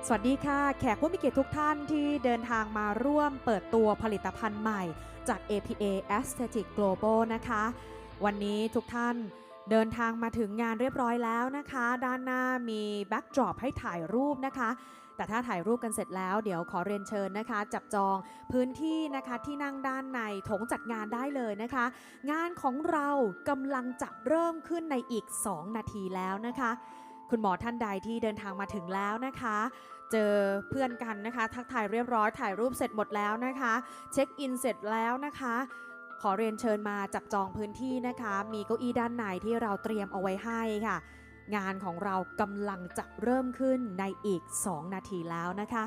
สวัสดีค่ะแขกผู้มีเกียรติทุกท่านที่เดินทางมาร่วมเปิดตัวผลิตภัณฑ์ใหม่จาก APA Aesthetic Global นะคะวันนี้ทุกท่านเดินทางมาถึงงานเรียบร้อยแล้วนะคะด้านหน้ามีแบ็กดรอปให้ถ่ายรูปนะคะแต่ถ้าถ่ายรูปกันเสร็จแล้วเดี๋ยวขอเรียนเชิญนะคะจับจองพื้นที่นะคะที่นั่งด้านในโถงจัดงานได้เลยนะคะงานของเรากำลังจะเริ่มขึ้นในอีก2 นาทีแล้วนะคะคุณหมอท่านใดที่เดินทางมาถึงแล้วนะคะเจอเพื่อนกันนะคะทักทายเรียบร้อยถ่ายรูปเสร็จหมดแล้วนะคะเช็คอินเสร็จแล้วนะคะขอเรียนเชิญมาจับจองพื้นที่นะคะมีเก้าอี้ด้านในที่เราเตรียมเอาไว้ให้ค่ะงานของเรากำลังจะเริ่มขึ้นในอีก2 นาทีแล้วนะคะ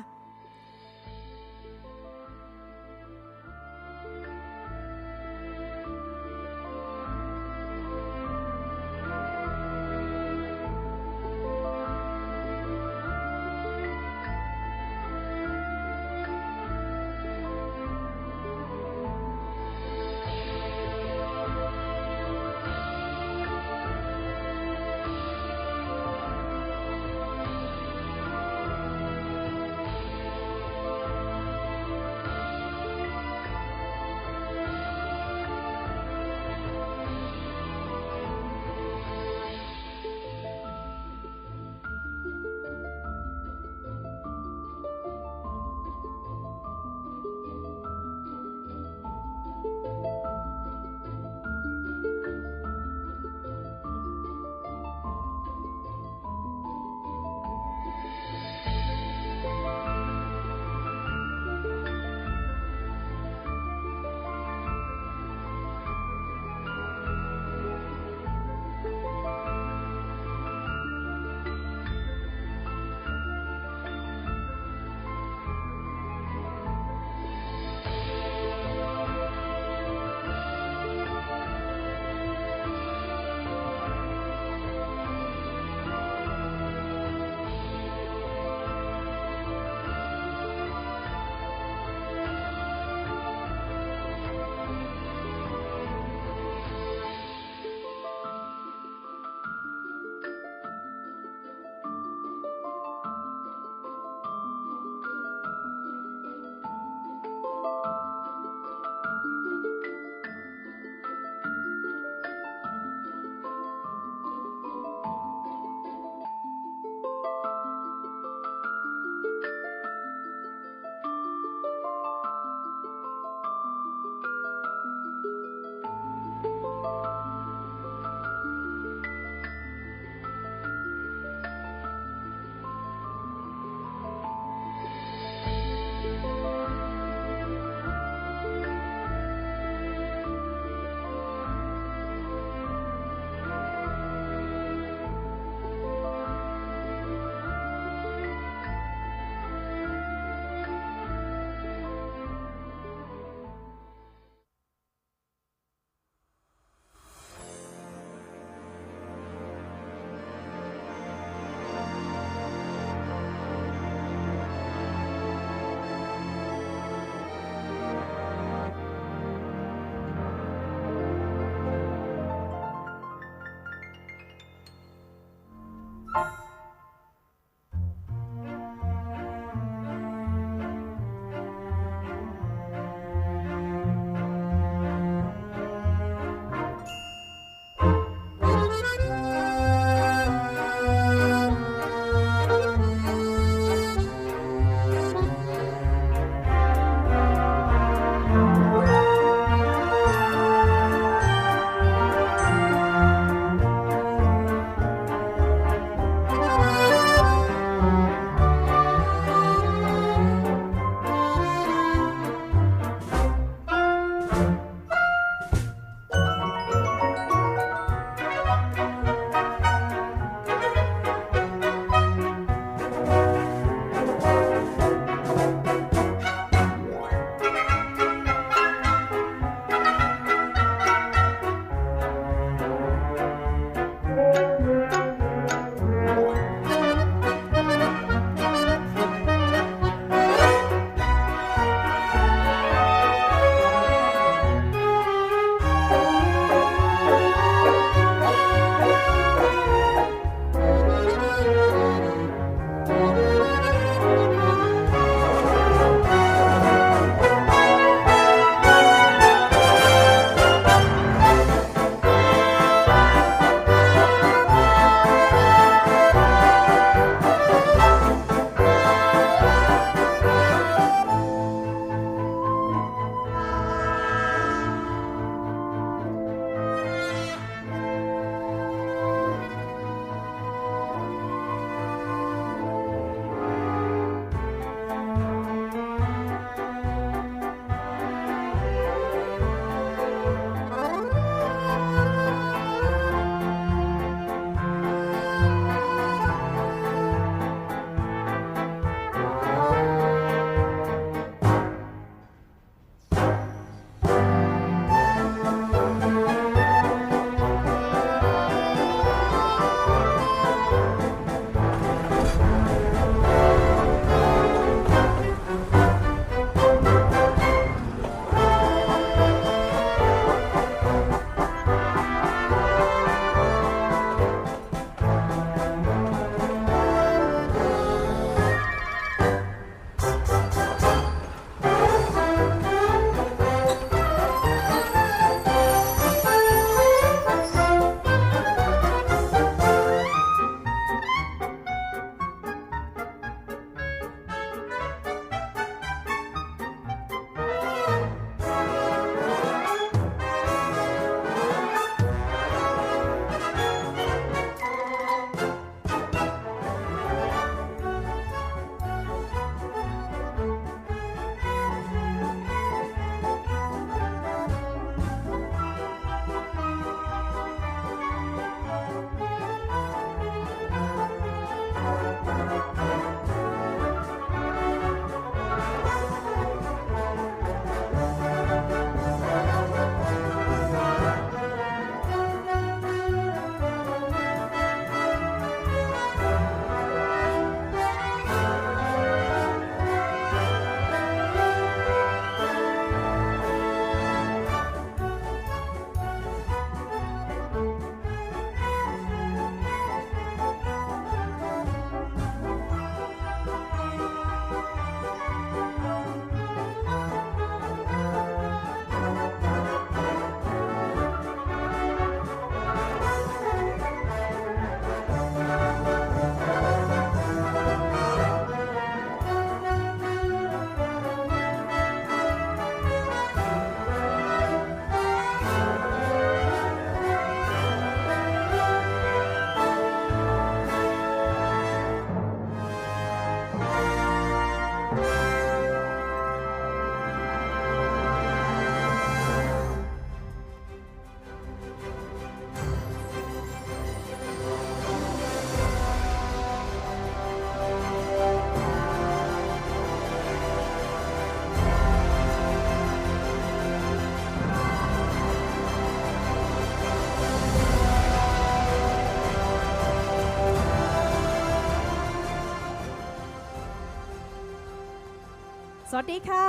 สวัสดีค่ะ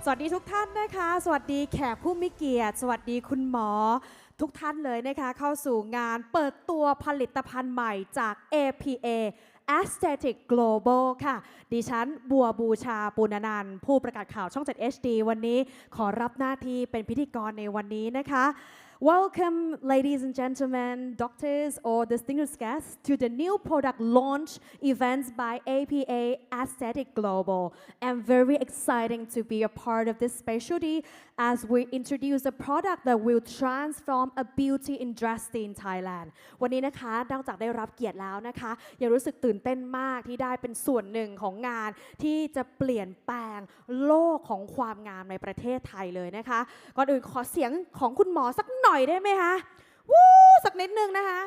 สวัสดีทุกท่านนะคะสวัสดีแขกผู้มีเกียรติสวัสดีคุณหมอทุกท่านเลยนะคะเข้าสู่งานเปิดตัวผลิตภัณฑ์ใหม่จาก APA Aesthetic Global ค่ะดิฉันบัวบูชาปุณนันท์ผู้ประกาศข่าวช่อง 7 HD วันนี้ขอรับหน้าที่เป็นพิธีกรในวันนี้นะคะ Welcome, ladies and gentlemen, doctors or distinguished guests, to the new product launch events by APA Aesthetic Global. I'm very excited to be a part of this specialty as we introduce a product that will transform a beauty industry in Thailand. วันนี้นะคะนอกจากได้รับเกียรติแล้วนะคะยังรู้สึกตื่นเต้นมากที่ได้เป็นส่วนหนึ่งของงานที่จะเปลี่ยนแปลงโลกของความงามในประเทศไทยเลยนะคะก่อนอื่นขอเสียงของคุณหมอสักหน่อยได้ไหมคะวู้สักนิดนึงนะคะ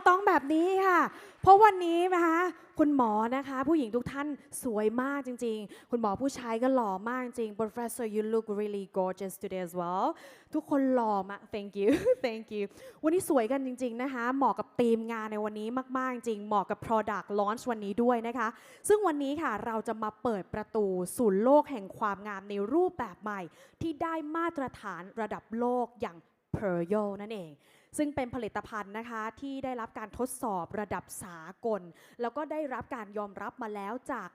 ต้องแบบนี้ค่ะเพราะวันนี้นะคะคุณหมอนะคะผู้หญิงทุกท่านสวยมากจริงๆคุณหมอผู้ชายก็หล่อมากจริง Professor you look really gorgeous today as well ทุกคนหล่อมาก thank you thank you วันนี้สวยกันจริงๆนะคะเหมาะกับธีมงานในวันนี้มากๆจริงเหมาะกับ product launch วันนี้ด้วยนะคะซึ่งวันนี้ค่ะเราจะมาเปิดประตูสู่โลกแห่งความงามในรูปแบบใหม่ที่ได้มาตรฐานระดับโลกอย่าง Pluryal นั่นเองซึ่งเป็นผลิตภัณฑ์นะคะที่ได้รับการทดสอบระดับสากลแล้วก็ได้รับการยอมรับมาแล้วจาก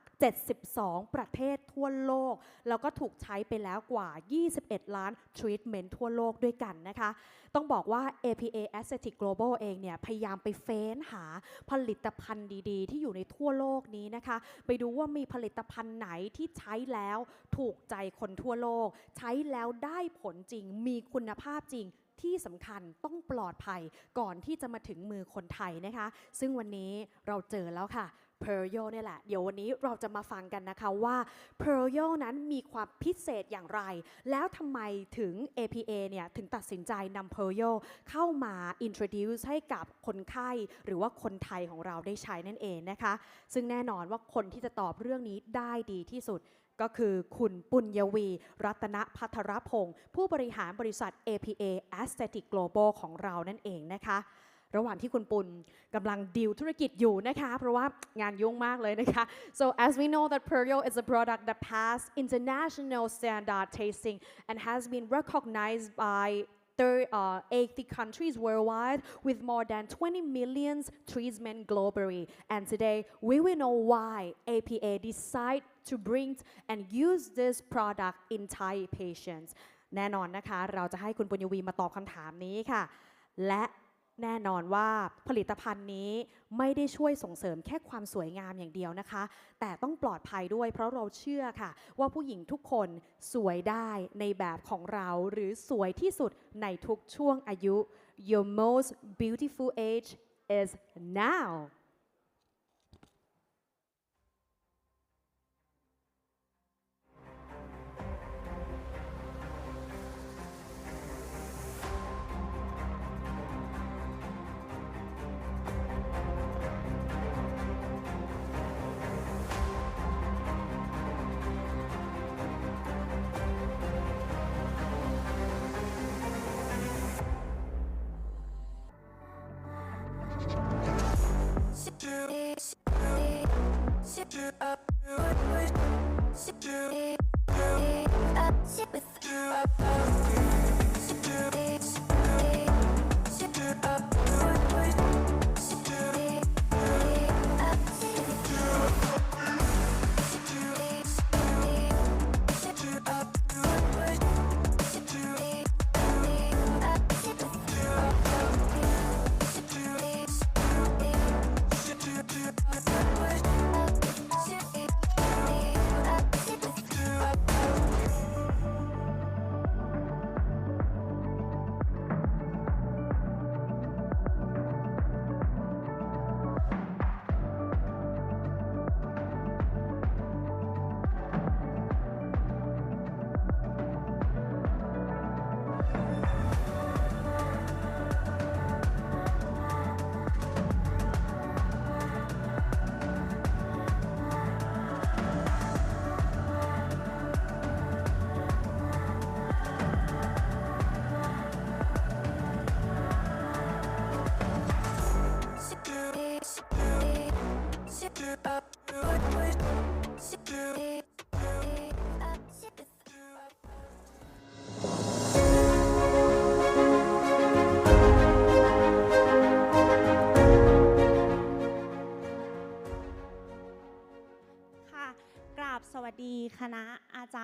72ประเทศทั่วโลกแล้วก็ถูกใช้ไปแล้วกว่า21ล้านทรีทเมนต์ทั่วโลกด้วยกันนะคะต้องบอกว่า APA Aesthetic Global เองเนี่ยพยายามไปเฟ้นหาผลิตภัณฑ์ดีๆที่อยู่ในทั่วโลกนี้นะคะไปดูว่ามีผลิตภัณฑ์ไหนที่ใช้แล้วถูกใจคนทั่วโลกใช้แล้วได้ผลจริงมีคุณภาพจริงที่สำคัญต้องปลอดภัยก่อนที่จะมาถึงมือคนไทยนะคะซึ่งวันนี้เราเจอแล้วค่ะ Pluryal เนี่ยแหละเดี๋ยววันนี้เราจะมาฟังกันนะคะว่า Pluryal นั้นมีความพิเศษอย่างไรแล้วทำไมถึง APA เนี่ยถึงตัดสินใจนำ Pluryal เข้ามา introduce ให้กับคนไข้หรือว่าคนไทยของเราได้ใช้นั่นเองนะคะซึ่งแน่นอนว่าคนที่จะตอบเรื่องนี้ได้ดีที่สุดก็คือคุณปุญญวีรัตนภัทรพงศ์ผู้บริหารบริษัท APA Aesthetic Global ของเรานั่นเองนะคะระหว่างที่คุณปุณกำลังดีลธุรกิจอยู่นะคะเพราะว่างานยุ่งมากเลยนะคะ so as we know that Pluryal is a product that passed international standard testing and has been recognized by 80 countries worldwide with more than 20 million treatments globally. And today, we will know why APA decided to bring and use this product in Thai patients. แน่นอนนะคะเราจะให้คุณปุญญวีมาตอบคำถามนี้ค่ะและแน่นอนว่าผลิตภัณฑ์นี้ไม่ได้ช่วยส่งเสริมแค่ความสวยงามอย่างเดียวนะคะแต่ต้องปลอดภัยด้วยเพราะเราเชื่อค่ะว่าผู้หญิงทุกคนสวยได้ในแบบของเราหรือสวยที่สุดในทุกช่วงอายุ Your most beautiful age is now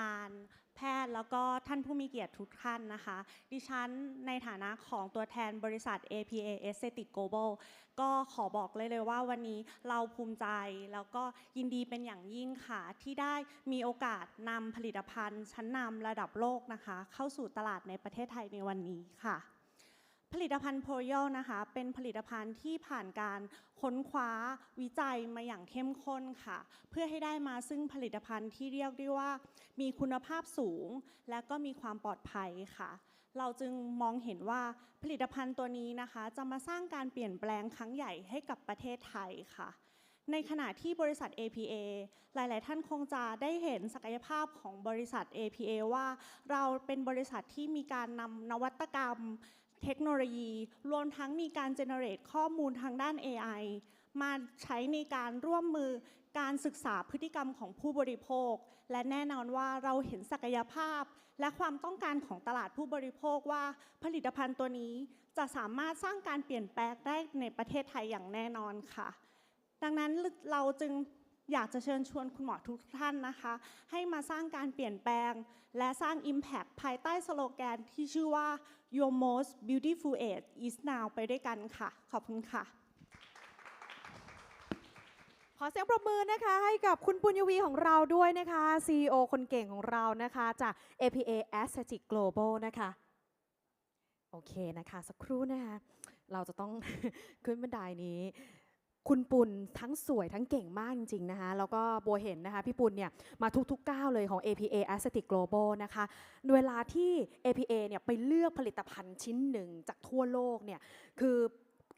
ารย์ แพทย์แล้วก็ท่านผู้มีเกียรติทุกท่านนะคะดิฉันในฐานะของตัวแทนบริษัท APA Aesthetic Global ก็ขอบอกเลยว่าวันนี้เราภูมิใจแล้วก็ยินดีเป็นอย่างยิ่งค่ะที่ได้มีโอกาสนำผลิตภัณฑ์ชั้นนำระดับโลกนะคะเข้าสู่ตลาดในประเทศไทยในวันนี้ค่ะผลิตภัณฑ์ Pluryal นะคะเป็นผลิตภัณฑ์ที่ผ่านการค้นคว้าวิจัยมาอย่างเข้มข้นค่ะเพื่อให้ได้มาซึ่งผลิตภัณฑ์ที่เรียกได้ว่ามีคุณภาพสูงและก็มีความปลอดภัยค่ะเราจึงมองเห็นว่าผลิตภัณฑ์ตัวนี้นะคะจะมาสร้างการเปลี่ยนแปลงครั้งใหญ่ให้กับประเทศไทยค่ะในขณะที่บริษัท APA หลายๆท่านคงจะได้เห็นศักยภาพของบริษัท APA ว่าเราเป็นบริษัทที่มีการนำนวัตกรรมเทคโนโลยีรวมทั้งมีการเจเนเรตข้อมูลทางด้าน AI มาใช้ในการร่วมมือการศึกษาพฤติกรรมของผู้บริโภคและแน่นอนว่าเราเห็นศักยภาพและความต้องการของตลาดผู้บริโภคว่าผลิตภัณฑ์ตัวนี้จะสามารถสร้างการเปลี่ยนแปลงได้ในประเทศไทยอย่างแน่นอนค่ะดังนั้นเราจึงอยากจะเชิญชวนคุณหมอทุกท่านนะคะให้มาสร้างการเปลี่ยนแปลงและสร้าง Impact ภายใต้สโลแกนที่ชื่อว่า Your most beautiful age is now ไปด้วยกันค่ะขอบคุณค่ะขอเสียงปรบมือนะคะให้กับคุณปุญญวีของเราด้วยนะคะ CEO คนเก่งของเรานะคะจาก APA Aesthetic Global นะคะโอเคนะคะสักครู่นะคะเราจะต้อง ขึ้นบันไดนี้คุณปุณทั้งสวยทั้งเก่งมากจริงๆนะคะแล้วก็โบเห็นนะคะพี่ปุณเนี่ยมาทุกๆก้าวเลยของ APA Aesthetic Global นะคะเวลาที่ APA เนี่ยไปเลือกผลิตภัณฑ์ชิ้นหนึ่งจากทั่วโลกเนี่ยคือ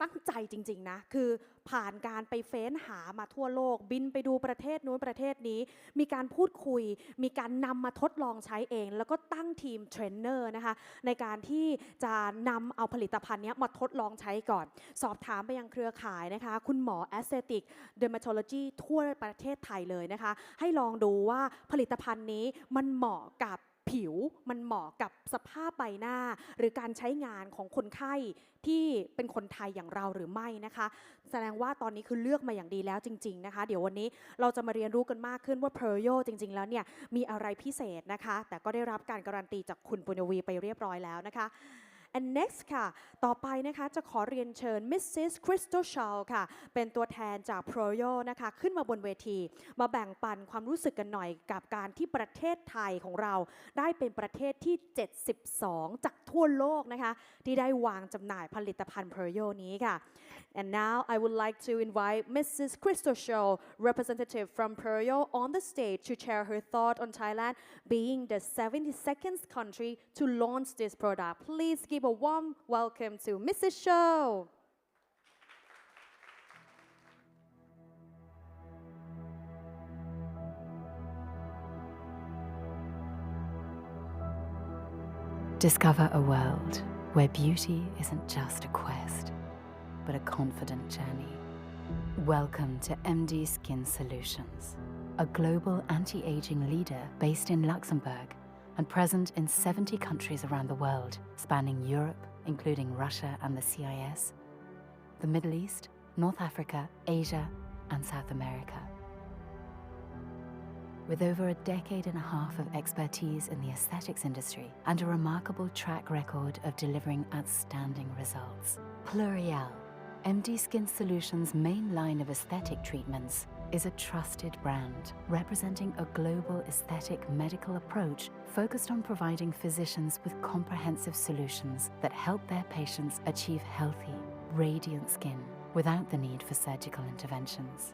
ตั้งใจจริงๆนะคือผ่านการไปเฟ้นหามาทั่วโลกบินไปดูประเทศนู้นประเทศนี้มีการพูดคุยมีการนำมาทดลองใช้เองแล้วก็ตั้งทีมเทรนเนอร์นะคะในการที่จะนำเอาผลิตภัณฑ์นี้มาทดลองใช้ก่อนสอบถามไปยังเครือข่ายนะคะคุณหมอ Aesthetic Dermatology ทั่วประเทศไทยเลยนะคะให้ลองดูว่าผลิตภัณฑ์นี้มันเหมาะกับผิวมันเหมาะกับสภาพใบหน้าหรือการใช้งานของคนไข้ที่เป็นคนไทยอย่างเราหรือไม่นะคะแสดงว่าตอนนี้คือเลือกมาอย่างดีแล้วจริงๆนะคะเดี๋ยววันนี้เราจะมาเรียนรู้กันมากขึ้นว่า Pluryal จริงๆแล้วเนี่ยมีอะไรพิเศษนะคะแต่ก็ได้รับการการันตีจากคุณปุญญวีไปเรียบร้อยแล้วนะคะand next ค่ะต่อไปนะคะจะขอเรียนเชิญ Mrs. Crystal Shaw ค่ะเป็นตัวแทนจาก Pluryal นะคะขึ้นมาบนเวทีมาแบ่งปันความรู้สึกกันหน่อยกับการที่ประเทศไทยของเราได้เป็นประเทศที่72จากทั่วโลกนะคะที่ได้วางจำหน่ายผลิตภัณฑ์ Pluryal นี้ค่ะ and now I would like to invite Mrs. Crystal Shaw representative from Pluryal on the stage to share her thought on Thailand being the 72nd country to launch this product. Please give a warm welcome to Mrs. Shaw. Discover a world where beauty isn't just a quest, but a confident journey. Welcome to MD Skin Solutions, a global anti-aging leader based in Luxembourg and present in 70 countries around the world, spanning Europe, including Russia and the CIS, the Middle East, North Africa, Asia, and South America. With over a decade and a half of expertise in the aesthetics industry and a remarkable track record of delivering outstanding results, Pluryal, MD Skin Solutions' main line of aesthetic treatments, is a trusted brand representing a global aesthetic medical approach focused on providing physicians with comprehensive solutions that help their patients achieve healthy, radiant skin without the need for surgical interventions.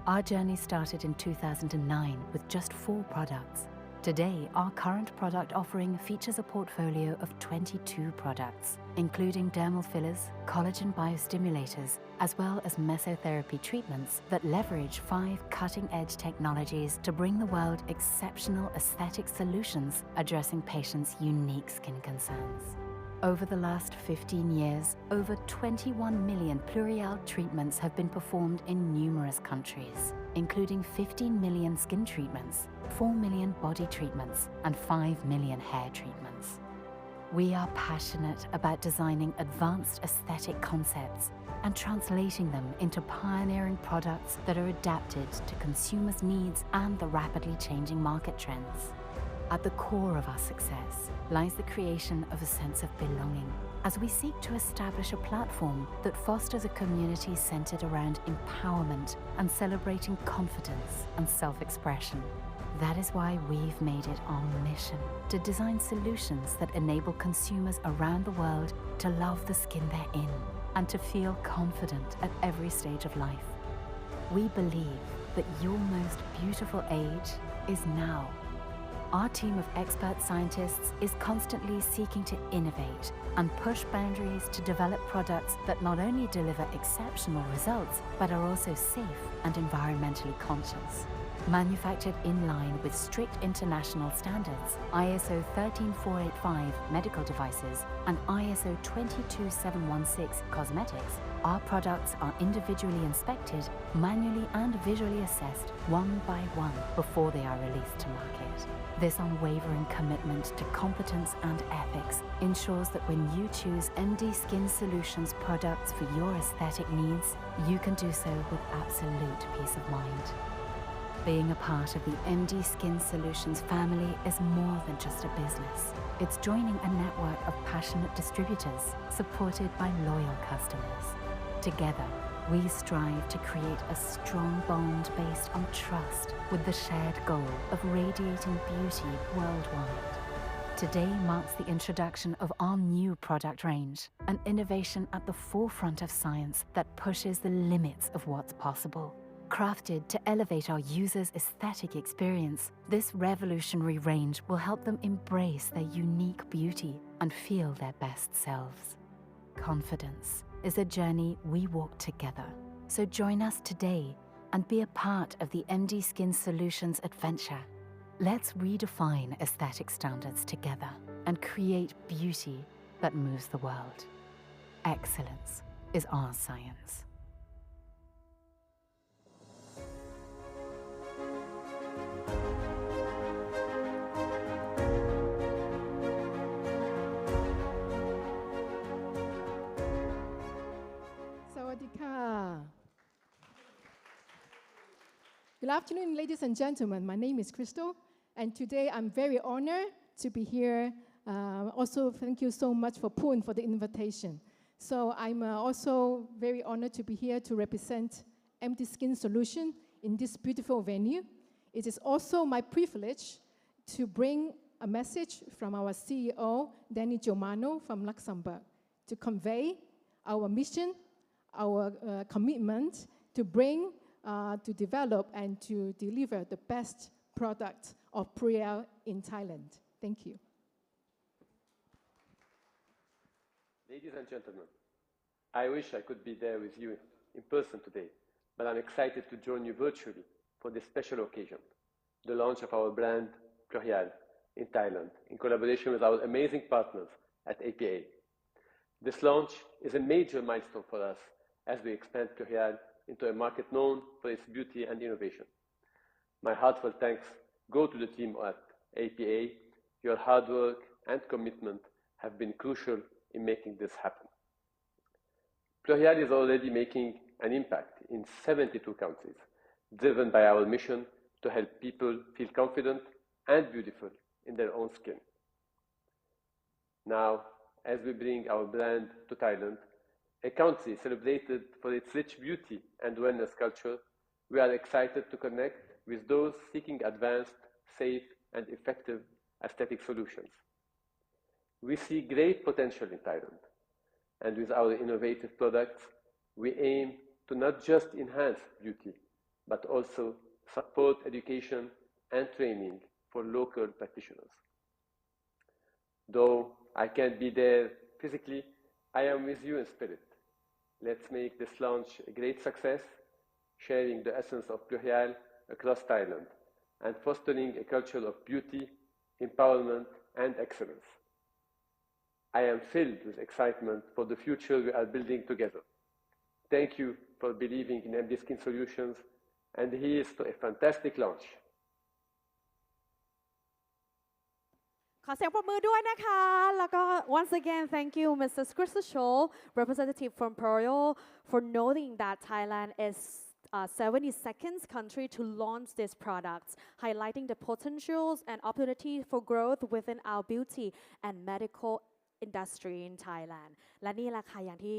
Our journey started in 2009 with just 4 products. Today, our current product offering features a portfolio of 22 products, including dermal fillers, collagen biostimulators, as well as mesotherapy treatments that leverage 5 cutting-edge technologies to bring the world exceptional aesthetic solutions addressing patients' unique skin concerns. Over the last 15 years, over 21 million Pluryal treatments have been performed in numerous countries, including 15 million skin treatments, 4 million body treatments, and 5 million hair treatments. We are passionate about designing advanced aesthetic concepts and translating them into pioneering products that are adapted to consumers' needs and the rapidly changing market trends. At the core of our success lies the creation of a sense of belonging, as we seek to establish a platform that fosters a community centered around empowerment and celebrating confidence and self-expression. That is why we've made it our mission to design solutions that enable consumers around the world to love the skin they're in and to feel confident at every stage of life. We believe that your most beautiful age is now. Our team of expert scientists is constantly seeking to innovate and push boundaries to develop products that not only deliver exceptional results, but are also safe and environmentally conscious. Manufactured in line with strict international standards, ISO 13485 medical devices and ISO 22716 cosmetics, our products are individually inspected, manually and visually assessed one by one before they are released to market. This unwavering commitment to competence and ethics ensures that when you choose MD Skin Solutions products for your aesthetic needs, you can do so with absolute peace of mind. Being a part of the MD Skin Solutions family is more than just a business. It's joining a network of passionate distributors supported by loyal customers. Together, we strive to create a strong bond based on trust with the shared goal of radiating beauty worldwide. Today marks the introduction of our new product range, an innovation at the forefront of science that pushes the limits of what's possible. Crafted to elevate our users' aesthetic experience, this revolutionary range will help them embrace their unique beauty and feel their best selves. Confidence is a journey we walk together. So join us today and be a part of the MD Skin Solutions adventure. Let's redefine aesthetic standards together and create beauty that moves the world. Excellence is our science. Good afternoon, ladies and gentlemen. My name is Crystal, and today I'm very honored to be here. Also, thank you so much for Poon for the invitation. So I'm also very honored to be here to represent MD Skin Solution in this beautiful venue. It is also my privilege to bring a message from our CEO, Danny Giomano from Luxembourg, to convey our mission, our commitment to bring to develop and to deliver the best product of Pluryal in Thailand. Thank you. Ladies and gentlemen, I wish I could be there with you in person today, but I'm excited to join you virtually for this special occasion, the launch of our brand Pluryal in Thailand, in collaboration with our amazing partners at APA. This launch is a major milestone for us as we expand Pluryal into a market known for its beauty and innovation. My heartfelt thanks go to the team at APA. Your hard work and commitment have been crucial in making this happen. Pluryal is already making an impact in 72 countries, driven by our mission to help people feel confident and beautiful in their own skin. Now, as we bring our brand to Thailand, a country celebrated for its rich beauty and wellness culture, we are excited to connect with those seeking advanced, safe, and effective aesthetic solutions. We see great potential in Thailand, and with our innovative products, we aim to not just enhance beauty, but also support education and training for local practitioners. Though I can't be there physically, I am with you in spirit. Let's make this launch a great success, sharing the essence of Pluryal across Thailand and fostering a culture of beauty, empowerment, and excellence. I am filled with excitement for the future we are building together. Thank you for believing in MD Skin Solutions, and here's to a fantastic launch. ขอเสียงปรบมือด้วยนะคะ แล้วก็ once again thank you Mr. Crystal Scholl, representative from Pluryal, for noting that Thailand is 72nd country to launch these products, highlighting the potentials and opportunity for growth within our beauty and medical industry in Thailand และนี่แหละค่ะอย่างที่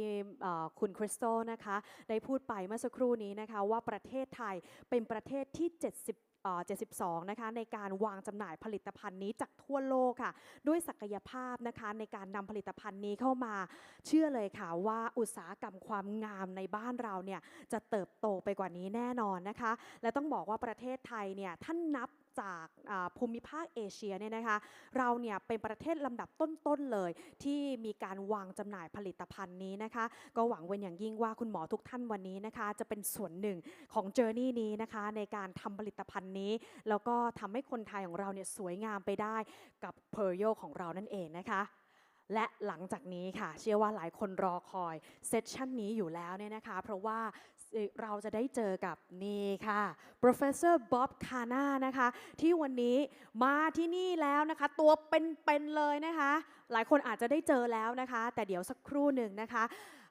คุณคริสตัลนะคะได้พูดไปเมื่อสักครู่นี้นะคะว่าประเทศไทยเป็นประเทศที่72นะคะในการวางจำหน่ายผลิตภัณฑ์นี้จากทั่วโลกค่ะด้วยศักยภาพนะคะในการนำผลิตภัณฑ์นี้เข้ามาเชื่อเลยค่ะว่าอุตสาหกรรมความงามในบ้านเราเนี่ยจะเติบโตไปกว่านี้แน่นอนนะคะและต้องบอกว่าประเทศไทยเนี่ยท่านนับจากภูมิภาคเอเชียเนี่ยนะคะเราเนี่ยเป็นประเทศลำดับต้นๆเลยที่มีการวางจำหน่ายผลิตภัณฑ์นี้นะคะก็หวังเป็นอย่างยิ่งว่าคุณหมอทุกท่านวันนี้นะคะจะเป็นส่วนหนึ่งของเจอร์นี่นี้นะคะในการทำผลิตภัณฑ์นี้แล้วก็ทำให้คนไทยของเราเนี่ยสวยงามไปได้กับ Pluryal ของเรานั่นเองนะคะและหลังจากนี้ค่ะเชื่อว่าหลายคนรอคอยเซสชันนี้อยู่แล้วเนี่ยนะคะเพราะว่าเราจะได้เจอกับนี่ค่ะ Professor Bob Kana นะคะที่วันนี้มาที่นี่แล้วนะคะตัวเป็นๆเลยนะคะหลายคนอาจจะได้เจอแล้วนะคะแต่เดี๋ยวสักครู่หนึ่งนะคะ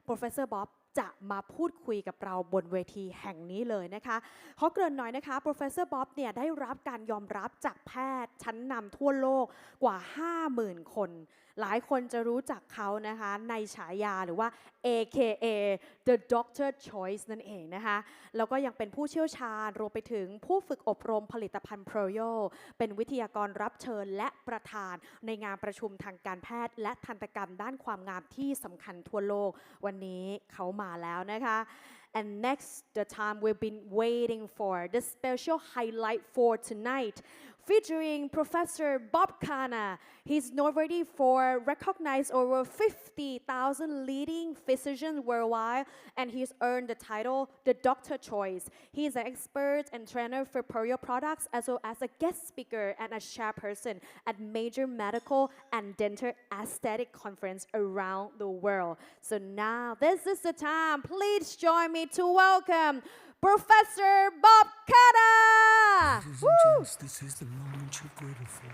Professor Bob จะมาพูดคุยกับเราบนเวทีแห่งนี้เลยนะคะขอเกริ่นหน่อยนะคะ Professor Bob เนี่ยได้รับการยอมรับจากแพทย์ชั้นนำทั่วโลกกว่า 50,000 คนหลายคนจะรู้จักเขานะคะในฉายาหรือว่า AKA The Doctor Choice นั่นเองนะคะแล้วก็ยังเป็นผู้เชี่ยวชาญรวมไปถึงผู้ฝึกอบรมผลิตภัณฑ์ Pluryal เป็นวิทยากรรับเชิญและประธานในงานประชุมทางการแพทย์และทันตกรรมด้านความงามที่สำคัญทั่วโลกวันนี้เขามาแล้วนะคะ And next, the time we've been waiting for, the special highlight for tonight, featuring Professor Bob Kana. He's noteworthy for recognized over 50,000 leading physicians worldwide, and he's earned the title the Doctor Choice. He's an expert and trainer for Pluryal products, as well as a guest speaker and a chairperson at major medical and dental aesthetic conference around the world. So now, this is the time. Please join me to welcome Professor Bob Kana. Ladies and gents, this is the moment you've waited for.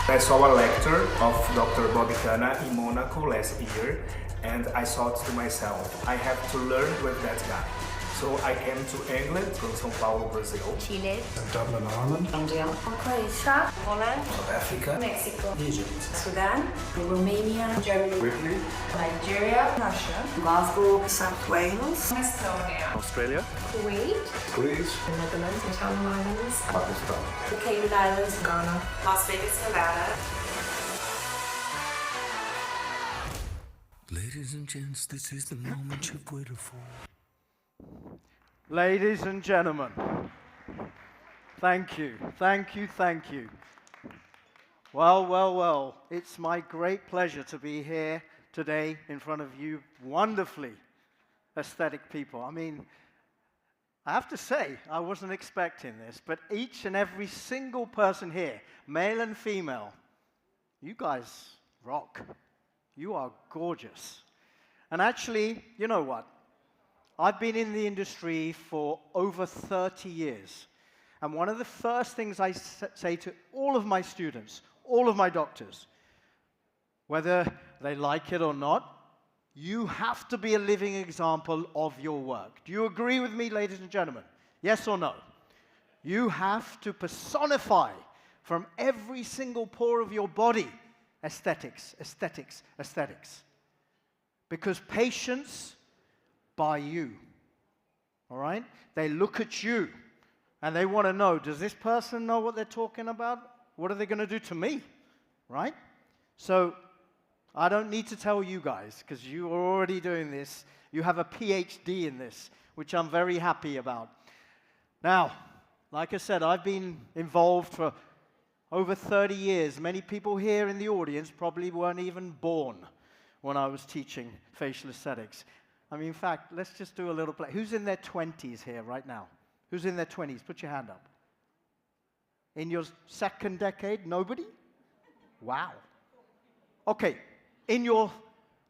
I saw a lecture of Dr. Bobby Kana in Monaco last year, and I thought to myself, I have to learn with that guy. So I came to England from São Paulo, Brazil. Chile, Dublin, Ireland, India, Croatia, Holland, South Africa, Mexico, Egypt, Sudan, Romania, Germany, Whitney, Nigeria, Russia, Glasgow, South Wales, Estonia, Australia, Kuwait, Greece, the Netherlands, the Channel Islands, Pakistan. the Cayman Islands, Ghana, Las Vegas, Nevada. Ladies and gents, this is the moment you've waited for. Ladies and gentlemen, thank you, thank you, thank you. Well, it's my great pleasure to be here today in front of you wonderfully aesthetic people. I mean, I have to say, I wasn't expecting this, but each and every single person here, male and female, you guys rock. You are gorgeous. And actually, you know what? I've been in the industry for over 30 years. And one of the first things I say to all of my students, all of my doctors, whether they like it or not, you have to be a living example of your work. Do you agree with me, ladies and gentlemen? Yes or no? You have to personify from every single pore of your body aesthetics, aesthetics, aesthetics. Because patients buy you, all right? They look at you, and they want to know, does this person know what they're talking about? What are they going to do to me, right? So I don't need to tell you guys, because you are already doing this. You have a PhD in this, which I'm very happy about. Now, like I said, I've been involved for over 30 years. Many people here in the audience probably weren't even born when I was teaching facial aesthetics. I mean, in fact, let's just do a little play. Who's in their 20s here right now? Who's in their 20s? Put your hand up. In your second decade, nobody? Wow. Okay, in your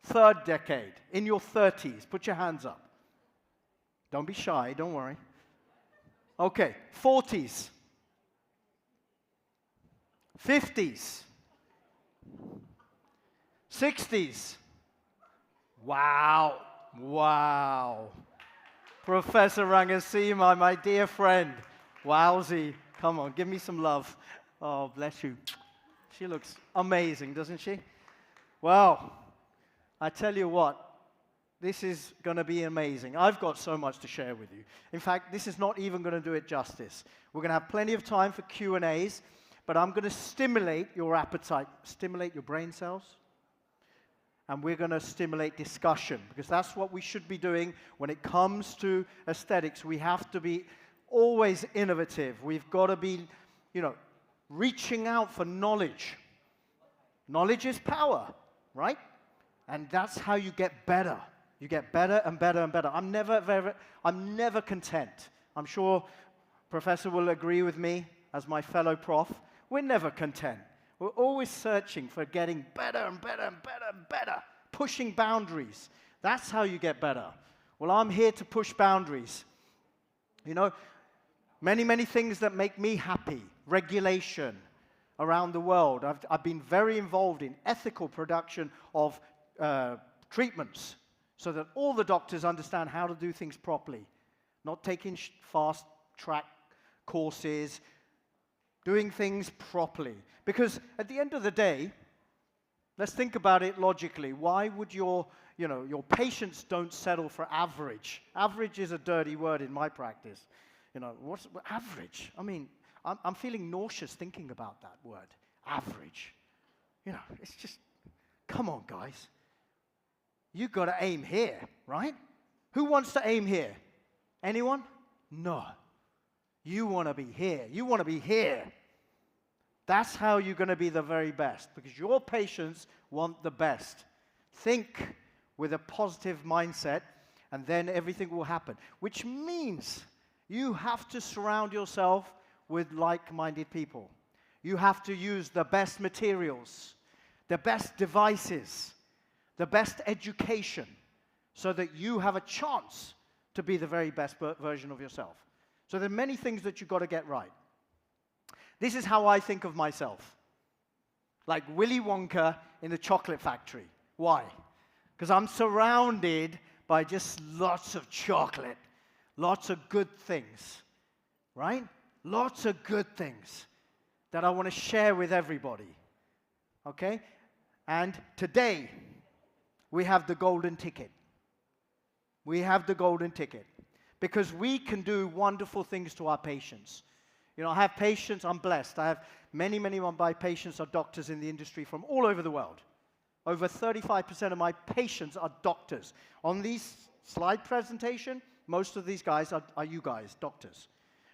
third decade, in your 30s, put your hands up. Don't be shy, don't worry. Okay, 40s, 50s, 60s. Wow, wow. Professor Rangasima, my dear friend. Wowsy. Come on, give me some love. Oh, bless you. She looks amazing, doesn't she? Well, I tell you what, this is going to be amazing. I've got so much to share with you. In fact, this is not even going to do it justice. We're going to have plenty of time for Q&As, but I'm going to stimulate your appetite, stimulate your brain cells, and we're going to stimulate discussion, because that's what we should be doing when it comes to aesthetics. We have to be always innovative. We've got to be, reaching out for knowledge. Knowledge is power, right? And that's how you get better. You get better and better and better. I'm never content. I'm sure Professor will agree with me as my fellow prof. We're never content. We're always searching for getting better and better and better and better, pushing boundaries. That's how you get better. Well, I'm here to push boundaries. Many things that make me happy. Regulation around the world. I've been very involved in ethical production of treatments so that all the doctors understand how to do things properly. Not taking fast track courses, doing things properly. Because at the end of the day, let's think about it logically. Why would your patients don't settle for average? Average is a dirty word in my practice. What's average? I mean, I'm feeling nauseous thinking about that word, average. It's just, come on, guys. You've got to aim here, right? Who wants to aim here? Anyone? No. You want to be here. You want to be here. That's how you're going to be the very best, because your patients want the best. Think with a positive mindset, and then everything will happen, which means you have to surround yourself with like-minded people. You have to use the best materials, the best devices, the best education, so that you have a chance to be the very best version of yourself. So there are many things that you've got to get right. This is how I think of myself. Like Willy Wonka in the chocolate factory. Why? Because I'm surrounded by just lots of chocolate, lots of good things, right? Lots of good things that I want to share with everybody, okay? And today, we have the golden ticket. We have the golden ticket because we can do wonderful things to our patients. I have patients, I'm blessed. I have many of my patients are doctors in the industry from all over the world. Over 35% of my patients are doctors. On these slide presentation, most of these guys are you guys, doctors.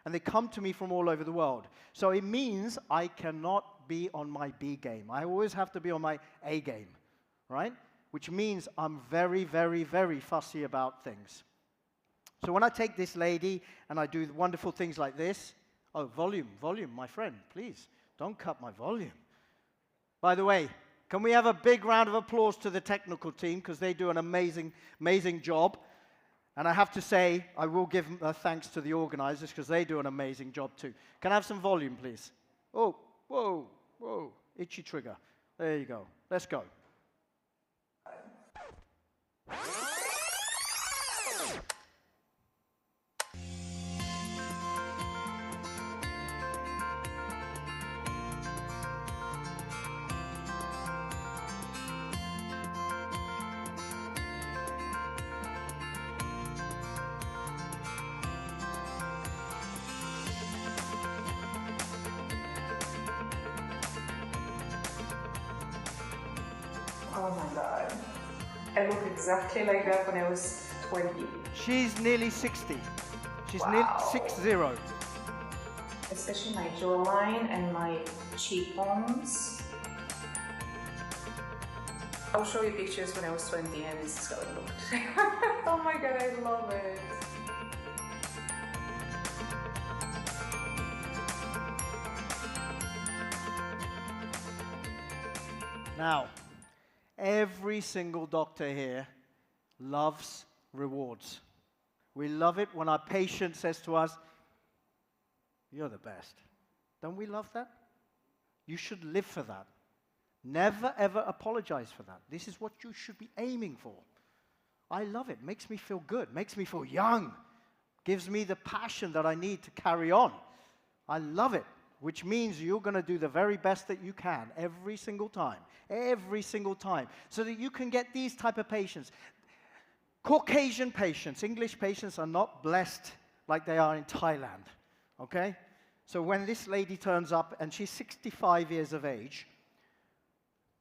And they come to me from all over the world. So it means I cannot be on my B game. I always have to be on my A game, right? Which means I'm very fussy about things. So when I take this lady and I do wonderful things like this, oh, volume, my friend, please, don't cut my volume. By the way, can we have a big round of applause to the technical team, because they do an amazing job. And I have to say, I will give thanks to the organizers, because they do an amazing job too. Can I have some volume, please? Oh, whoa, itchy trigger. There you go. Let's go. Oh my god. I look exactly like that when I was 20. She's nearly 60. She's Wow. nearly 60. Especially my jawline and my cheekbones. I'll show you pictures when I was 20 and this is how it looked. Oh my god, I love it. Now, every single doctor here loves rewards. We love it when our patient says to us, "You're the best." Don't we love that? You should live for that. Never ever apologize for that. This is what you should be aiming for. I love it. Makes me feel good. Makes me feel young. Gives me the passion that I need to carry on. I love it, which means you're going to do the very best that you can every single time, so that you can get these type of patients. Caucasian patients, English patients are not blessed like they are in Thailand, okay? So when this lady turns up and she's 65 years of age,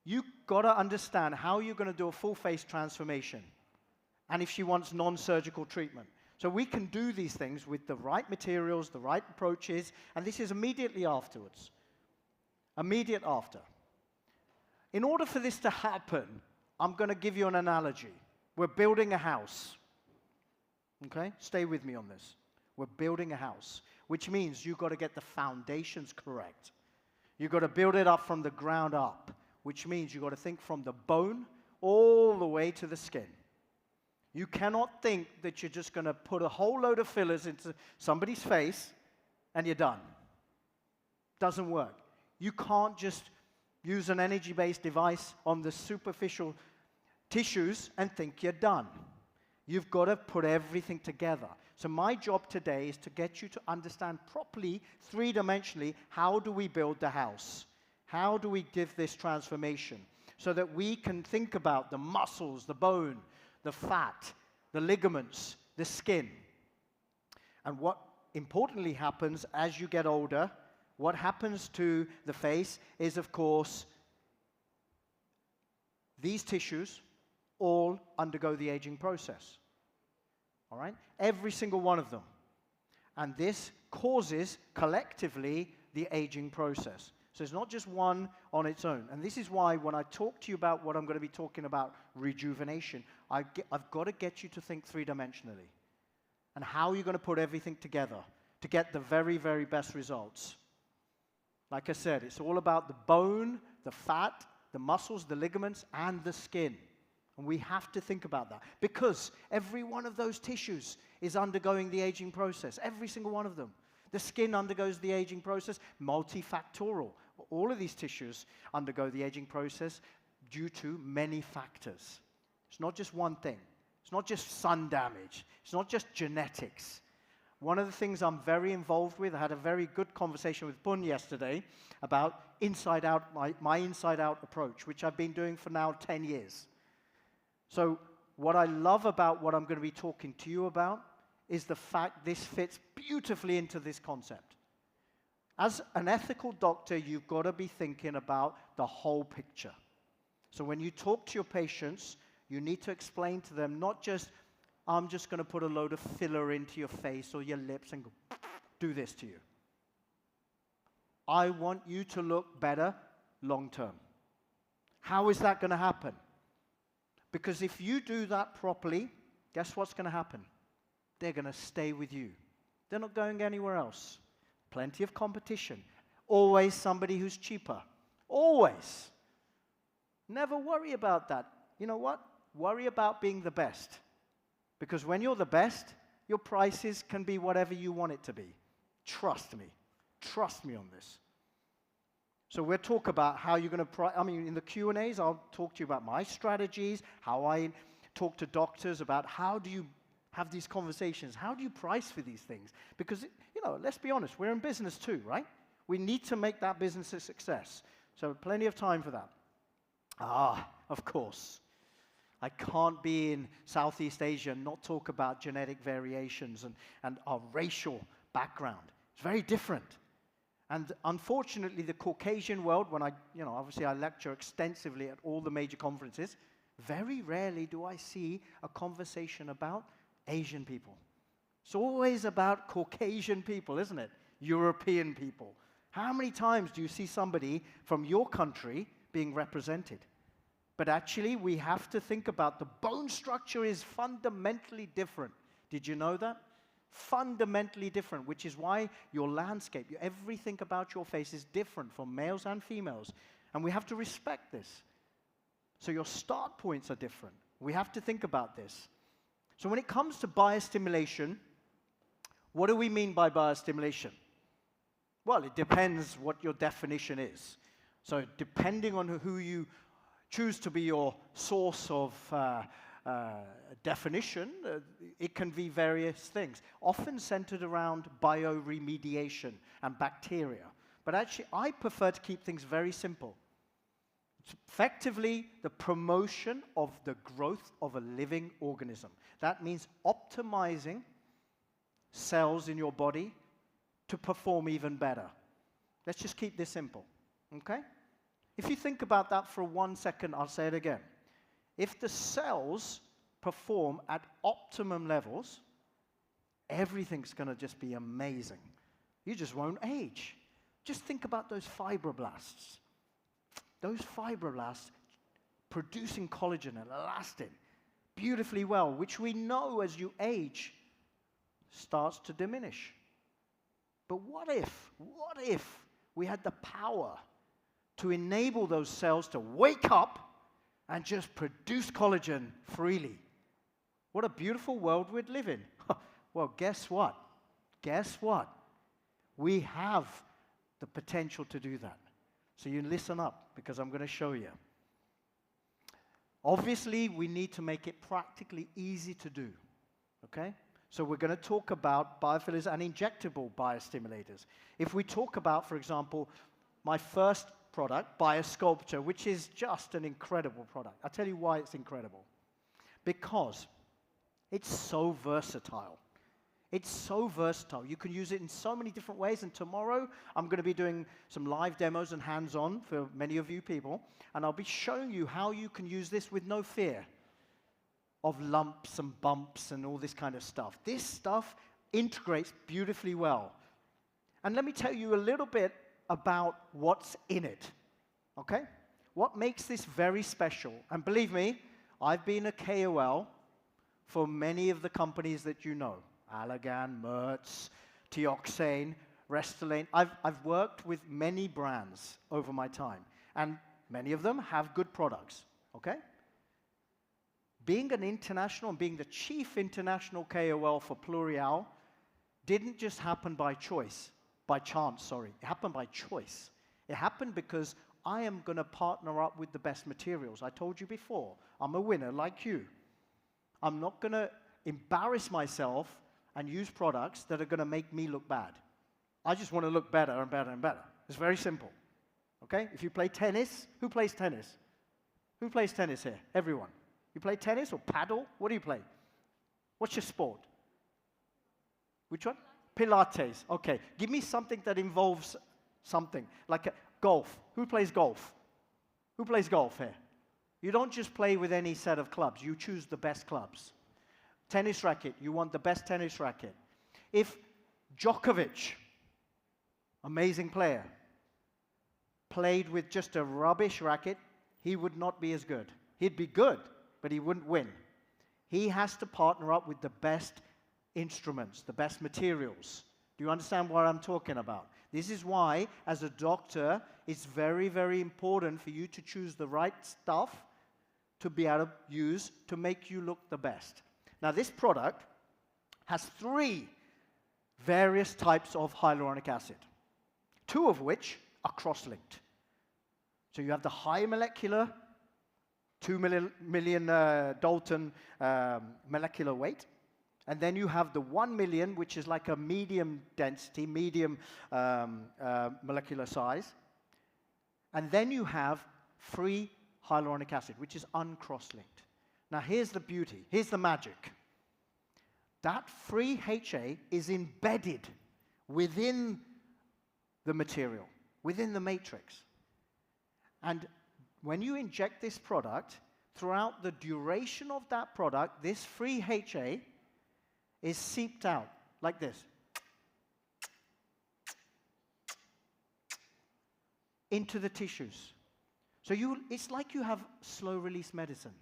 you've got to understand how you're going to do a full face transformation, and if she wants non-surgical treatment. So we can do these things with the right materials, the right approaches, and this is immediately afterwards. Immediate after. In order for this to happen, I'm going to give you an analogy. We're building a house. Okay? Stay with me on this. We're building a house, which means you've got to get the foundations correct. You've got to build it up from the ground up, which means you've got to think from the bone all the way to the skin. You cannot think that you're just going to put a whole load of fillers into somebody's face and you're done. Doesn't work. You can't just use an energy-based device on the superficial tissues and think you're done. You've got to put everything together. So my job today is to get you to understand properly, three-dimensionally, how do we build the house? How do we give this transformation? So that we can think about the muscles, the bone, the fat, the ligaments, the skin. And what importantly happens as you get older, what happens to the face is, of course, these tissues all undergo the aging process. All right? Every single one of them. And this causes, collectively, the aging process. So it's not just one on its own. And this is why when I talk to you about what I'm going to be talking about, rejuvenation, I've got to get you to think three-dimensionally. And how you're going to put everything together to get the very, very best results. Like I said, it's all about the bone, the fat, the muscles, the ligaments, and the skin. And we have to think about that. Because every one of those tissues is undergoing the aging process. Every single one of them. The skin undergoes the aging process, multifactorial. All of these tissues undergo the aging process due to many factors. It's not just one thing. It's not just sun damage. It's not just genetics. One of the things I'm very involved with, I had a very good conversation with Pun yesterday about inside out, my inside out approach, which I've been doing for now 10 years. So what I love about what I'm going to be talking to you about is the fact this fits beautifully into this concept. As an ethical doctor, you've got to be thinking about the whole picture. So when you talk to your patients, you need to explain to them not just, I'm just going to put a load of filler into your face or your lips and go, do this to you. I want you to look better long term. How is that going to happen? Because if you do that properly, guess what's going to happen? They're going to stay with you. They're not going anywhere else. Plenty of competition. Always somebody who's cheaper. Always. Never worry about that. You know what? Worry about being the best. Because when you're the best, your prices can be whatever you want it to be. Trust me. Trust me on this. So we'll talk about how you're going to in the Q&As, I'll talk to you about my strategies, how I talk to doctors about how do you have these conversations, how do you price for these things? Because, let's be honest, we're in business too, right? We need to make that business a success. So plenty of time for that. Of course. I can't be in Southeast Asia and not talk about genetic variations and our racial background. It's very different. And unfortunately, the Caucasian world, when obviously I lecture extensively at all the major conferences, very rarely do I see a conversation about Asian people. It's always about Caucasian people, isn't it? European people. How many times do you see somebody from your country being represented? But actually, we have to think about the bone structure is fundamentally different. Did you know that? Fundamentally different, which is why your landscape, everything about your face is different for males and females. And we have to respect this. So your start points are different. We have to think about this. So when it comes to biostimulation, what do we mean by biostimulation? Well, it depends what your definition is. So depending on who you choose to be your source of definition, it can be various things, often centered around bioremediation and bacteria. But actually, I prefer to keep things very simple. It's effectively the promotion of the growth of a living organism. That means optimizing cells in your body to perform even better. Let's just keep this simple, okay? If you think about that for 1 second, I'll say it again. If the cells perform at optimum levels, everything's going to just be amazing. You just won't age. Just think about those fibroblasts. Those fibroblasts producing collagen and elastin beautifully well, which we know as you age starts to diminish. But what if we had the power to enable those cells to wake up and just produce collagen freely? What a beautiful world we'd live in. Well, guess what? Guess what? We have the potential to do that. So you listen up, because I'm going to show you. Obviously, we need to make it practically easy to do, okay? So we're going to talk about biofillers and injectable biostimulators. If we talk about, for example, my first product, Biosculpture, which is just an incredible product. I'll tell you why it's incredible. Because it's so versatile. It's so versatile. You can use it in so many different ways. And tomorrow, I'm going to be doing some live demos and hands-on for many of you people. And I'll be showing you how you can use this with no fear of lumps and bumps and all this kind of stuff. This stuff integrates beautifully well. And let me tell you a little bit about what's in it, okay? What makes this very special? And believe me, I've been a KOL for many of the companies that you know. Allergan, Mertz, Teoxane, Restylane. I've worked with many brands over my time, and many of them have good products, okay? Being an international and being the chief international KOL for Pluryal didn't just happen by choice, by chance, sorry. It happened by choice. It happened because I am going to partner up with the best materials. I told you before, I'm a winner like you. I'm not going to embarrass myself and use products that are going to make me look bad. I just want to look better and better and better. It's very simple, okay? If you play tennis, who plays tennis? Who plays tennis here? Everyone. You play tennis or paddle? What do you play? What's your sport? Which one? Pilates. Okay. Give me something that involves something, like golf. Who plays golf? Who plays golf here? You don't just play with any set of clubs. You choose the best clubs. Tennis racket. You want the best tennis racket. If Djokovic, amazing player, played with just a rubbish racket, he would not be as good. He'd be good, but he wouldn't win. He has to partner up with the best instruments, the best materials. Do you understand what I'm talking about? This is why, as a doctor, it's very, very important for you to choose the right stuff to be able to use to make you look the best. Now, this product has 3 various types of hyaluronic acid, 2 of which are cross-linked. So you have the high molecular, 2 million Dalton molecular weight. And then you have the 1 million, which is like a medium density, medium molecular size. And then you have free hyaluronic acid, which is uncross-linked. Now, here's the beauty. Here's the magic. That free HA is embedded within the material, within the matrix. And when you inject this product, throughout the duration of that product, this free HA is seeped out like this into the tissues. So it's like you have slow-release medicine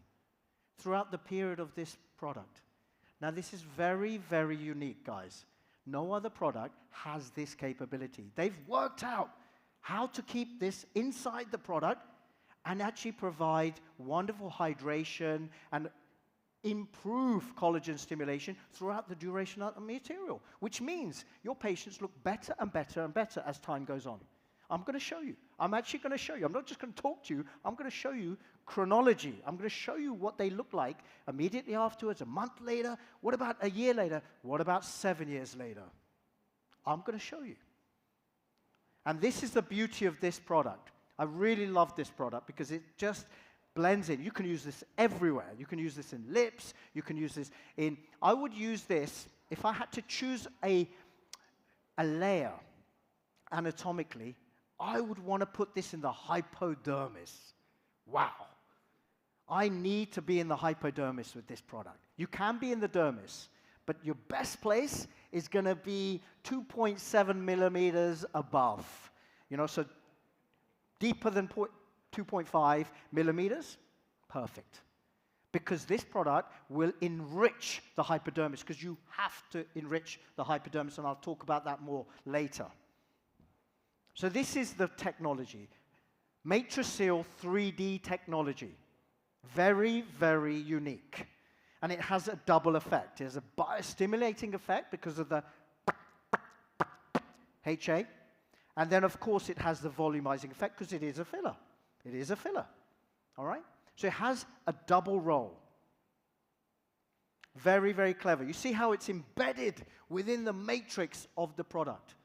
throughout the period of this product. Now, this is very, very unique, guys. No other product has this capability. They've worked out how to keep this inside the product and actually provide wonderful hydration and improve collagen stimulation throughout the duration of the material, which means your patients look better and better and better as time goes on. I'm going to show you. I'm actually going to show you. I'm not just going to talk to you. I'm going to show you chronology. I'm going to show you what they look like immediately afterwards, a month later. What about a year later? What about 7 years later? I'm going to show you. And this is the beauty of this product. I really love this product because it just blends in. You can use this everywhere. You can use this in lips. You can use this in... I would use this if I had to choose a layer anatomically. I would want to put this in the hypodermis. Wow. I need to be in the hypodermis with this product. You can be in the dermis, but your best place is going to be 2.7 millimeters above. You know, so deeper than 2.5 millimeters, perfect. Because this product will enrich the hypodermis, because you have to enrich the hypodermis, and I'll talk about that more later. So this is the technology. Matricil 3D technology. Very, very unique. And it has a double effect. It has a biostimulating effect because of the HA. And then, of course, it has the volumizing effect because it is a filler. It is a filler. All right? So it has a double role. Very, very clever. You see how it's embedded within the matrix of the product.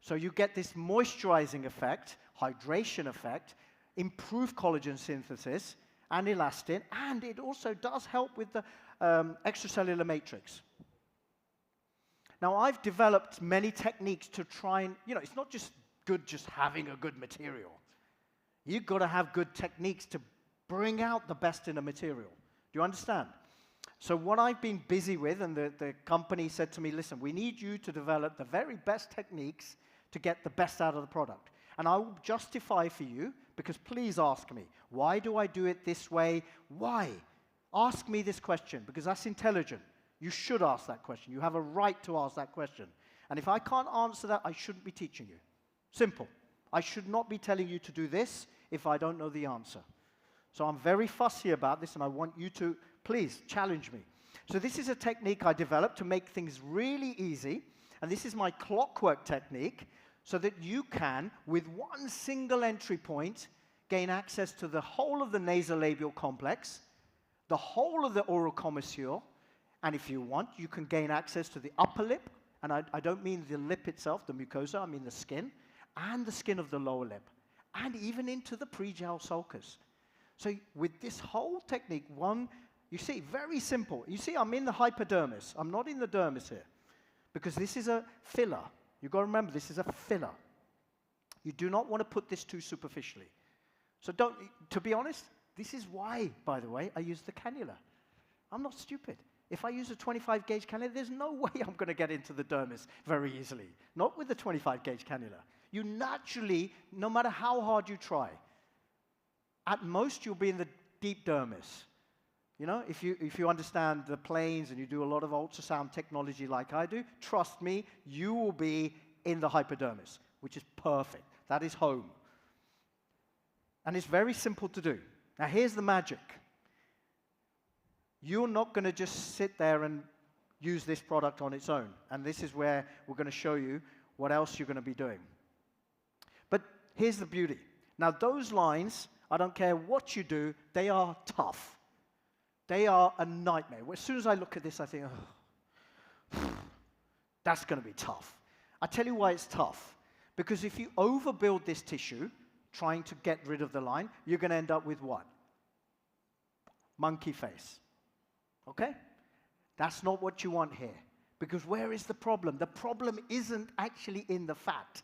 So you get this moisturizing effect, hydration effect, improved collagen synthesis, and elastin, and it also does help with the extracellular matrix. Now, I've developed many techniques to try and, you know, it's not just good just having a good material. You've got to have good techniques to bring out the best in a material. Do you understand? So what I've been busy with, and the company said to me, listen, we need you to develop the very best techniques to get the best out of the product. And I will justify for you, because please ask me, why do I do it this way? Why? Ask me this question, because that's intelligent. You should ask that question. You have a right to ask that question. And if I can't answer that, I shouldn't be teaching you. Simple. I should not be telling you to do this if I don't know the answer. So I'm very fussy about this, and I want you to, please, challenge me. So this is a technique I developed to make things really easy, and this is my clockwork technique, so that you can, with one single entry point, gain access to the whole of the nasolabial complex, the whole of the oral commissure, and if you want, you can gain access to the upper lip, and I don't mean the lip itself, the mucosa, I mean the skin, and the skin of the lower lip, and even into the pre-gel sulcus. So with this whole technique, you see, very simple. You see, I'm in the hypodermis. I'm not in the dermis here, because this is a filler. You've got to remember, this is a filler. You do not want to put this too superficially. So to be honest, this is why, by the way, I use the cannula. I'm not stupid. If I use a 25 gauge cannula, there's no way I'm going to get into the dermis very easily. Not with the 25 gauge cannula. You naturally, no matter how hard you try, at most you'll be in the deep dermis. You know, if you understand the planes and you do a lot of ultrasound technology like I do, trust me, you will be in the hypodermis, which is perfect. That is home. And it's very simple to do. Now, here's the magic. You're not going to just sit there and use this product on its own. And this is where we're going to show you what else you're going to be doing. But here's the beauty. Now, those lines, I don't care what you do, they are tough. They are a nightmare. As soon as I look at this, I think, oh, that's going to be tough. I tell you why it's tough. Because if you overbuild this tissue, trying to get rid of the line, you're going to end up with what? Monkey face. Okay? That's not what you want here. Because where is the problem? The problem isn't actually in the fat.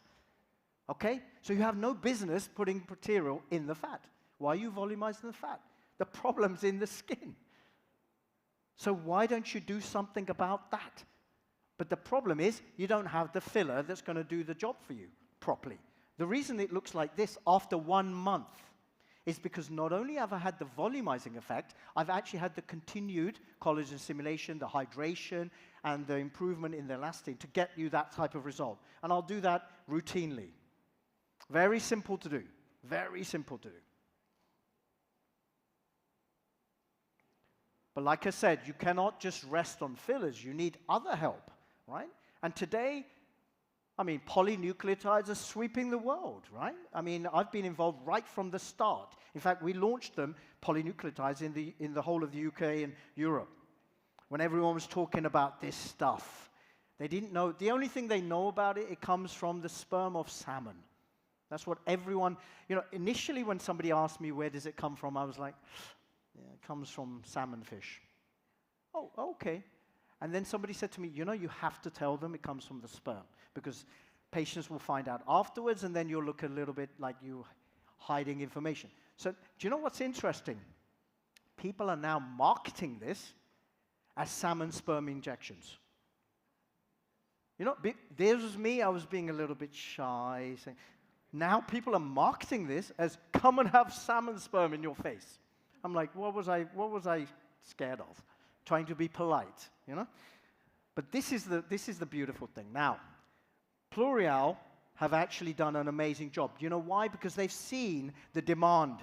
Okay? So you have no business putting material in the fat. Why are you volumizing the fat? The problem's in the skin. So why don't you do something about that? But the problem is you don't have the filler that's going to do the job for you properly. The reason it looks like this after 1 month is because not only have I had the volumizing effect, I've actually had the continued collagen stimulation, the hydration, and the improvement in the elastin to get you that type of result. And I'll do that routinely. Very simple to do. Very simple to do. But like I said, you cannot just rest on fillers. You need other help, right? And today, I mean, polynucleotides are sweeping the world, right? I mean, I've been involved right from the start. In fact, we launched them, polynucleotides, in the whole of the UK and Europe. When everyone was talking about this stuff, they didn't know. The only thing they know about it, it comes from the sperm of salmon. That's what everyone, initially when somebody asked me where does it come from, I was like, yeah, it comes from salmon fish. Oh, okay. And then somebody said to me, you have to tell them it comes from the sperm, because patients will find out afterwards, and then you'll look a little bit like you hiding information. So do you know what's interesting? People are now marketing this as salmon sperm injections. There was me, I was being a little bit shy, saying, now people are marketing this as come and have salmon sperm in your face. I'm like, what was I scared of? Trying to be polite, But this is the beautiful thing. Now, Pluryal have actually done an amazing job. You know why? Because they've seen the demand.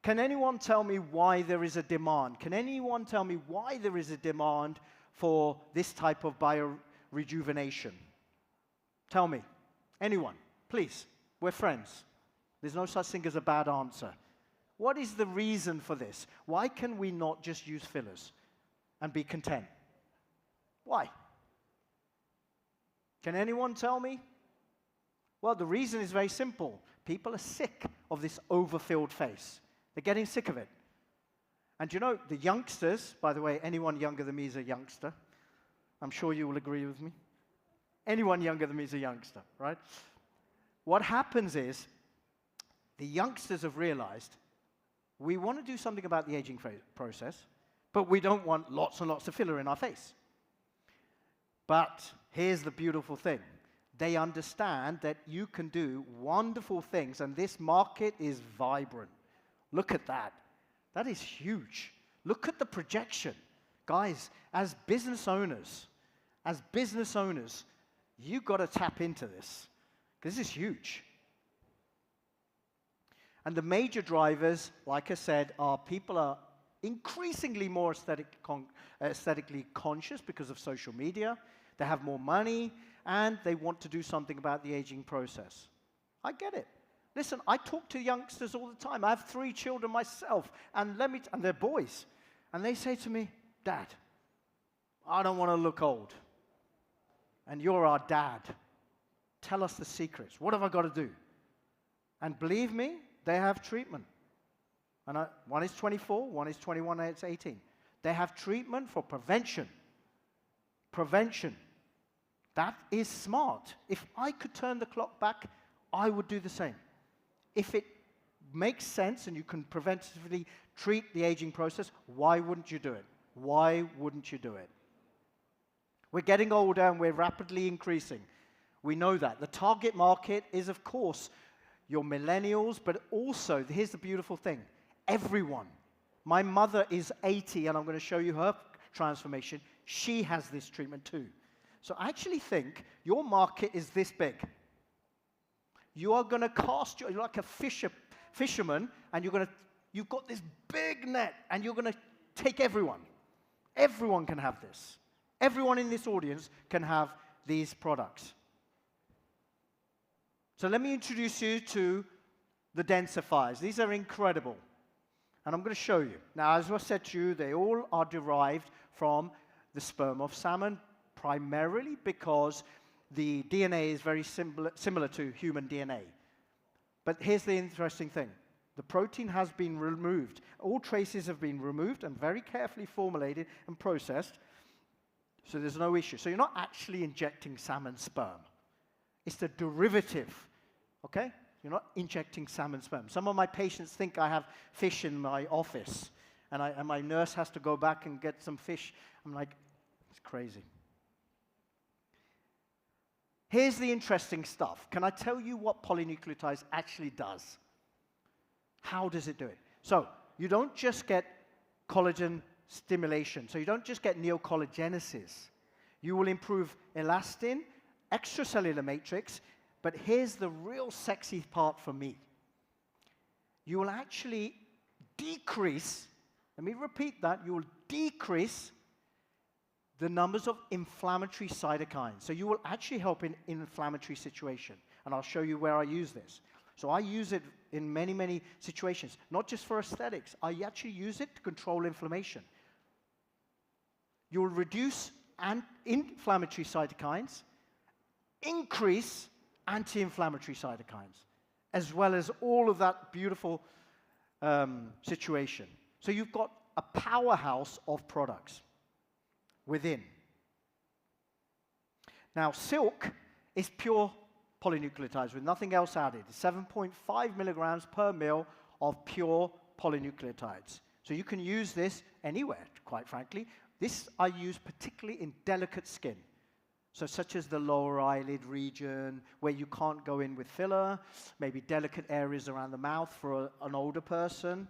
Can anyone tell me why there is a demand? Can anyone tell me why there is a demand for this type of biorejuvenation? Tell me. Anyone, please. We're friends. There's no such thing as a bad answer. What is the reason for this? Why can we not just use fillers and be content? Why? Can anyone tell me? Well, the reason is very simple. People are sick of this overfilled face. They're getting sick of it. And the youngsters, by the way, anyone younger than me is a youngster. I'm sure you will agree with me. Anyone younger than me is a youngster, right? What happens is the youngsters have realized we want to do something about the aging process, but we don't want lots and lots of filler in our face. But here's the beautiful thing. They understand that you can do wonderful things, and this market is vibrant. Look at that. That is huge. Look at the projection. Guys, as business owners, you've got to tap into this, because this is huge. And the major drivers, like I said, are people are increasingly more aesthetically conscious because of social media. They have more money, and they want to do something about the aging process. I get it. Listen, I talk to youngsters all the time. I have 3 children myself, and they're boys. And they say to me, Dad, I don't want to look old. And you're our dad. Tell us the secrets. What have I got to do? And believe me, they have treatment. And one is 24, one is 21, and it's 18. They have treatment for prevention. Prevention. That is smart. If I could turn the clock back, I would do the same. If it makes sense and you can preventively treat the aging process, why wouldn't you do it? Why wouldn't you do it? We're getting older and we're rapidly increasing. We know that. The target market is, of course, your millennials, but also, here's the beautiful thing, everyone. My mother is 80, and I'm going to show you her transformation. She has this treatment too. So I actually think your market is this big. You are going to cast, you're like a fisherman, and you've got this big net, and you're going to take everyone. Everyone can have this. Everyone in this audience can have these products. So let me introduce you to the densifiers. These are incredible. And I'm going to show you. Now, as I said to you, they all are derived from the sperm of salmon, primarily because the DNA is very similar to human DNA. But here's the interesting thing. The protein has been removed. All traces have been removed and very carefully formulated and processed, so there's no issue. So you're not actually injecting salmon sperm. It's the derivative, okay? You're not injecting salmon sperm. Some of my patients think I have fish in my office, and my nurse has to go back and get some fish. I'm like, it's crazy. Here's the interesting stuff. Can I tell you what polynucleotides actually does? How does it do it? So you don't just get collagen stimulation. So you don't just get neocollagenesis. You will improve elastin, extracellular matrix, but here's the real sexy part for me. you will actually decrease, let me repeat that, you will decrease the numbers of inflammatory cytokines. So you will actually help in inflammatory situation. And I'll show you where I use this. So I use it in many, many situations, not just for aesthetics. I actually use it to control inflammation. You will reduce inflammatory cytokines, increase anti-inflammatory cytokines, as well as all of that beautiful situation. So you've got a powerhouse of products within. Now, silk is pure polynucleotides with nothing else added. 7.5 milligrams per mil of pure polynucleotides. So you can use this anywhere, quite frankly. This I use particularly in delicate skin. So such as the lower eyelid region, where you can't go in with filler, maybe delicate areas around the mouth for an older person.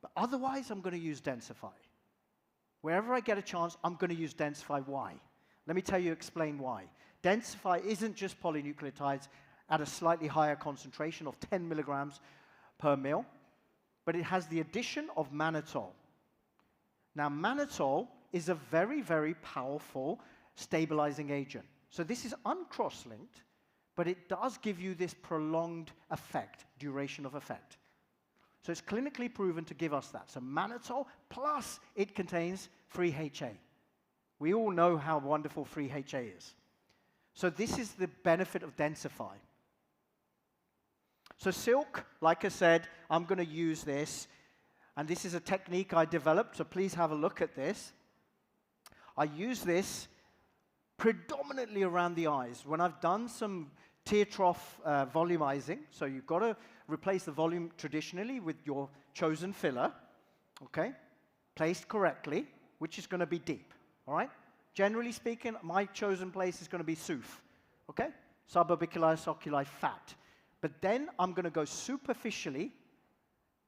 But otherwise, I'm going to use Densify. Wherever I get a chance, I'm going to use Densify. Why? Let me explain why. Densify isn't just polynucleotides at a slightly higher concentration of 10 milligrams per mil, but it has the addition of mannitol. Now, mannitol is a very, very powerful stabilizing agent. So this is uncross-linked, but it does give you this prolonged effect, duration of effect. So it's clinically proven to give us that. So mannitol, plus it contains free HA. We all know how wonderful free HA is. So this is the benefit of Densify. So silk, like I said, I'm going to use this. And this is a technique I developed, so please have a look at this. I use this predominantly around the eyes. When I've done some tear trough volumizing, so you've got to replace the volume traditionally with your chosen filler, okay, placed correctly, which is going to be deep, all right? Generally speaking, my chosen place is going to be SOOF, okay? Suborbicularis oculi fat. But then I'm going to go superficially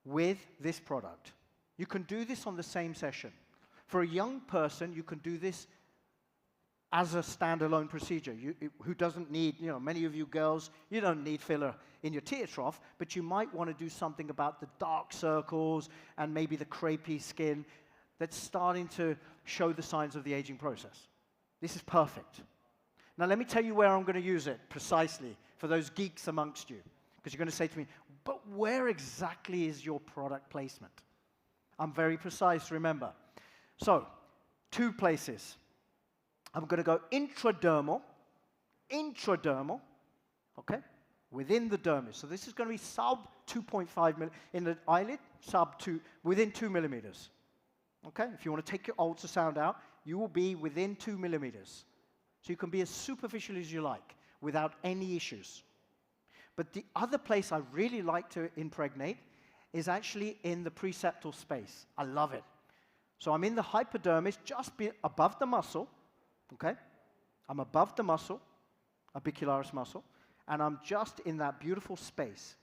with this product. You can do this on the same session. For a young person, you can do this as a standalone procedure. Who doesn't need, many of you girls, you don't need filler in your tear trough, but you might want to do something about the dark circles and maybe the crepey skin that's starting to show the signs of the aging process. This is perfect. Now let me tell you where I'm going to use it precisely for those geeks amongst you. Because you're going to say to me, but where exactly is your product placement? I'm very precise, remember. So, 2 places. I'm going to go intradermal, okay, within the dermis. So this is going to be sub 2.5 in the eyelid, within 2 millimeters. Okay, if you want to take your ultrasound out, you will be within 2 millimeters. So you can be as superficial as you like without any issues. But the other place I really like to impregnate is actually in the preceptal space. I love it. So I'm in the hypodermis, just above the muscle, okay? I'm above the muscle, orbicularis muscle, and I'm just in that beautiful space.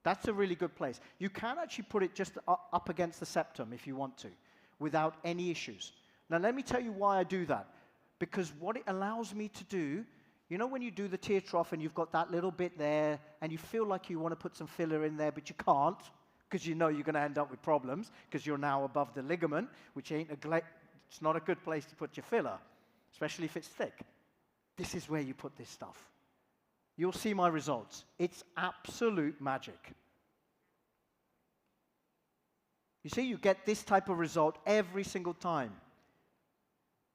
That's a really good place. You can actually put it just up against the septum if you want to, without any issues. Now let me tell you why I do that. Because what it allows me to do, when you do the tear trough and you've got that little bit there and you feel like you want to put some filler in there, but you can't, because you're going to end up with problems because you're now above the ligament, which it's not a good place to put your filler, especially if it's thick. This is where you put this stuff. You'll see my results. It's absolute magic. You see, you get this type of result every single time.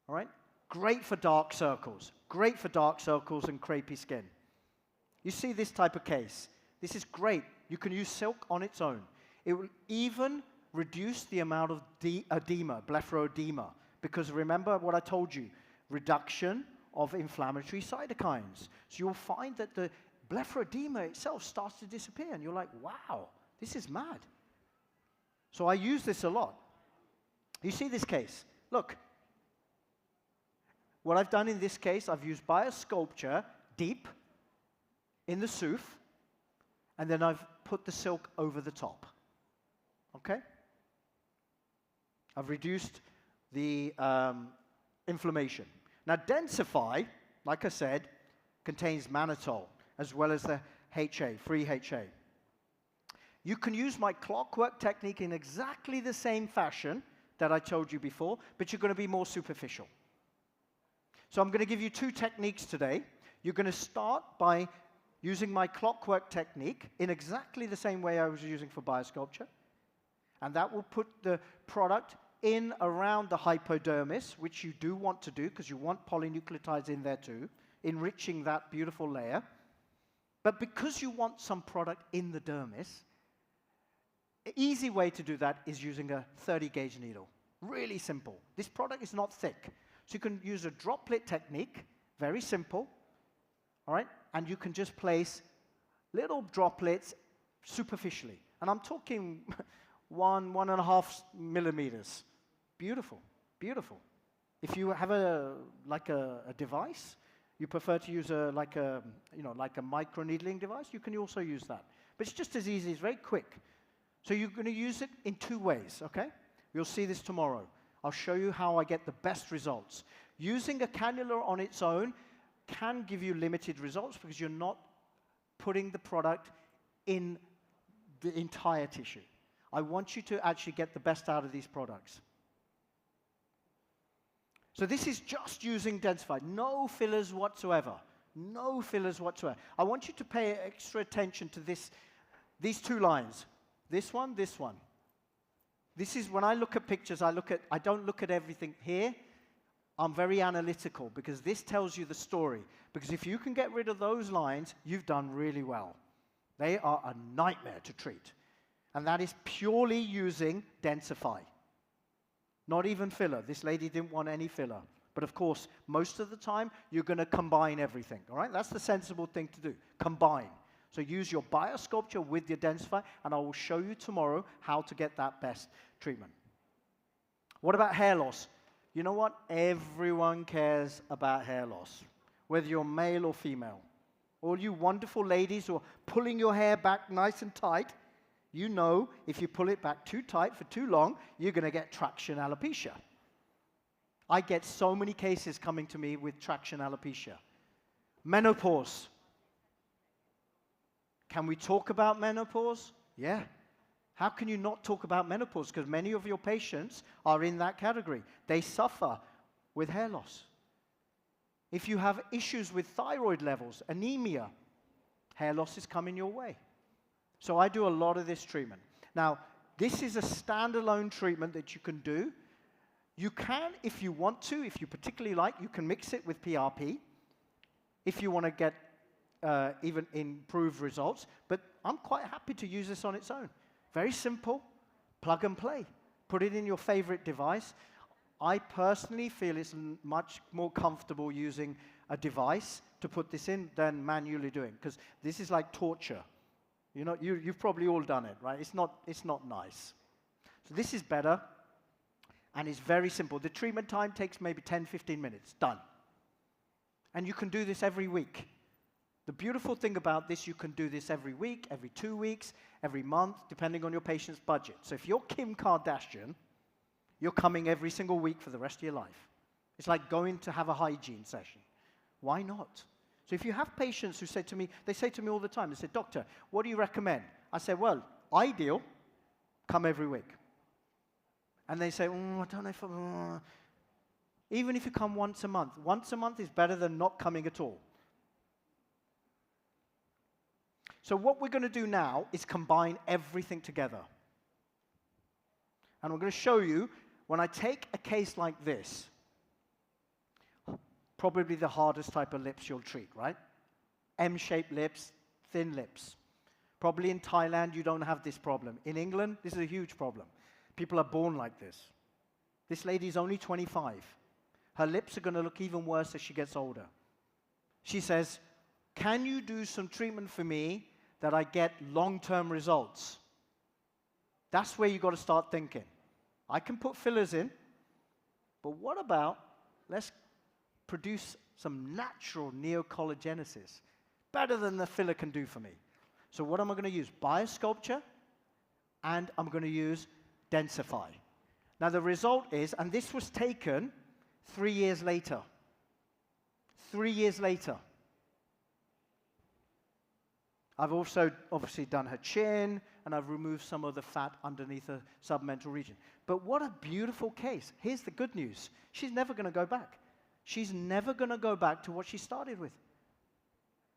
All right? Great for dark circles. Great for dark circles and crepey skin. You see this type of case. This is great. You can use silk on its own. It will even reduce the amount of edema, blepharoedema, because remember what I told you, reduction of inflammatory cytokines. So you'll find that the blepharoedema itself starts to disappear, and you're like, wow, this is mad. So I use this a lot. You see this case? Look. What I've done in this case, I've used biosculpture deep in the SOOF, and then I've put the silk over the top. Okay? I've reduced the inflammation. Now, Densify, like I said, contains mannitol, as well as the HA, free HA. You can use my clockwork technique in exactly the same fashion that I told you before, but you're going to be more superficial. So I'm going to give you two techniques today. You're going to start by using my clockwork technique in exactly the same way I was using for biosculpture. And that will put the product in around the hypodermis, which you do want to do because you want polynucleotides in there too, enriching that beautiful layer. But because you want some product in the dermis, an easy way to do that is using a 30-gauge needle. Really simple. This product is not thick. So you can use a droplet technique, very simple, all right? And you can just place little droplets superficially. And I'm talking 1.5 millimeters. Beautiful, beautiful. If you have a device, you prefer to use like a microneedling device, you can also use that. But it's just as easy, it's very quick. So you're going to use it in two ways, okay? You'll see this tomorrow. I'll show you how I get the best results. Using a cannula on its own can give you limited results because you're not putting the product in the entire tissue. I want you to actually get the best out of these products. So this is just using densified, no fillers whatsoever. No fillers whatsoever. I want you to pay extra attention to these two lines. This one, this one. This is when I look at pictures, I don't look at everything here. I'm very analytical because this tells you the story. Because if you can get rid of those lines, you've done really well. They are a nightmare to treat. And that is purely using densify. Not even filler. This lady didn't want any filler. But of course, most of the time, you're going to combine everything. All right? That's the sensible thing to do. Combine. So use your biosculpture with your densify, and I will show you tomorrow how to get that best treatment. What about hair loss? You know what? Everyone cares about hair loss, whether you're male or female. All you wonderful ladies who are pulling your hair back nice and tight, you know if you pull it back too tight for too long, you're going to get traction alopecia. I get so many cases coming to me with traction alopecia. Menopause. Can we talk about menopause? Yeah. How can you not talk about menopause? Because many of your patients are in that category. They suffer with hair loss. If you have issues with thyroid levels, anemia, hair loss is coming your way. So I do a lot of this treatment. Now, this is a standalone treatment that you can do. You can, if you want to, if you particularly like, you can mix it with PRP if you want to get even improved results. But I'm quite happy to use this on its own. Very simple, plug and play. Put it in your favorite device. I personally feel it's much more comfortable using a device to put this in than manually doing, because this is like torture. You know, you've probably all done it, right? It's not nice. So this is better, and it's very simple. The treatment time takes maybe 10, 15 minutes. Done. And you can do this every week. The beautiful thing about this, you can do this every week, every 2 weeks, every month, depending on your patient's budget. So if you're Kim Kardashian, you're coming every single week for the rest of your life. It's like going to have a hygiene session. Why not? So if you have patients who say to me, they say to me all the time, they say, "Doctor, what do you recommend?" I say, well, ideal, come every week. And they say, I don't know if even if you come once a month is better than not coming at all. So what we're going to do now is combine everything together. And we're going to show you, when I take a case like this, probably the hardest type of lips you'll treat, right? M-shaped lips, thin lips. Probably in Thailand, you don't have this problem. In England, this is a huge problem. People are born like this. This lady's only 25. Her lips are going to look even worse as she gets older. She says, "Can you do some treatment for me that I get long-term results?" That's where you've got to start thinking. I can put fillers in, but what about, let's produce some natural neocollagenesis, better than the filler can do for me. So what am I going to use? Biosculpture, and I'm going to use densify. Now the result is, and this was taken 3 years later. 3 years later. I've also obviously done her chin, and I've removed some of the fat underneath the submental region. But what a beautiful case. Here's the good news. She's never going to go back. She's never going to go back to what she started with.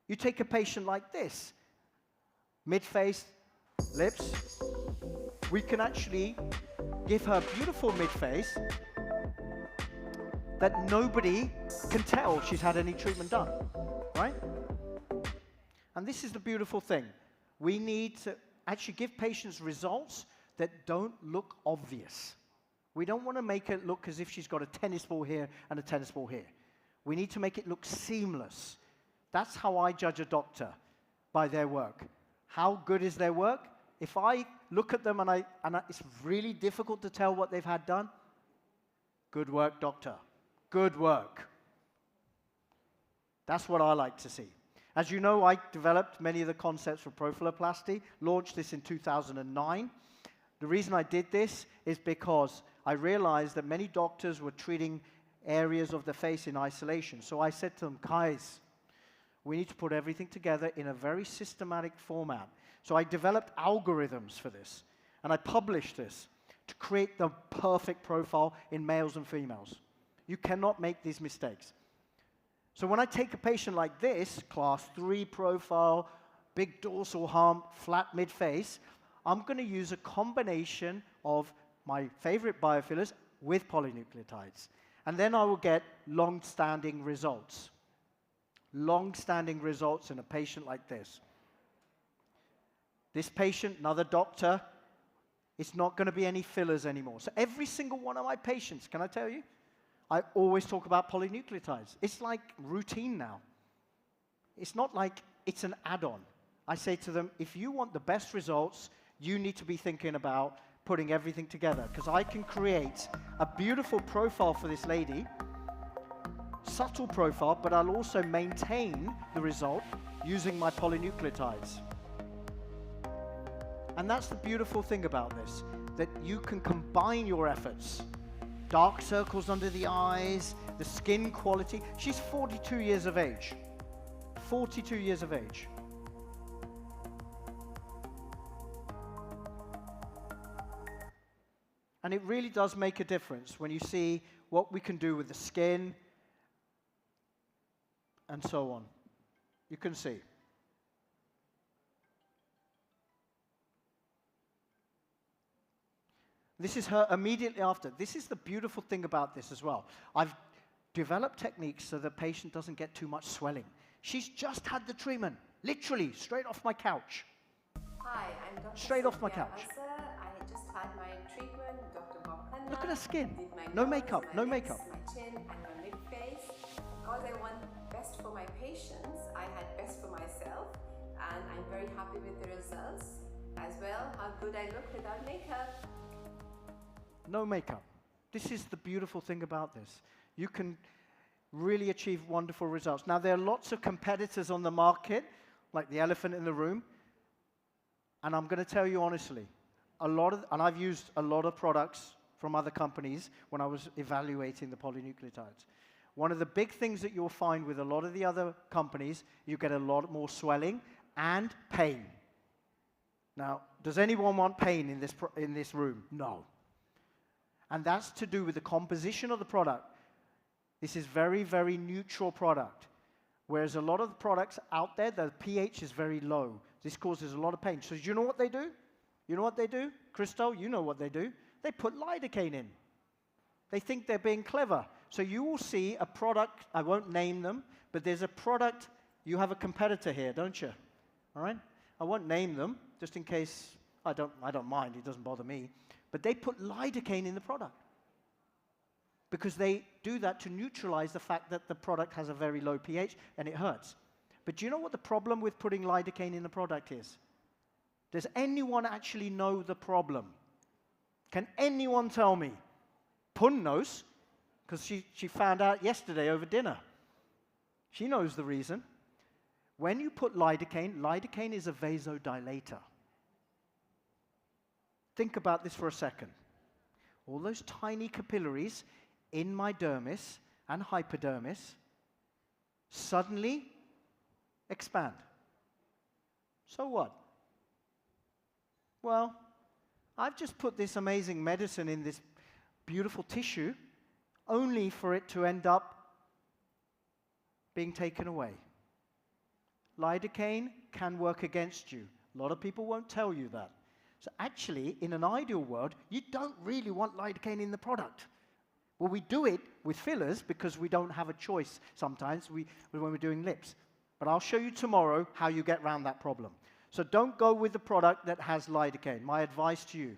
You take a patient like this, mid-face, lips. We can actually give her beautiful mid-face that nobody can tell she's had any treatment done, right? And this is the beautiful thing. We need to actually give patients results that don't look obvious. We don't want to make it look as if she's got a tennis ball here and a tennis ball here. We need to make it look seamless. That's how I judge a doctor, by their work. How good is their work? If I look at them and it's really difficult to tell what they've had done, good work, doctor. Good work. That's what I like to see. As you know, I developed many of the concepts for profiloplasty, launched this in 2009. The reason I did this is because I realized that many doctors were treating areas of the face in isolation. So I said to them, guys, we need to put everything together in a very systematic format. So I developed algorithms for this, and I published this to create the perfect profile in males and females. You cannot make these mistakes. So when I take a patient like this, class 3 profile, big dorsal hump, flat mid-face, I'm going to use a combination of my favorite biofillers with polynucleotides. And then I will get long-standing results. Long-standing results in a patient like this. This patient, another doctor, it's not going to be any fillers anymore. So every single one of my patients, can I tell you, I always talk about polynucleotides. It's like routine now. It's not like it's an add-on. I say to them, if you want the best results, you need to be thinking about putting everything together, because I can create a beautiful profile for this lady, subtle profile, but I'll also maintain the result using my polynucleotides. And that's the beautiful thing about this, that you can combine your efforts. Dark circles under the eyes, the skin quality. She's 42 years of age. 42 years of age. And it really does make a difference when you see what we can do with the skin and so on. You can see. This is her immediately after. This is the beautiful thing about this as well. I've developed techniques so the patient doesn't get too much swelling. She's just had the treatment, literally, straight off my couch. Hi, I'm Dr. Straight off my couch. I just had my treatment, Dr. Bob. Look at her skin. Did my No nose, makeup, my no lips, makeup. my chin and my mid-face. Because I want best for my patients, I had best for myself, and I'm very happy with the results as well. How good I look without makeup. No makeup. This is the beautiful thing about this. You can really achieve wonderful results. Now, there are lots of competitors on the market, like the elephant in the room. And I'm going to tell you honestly, and I've used a lot of products from other companies when I was evaluating the polynucleotides. One of the big things that you'll find with a lot of the other companies, you get a lot more swelling and pain. Now, does anyone want pain in this room? No. And that's to do with the composition of the product. This is very, very neutral product. Whereas a lot of the products out there, the pH is very low. This causes a lot of pain. So do you know what they do? You know what they do? Christo, you know what they do. They put lidocaine in. They think they're being clever. So you will see a product, I won't name them, but there's a product, you have a competitor here, don't you? All right? I won't name them, just in case, I don't mind, it doesn't bother me. But they put lidocaine in the product because they do that to neutralize the fact that the product has a very low pH and it hurts. But do you know what the problem with putting lidocaine in the product is? Does anyone actually know the problem? Can anyone tell me? Pun knows, because she found out yesterday over dinner. She knows the reason. When you put lidocaine is a vasodilator. Think about this for a second. All those tiny capillaries in my dermis and hypodermis suddenly expand. So what? Well, I've just put this amazing medicine in this beautiful tissue only for it to end up being taken away. Lidocaine can work against you. A lot of people won't tell you that. So actually, in an ideal world, you don't really want lidocaine in the product. Well, we do it with fillers because we don't have a choice sometimes when we're doing lips. But I'll show you tomorrow how you get around that problem. So don't go with the product that has lidocaine. My advice to you,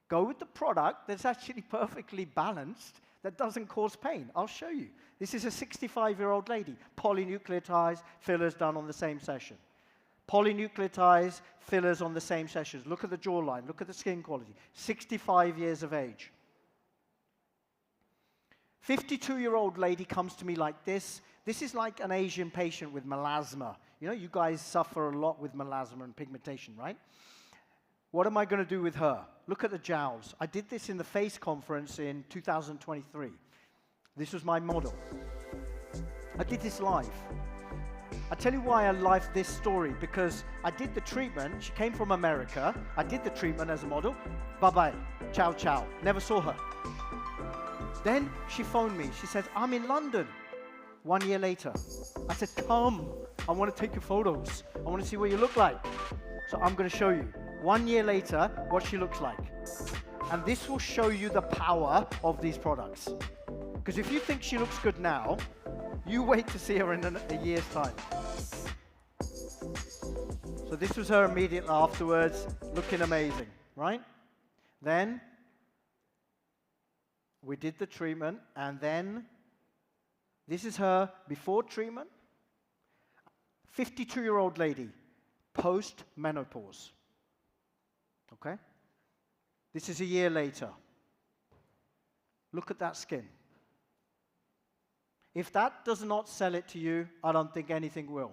go with the product that's actually perfectly balanced, that doesn't cause pain. I'll show you. This is a 65-year-old lady, polynucleotides, fillers done on the same session. Polynucleotides, fillers on the same sessions. Look at the jawline, look at the skin quality. 65 years of age. 52-year-old lady comes to me like this. This is like an Asian patient with melasma. You know, you guys suffer a lot with melasma and pigmentation, right? What am I going to do with her? Look at the jowls. I did this in the face conference in 2023. This was my model. I did this live. I tell you why I like this story, because I did the treatment. She came from America. I did the treatment as a model. Bye-bye. Ciao, ciao. Never saw her. Then she phoned me. She said, I'm in London. 1 year later. I said, come. I want to take your photos. I want to see what you look like. So I'm going to show you. 1 year later, what she looks like. And this will show you the power of these products. Because if you think she looks good now, you wait to see her in a year's time. So this was her immediately afterwards, looking amazing, right? Then we did the treatment, and then this is her before treatment. 52-year-old lady, post-menopause. Okay? This is a year later. Look at that skin. If that does not sell it to you, I don't think anything will.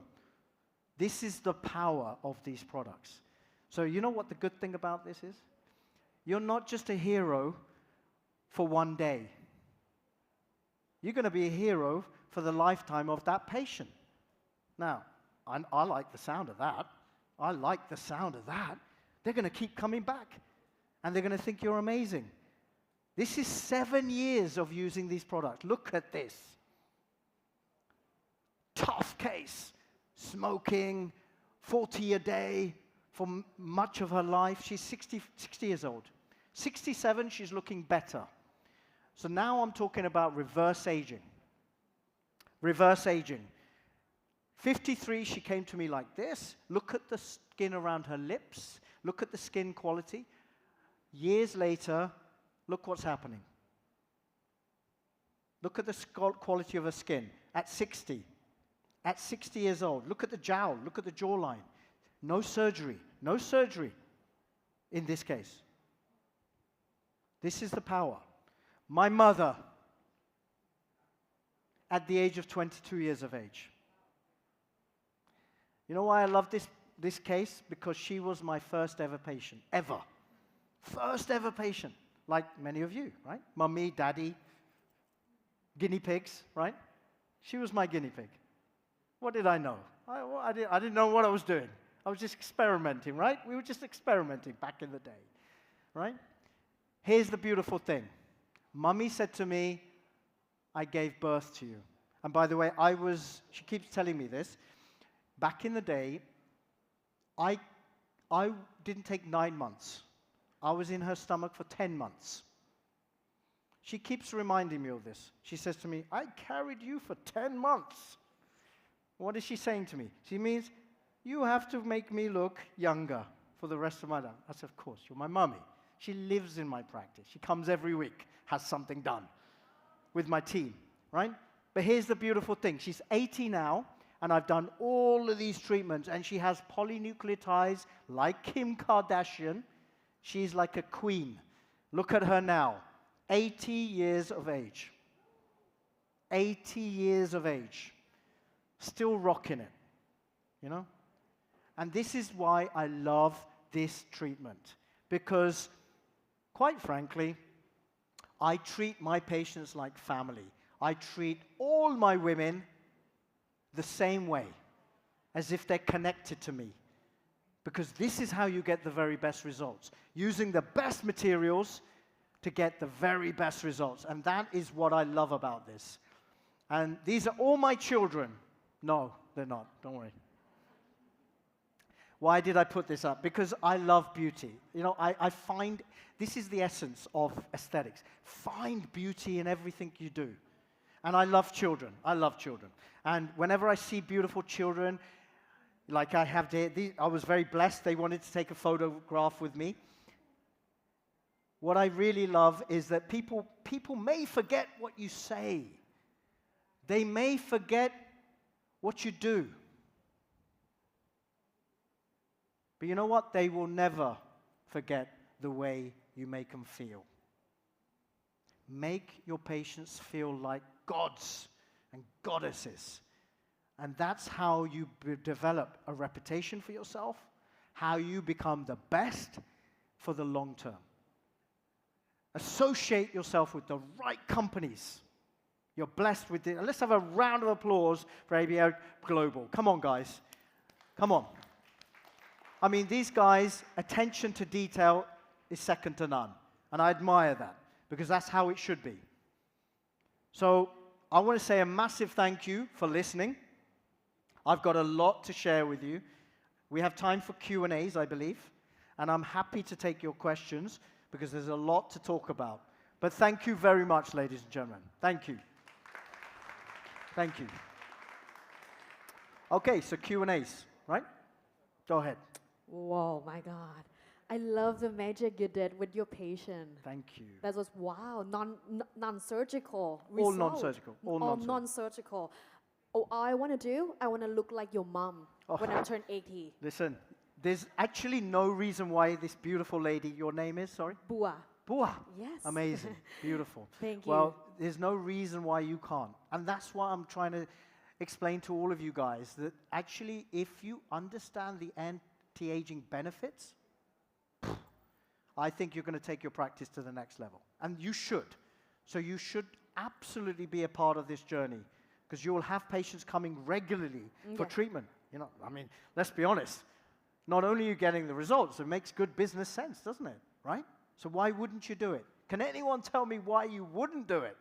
This is the power of these products. So you know what the good thing about this is? You're not just a hero for one day. You're going to be a hero for the lifetime of that patient. Now, I like the sound of that. I like the sound of that. They're going to keep coming back. And they're going to think you're amazing. This is 7 years of using these products. Look at this. Tough case. Smoking, 40 a day for much of her life. She's 60 years old. 67, she's looking better. So now I'm talking about reverse aging. Reverse aging. 53, she came to me like this. Look at the skin around her lips. Look at the skin quality. Years later, look what's happening. Look at the quality of her skin at 60. At 60 years old, look at the jowl, look at the jawline. No surgery in this case. This is the power. My mother, at the age of 22 years of age. You know why I love this case? Because she was my first ever patient, ever. First ever patient, like many of you, right? Mummy, daddy, guinea pigs, right? She was my guinea pig. What did I know? I didn't know what I was doing. I was just experimenting, right? We were just experimenting back in the day, right? Here's the beautiful thing. Mummy said to me, I gave birth to you. And by the way, she keeps telling me this. Back in the day, I didn't take 9 months. I was in her stomach for 10 months. She keeps reminding me of this. She says to me, I carried you for 10 months. What is she saying to me? She means, you have to make me look younger for the rest of my life. I said, of course, you're my mummy. She lives in my practice. She comes every week, has something done with my team, right? But here's the beautiful thing. She's 80 now, and I've done all of these treatments, and she has polynucleotides like Kim Kardashian. She's like a queen. Look at her now, 80 years of age. 80 years of age. Still rocking it, you know? And this is why I love this treatment. Because, quite frankly, I treat my patients like family. I treat all my women the same way, as if they're connected to me. Because this is how you get the very best results. Using the best materials to get the very best results. And that is what I love about this. And these are all my children. No, they're not. Don't worry. Why did I put this up? Because I love beauty. You know, I find this is the essence of aesthetics. Find beauty in everything you do. And I love children. I love children. And whenever I see beautiful children, like I have, I was very blessed. They wanted to take a photograph with me. What I really love is that people may forget what you say. They may forget what you do. But you know what? They will never forget the way you make them feel. Make your patients feel like gods and goddesses. And that's how you develop a reputation for yourself, how you become the best for the long term. Associate yourself with the right companies. You're blessed with it. And let's have a round of applause for ABO Global. Come on, guys. Come on. I mean, these guys, attention to detail is second to none. And I admire that, because that's how it should be. So I want to say a massive thank you for listening. I've got a lot to share with you. We have time for Q&As, I believe. And I'm happy to take your questions, because there's a lot to talk about. But thank you very much, ladies and gentlemen. Thank you. Thank you. Okay, so Q&As, right? Go ahead. Whoa, my God. I love the magic you did with your patient. Thank you. That was, wow, non-surgical All result. non-surgical. All non-surgical. Oh, all I want to do, I want to look like your mom when I turn 80. Listen, there's actually no reason why this beautiful lady, your name is, sorry? Bua. Bua. Yes. Amazing. Beautiful. Thank you. Well, there's no reason why you can't. And that's why I'm trying to explain to all of you guys that actually if you understand the anti-aging benefits, I think you're going to take your practice to the next level. And you should. So you should absolutely be a part of this journey, because you will have patients coming regularly for treatment. You know, I mean, let's be honest. Not only are you getting the results, it makes good business sense, doesn't it? Right? So why wouldn't you do it? Can anyone tell me why you wouldn't do it?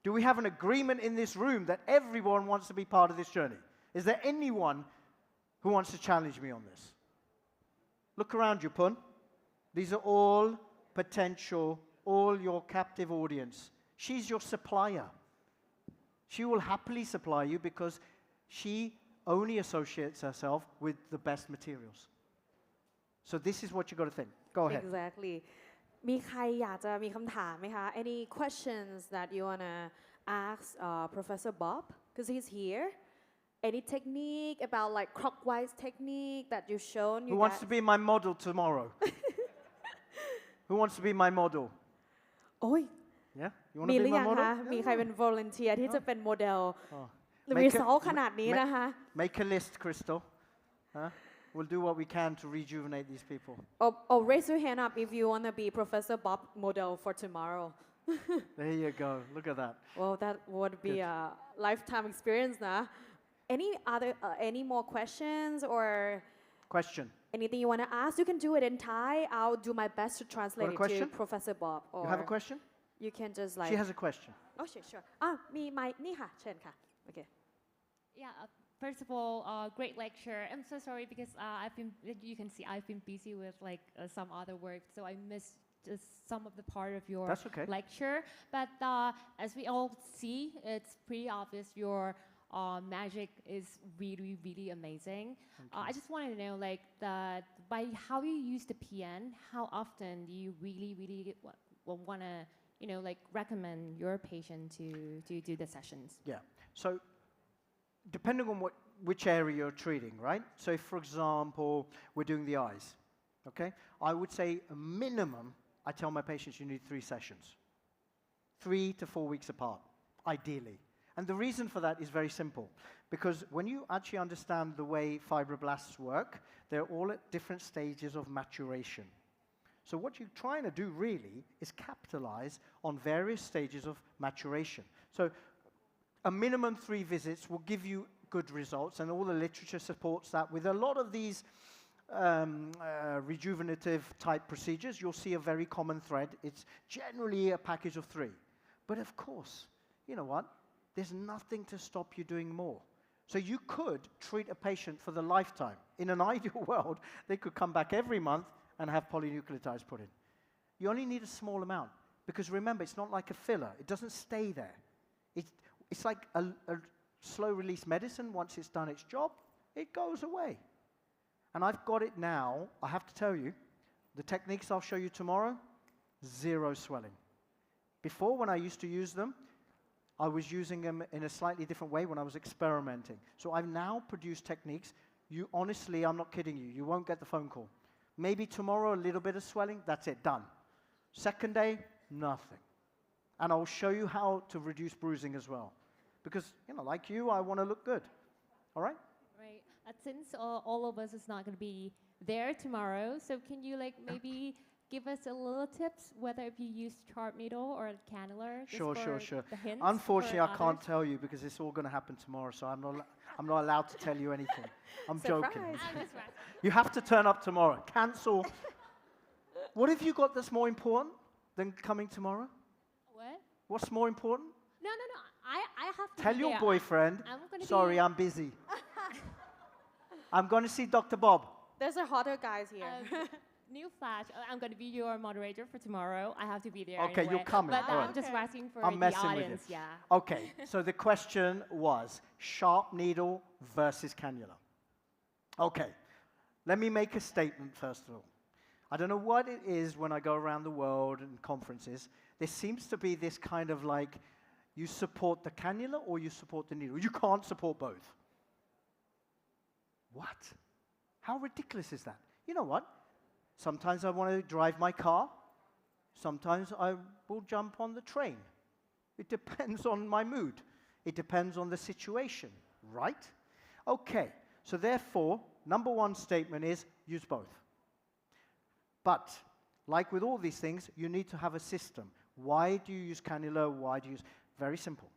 Do we have an agreement in this room that everyone wants to be part of this journey? Is there anyone who wants to challenge me on this? Look around you, Pun. These are all potential, all your captive audience. She's your supplier. She will happily supply you because she only associates herself with the best materials. So this is what you got to think. Go ahead. Exactly. มีใครอยากจะมีคำถามไหมคะ Any questions that you wanna ask Professor Bob? Because he's here. Any technique about like clockwise technique that you've shown? Who wants to be my model tomorrow? Who wants to be my model? โอ้ย Yeah? You want มี to หรื be อ my ยัง model? คะมีใครเป็น volunteer ที่จะเป็นโมเดล Make a- result ขนาดนี้นะคะ Make a list, Crystal. Huh? We'll do what we can to rejuvenate these people. Or raise your hand up if you want to be Professor Bob model for tomorrow. There you go. Look at that. Well, that would be a lifetime experience นะ any more questions or Question. anything you want to ask? You can do it in Thai. I'll do my best to translate Got a it to question? Professor Bob. Or You have a question? you can just like She has a question. oh sure มีไมค์นี่ค่ะเชิญค่ะ okay Yeah, first of all, great lecture. I'm so sorry because you can see I've been busy with like some other work, so I missed just some of the part of your That's okay. lecture. But as we all see, it's pretty obvious your magic is really, really amazing. I just wanted to know, like, by how you use the PN, how often do you really, really want to, you know, like, recommend your patient to do the sessions? Yeah. So depending on which area you're treating, right? So if, for example, we're doing the eyes, okay? I would say a minimum, I tell my patients you need 3 sessions. 3 to 4 weeks apart, ideally. And the reason for that is very simple. Because when you actually understand the way fibroblasts work, they're all at different stages of maturation. So what you're trying to do really is capitalize on various stages of maturation. So a minimum 3 visits will give you good results, and all the literature supports that with a lot of these rejuvenative type procedures, you'll see a very common thread. It's generally a package of 3. But of course, you know what? There's nothing to stop you doing more. So you could treat a patient for the lifetime. In an ideal world, they could come back every month and have polynucleotides put in. You only need a small amount. Because remember, it's not like a filler. It doesn't stay there. It's like a slow-release medicine. Once it's done its job, it goes away. And I've got it now. I have to tell you, the techniques I'll show you tomorrow, 0 swelling. Before, when I used to use them, I was using them in a slightly different way when I was experimenting. So I've now produced techniques. You honestly, I'm not kidding you, you won't get the phone call. Maybe tomorrow, a little bit of swelling, that's it, done. Second day, nothing. And I'll show you how to reduce bruising as well. Because, you know, like you, I want to look good. All right? Right. Since all of us is not going to be there tomorrow, so can you like maybe give us a little tips whether if you use sharp needle or a cannula? Sure. The hints Unfortunately, for I can't others? tell you because it's all going to happen tomorrow, so I'm not allowed to tell you anything. I'm joking. I'm just right. You have to turn up tomorrow. Cancel. What have you got that's more important than coming tomorrow? What? What's more important? No. I have to Tell be your there. boyfriend, I'm gonna sorry, be I'm busy. I'm going to see Dr. Bob. There's a hotter guys here. New flash. I'm going to be your moderator for tomorrow. I have to be there. Okay, anyway. you're coming. But All right. I'm just asking for I'm the messing with you. audience. Yeah. Okay, so the question was sharp needle versus cannula. Okay, let me make a statement first of all. I don't know what it is when I go around the world and conferences. There seems to be this kind of like, you support the cannula or you support the needle. You can't support both. What? How ridiculous is that? You know what? Sometimes I want to drive my car. Sometimes I will jump on the train. It depends on my mood. It depends on the situation, right? Okay, so therefore, number 1 statement is use both. But, like with all these things, you need to have a system. Why do you use cannula? Why do you use... Very simple.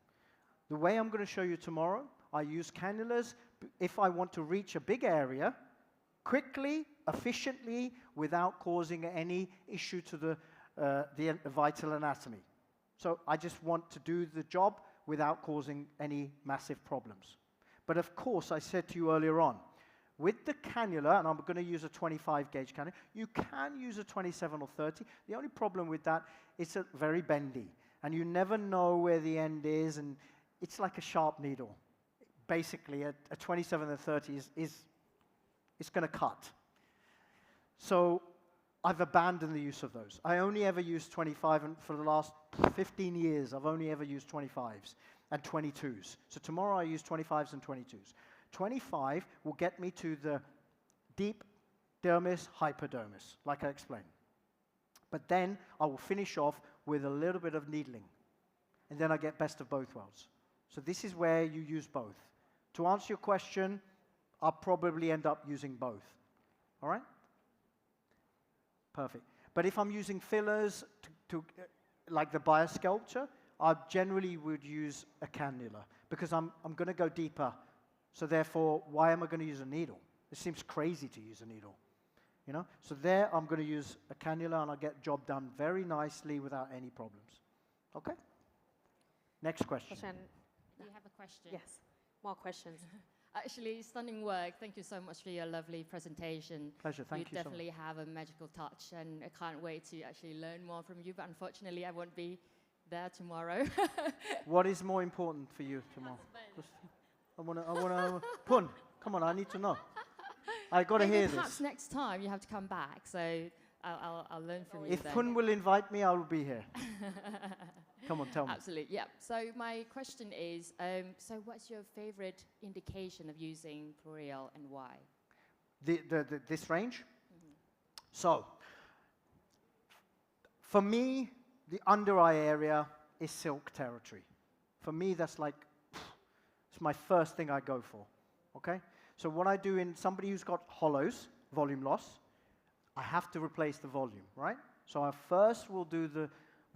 The way I'm going to show you tomorrow, I use cannulas if I want to reach a big area, quickly, efficiently, without causing any issue to the vital anatomy. So I just want to do the job without causing any massive problems. But of course, I said to you earlier on, with the cannula, and I'm going to use a 25 gauge cannula, you can use a 27 or 30. The only problem with that, it's very bendy. And you never know where the end is, and it's like a sharp needle. Basically, a 27 and 30 is going to cut. So I've abandoned the use of those. I only ever use 25, and for the last 15 years, I've only ever used 25s and 22s. So tomorrow I use 25s and 22s. 25 will get me to the deep dermis, hypodermis, like I explained. But then I will finish off with a little bit of needling. And then I get best of both worlds. So this is where you use both. To answer your question, I'll probably end up using both. All right? Perfect. But if I'm using fillers like the biosculpture, I generally would use a cannula because I'm going to go deeper. So therefore, why am I going to use a needle? It seems crazy to use a needle. You know? So there, I'm going to use a cannula, and I'll get the job done very nicely without any problems. Okay? Next question. You have a question? Yes, more questions. Actually, stunning work. Thank you so much for your lovely presentation. Pleasure. Thank you so much. definitely have a magical touch, and I can't wait to actually learn more from you. But unfortunately, I won't be there tomorrow. What is more important for you tomorrow? I want to. Pun, come on, I need to know. I got to hear perhaps this. next time you have to come back, so I'll learn from you If then. Pun will invite me, I will be here. Come on, tell me. Absolutely, yeah. So my question is, so what's your favorite indication of using Pluryal and why? This range? So, for me, the under eye area is silk territory. For me, that's like, it's my first thing I go for, okay? So what I do in somebody who's got hollows, volume loss, I have to replace the volume, right? So I first will do the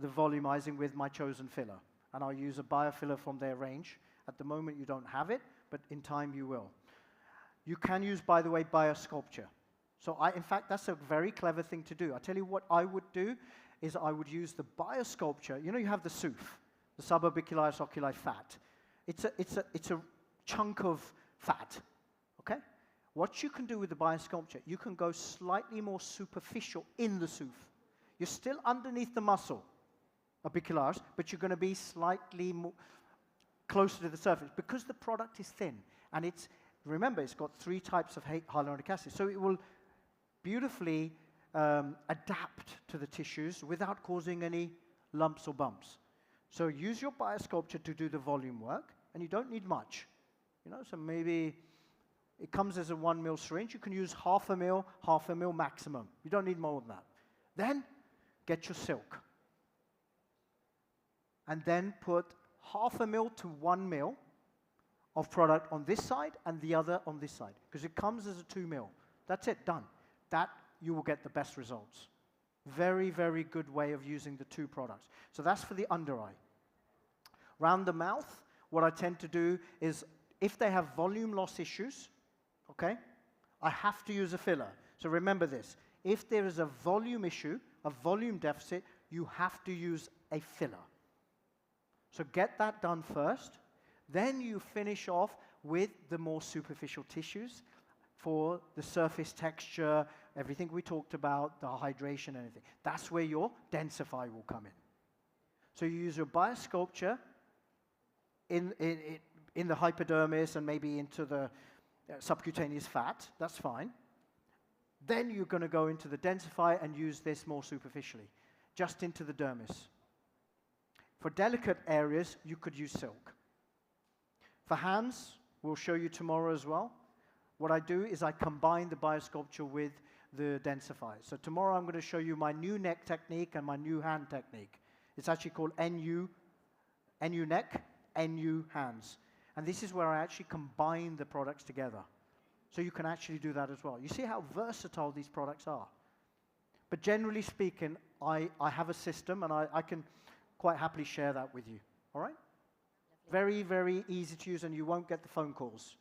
volumizing with my chosen filler, and I'll use a biofiller from their range. At the moment, you don't have it, but in time you will. You can use, by the way, biosculpture. So in fact, that's a very clever thing to do. I tell you what I would do is I would use the biosculpture. You know, you have the SOOF, the suborbicularis oculi fat. It's a chunk of fat, okay? What you can do with the biosculpture, you can go slightly more superficial in the SOOF. You're still underneath the muscle, orbicularis, but you're going to be slightly more closer to the surface because the product is thin. And remember, it's got 3 types of hyaluronic acid. So it will beautifully adapt to the tissues without causing any lumps or bumps. So use your biosculpture to do the volume work, and you don't need much. You know, so maybe it comes as a 1 ml syringe. You can use half a ml maximum. You don't need more than that. Then get your silk. And then put half a ml to 1 ml of product on this side and the other on this side, because it comes as a 2 ml. That's it, done. That you will get the best results. Very, very good way of using the 2 products. So that's for the under eye. Round the mouth, what I tend to do is, if they have volume loss issues, okay, I have to use a filler. So remember this. If there is a volume issue, a volume deficit, you have to use a filler. So get that done first. Then you finish off with the more superficial tissues for the surface texture, everything we talked about, the hydration and everything. That's where your densify will come in. So you use your biosculpture in the hypodermis and maybe into the subcutaneous fat. That's fine. Then you're going to go into the densify and use this more superficially, just into the dermis. For delicate areas, you could use silk. For hands, we'll show you tomorrow as well. What I do is I combine the biosculpture with the densify. So tomorrow I'm going to show you my new neck technique and my new hand technique. It's actually called NU neck, NU hands. And this is where I actually combine the products together. So you can actually do that as well. You see how versatile these products are. But generally speaking, I have a system, and I can quite happily share that with you. All right? Very, very easy to use, and you won't get the phone calls.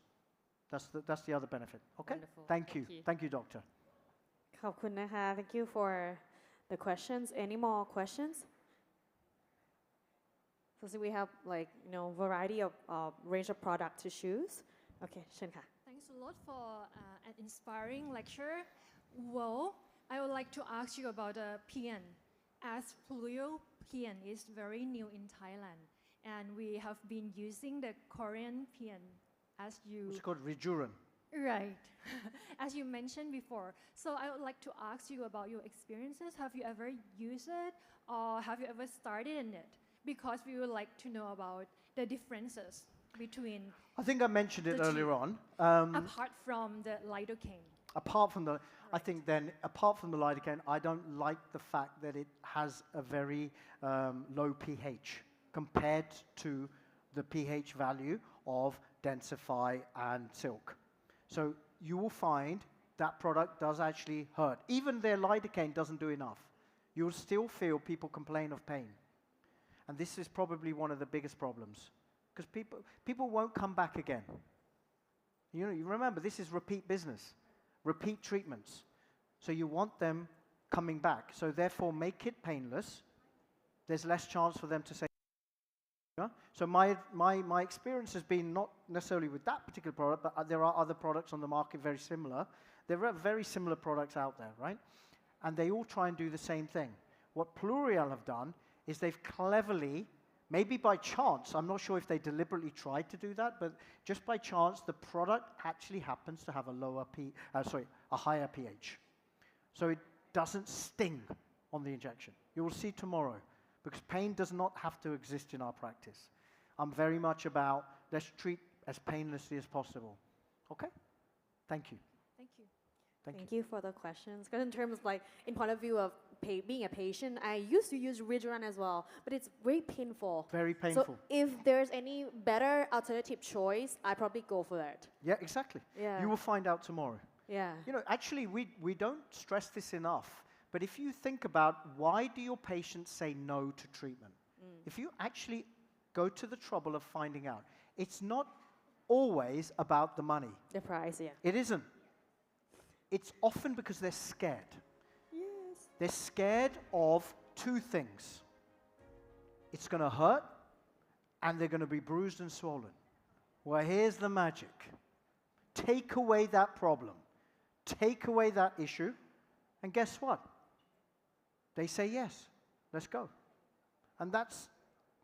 That's the other benefit. Okay? Wonderful. Thank you. Thank you, doctor. ขอบคุณนะคะ Thank you for the questions. Any more questions? So we have variety of range of product to choose. Okay, เชิญค่ะ Thanks a lot for an inspiring lecture. Well, I would like to ask you about PN. As Pluryal PN is very new in Thailand, and we have been using the Korean PN as you... It's called Rejuran. Right. As you mentioned before. So I would like to ask you about your experiences. Have you ever used it, or have you ever started in it? Because we would like to know about the differences between... I think I mentioned it earlier on. Apart from the lidocaine. Apart from the lidocaine, I don't like the fact that it has a very low pH compared to the pH value of Densify and Silk. So you will find that product does actually hurt. Even their lidocaine doesn't do enough. You'll still feel people complain of pain. And this is probably one of the biggest problems, because people won't come back again. You know, you remember, this is repeat business, repeat treatments. So you want them coming back. So therefore, make it painless. There's less chance for them to say. So my experience has been not necessarily with that particular product, but there are other products on the market very similar. There are very similar products out there, right? And they all try and do the same thing. What Pluryal have done is they've cleverly, maybe by chance, I'm not sure if they deliberately tried to do that, but just by chance, the product actually happens to have a higher pH. So it doesn't sting on the injection. You will see tomorrow, because pain does not have to exist in our practice. I'm very much about, let's treat as painlessly as possible. Okay? Thank you. Thank you. Thank you for the questions. Because in terms of in point of view of being a patient, I used to use Rejuran as well, but it's very painful. Very painful. So if there's any better alternative choice, I'd probably go for that. Yeah, exactly. Yeah. You will find out tomorrow. Yeah. You know, actually, we don't stress this enough, but if you think about why do your patients say no to treatment, if you actually go to the trouble of finding out, it's not always about the money. The price, yeah. It isn't. it's often because they're scared. Yes. They're scared of two things. It's going to hurt, and they're going to be bruised and swollen. Well, here's the magic. Take away that problem. Take away that issue, and guess what? They say yes. Let's go. And that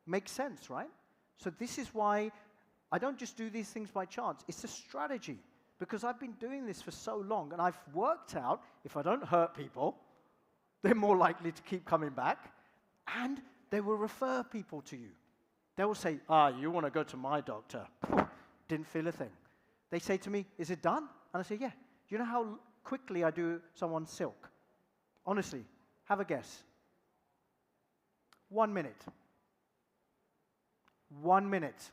makes sense, right? So this is why I don't just do these things by chance. It's a strategy, because I've been doing this for so long, and I've worked out if I don't hurt people, they're more likely to keep coming back, and they will refer people to you. They will say, you want to go to my doctor. Didn't feel a thing. They say to me, is it done? And I say, yeah. You know how quickly I do someone's silk? Honestly, have a guess. 1 minute. 1 minute.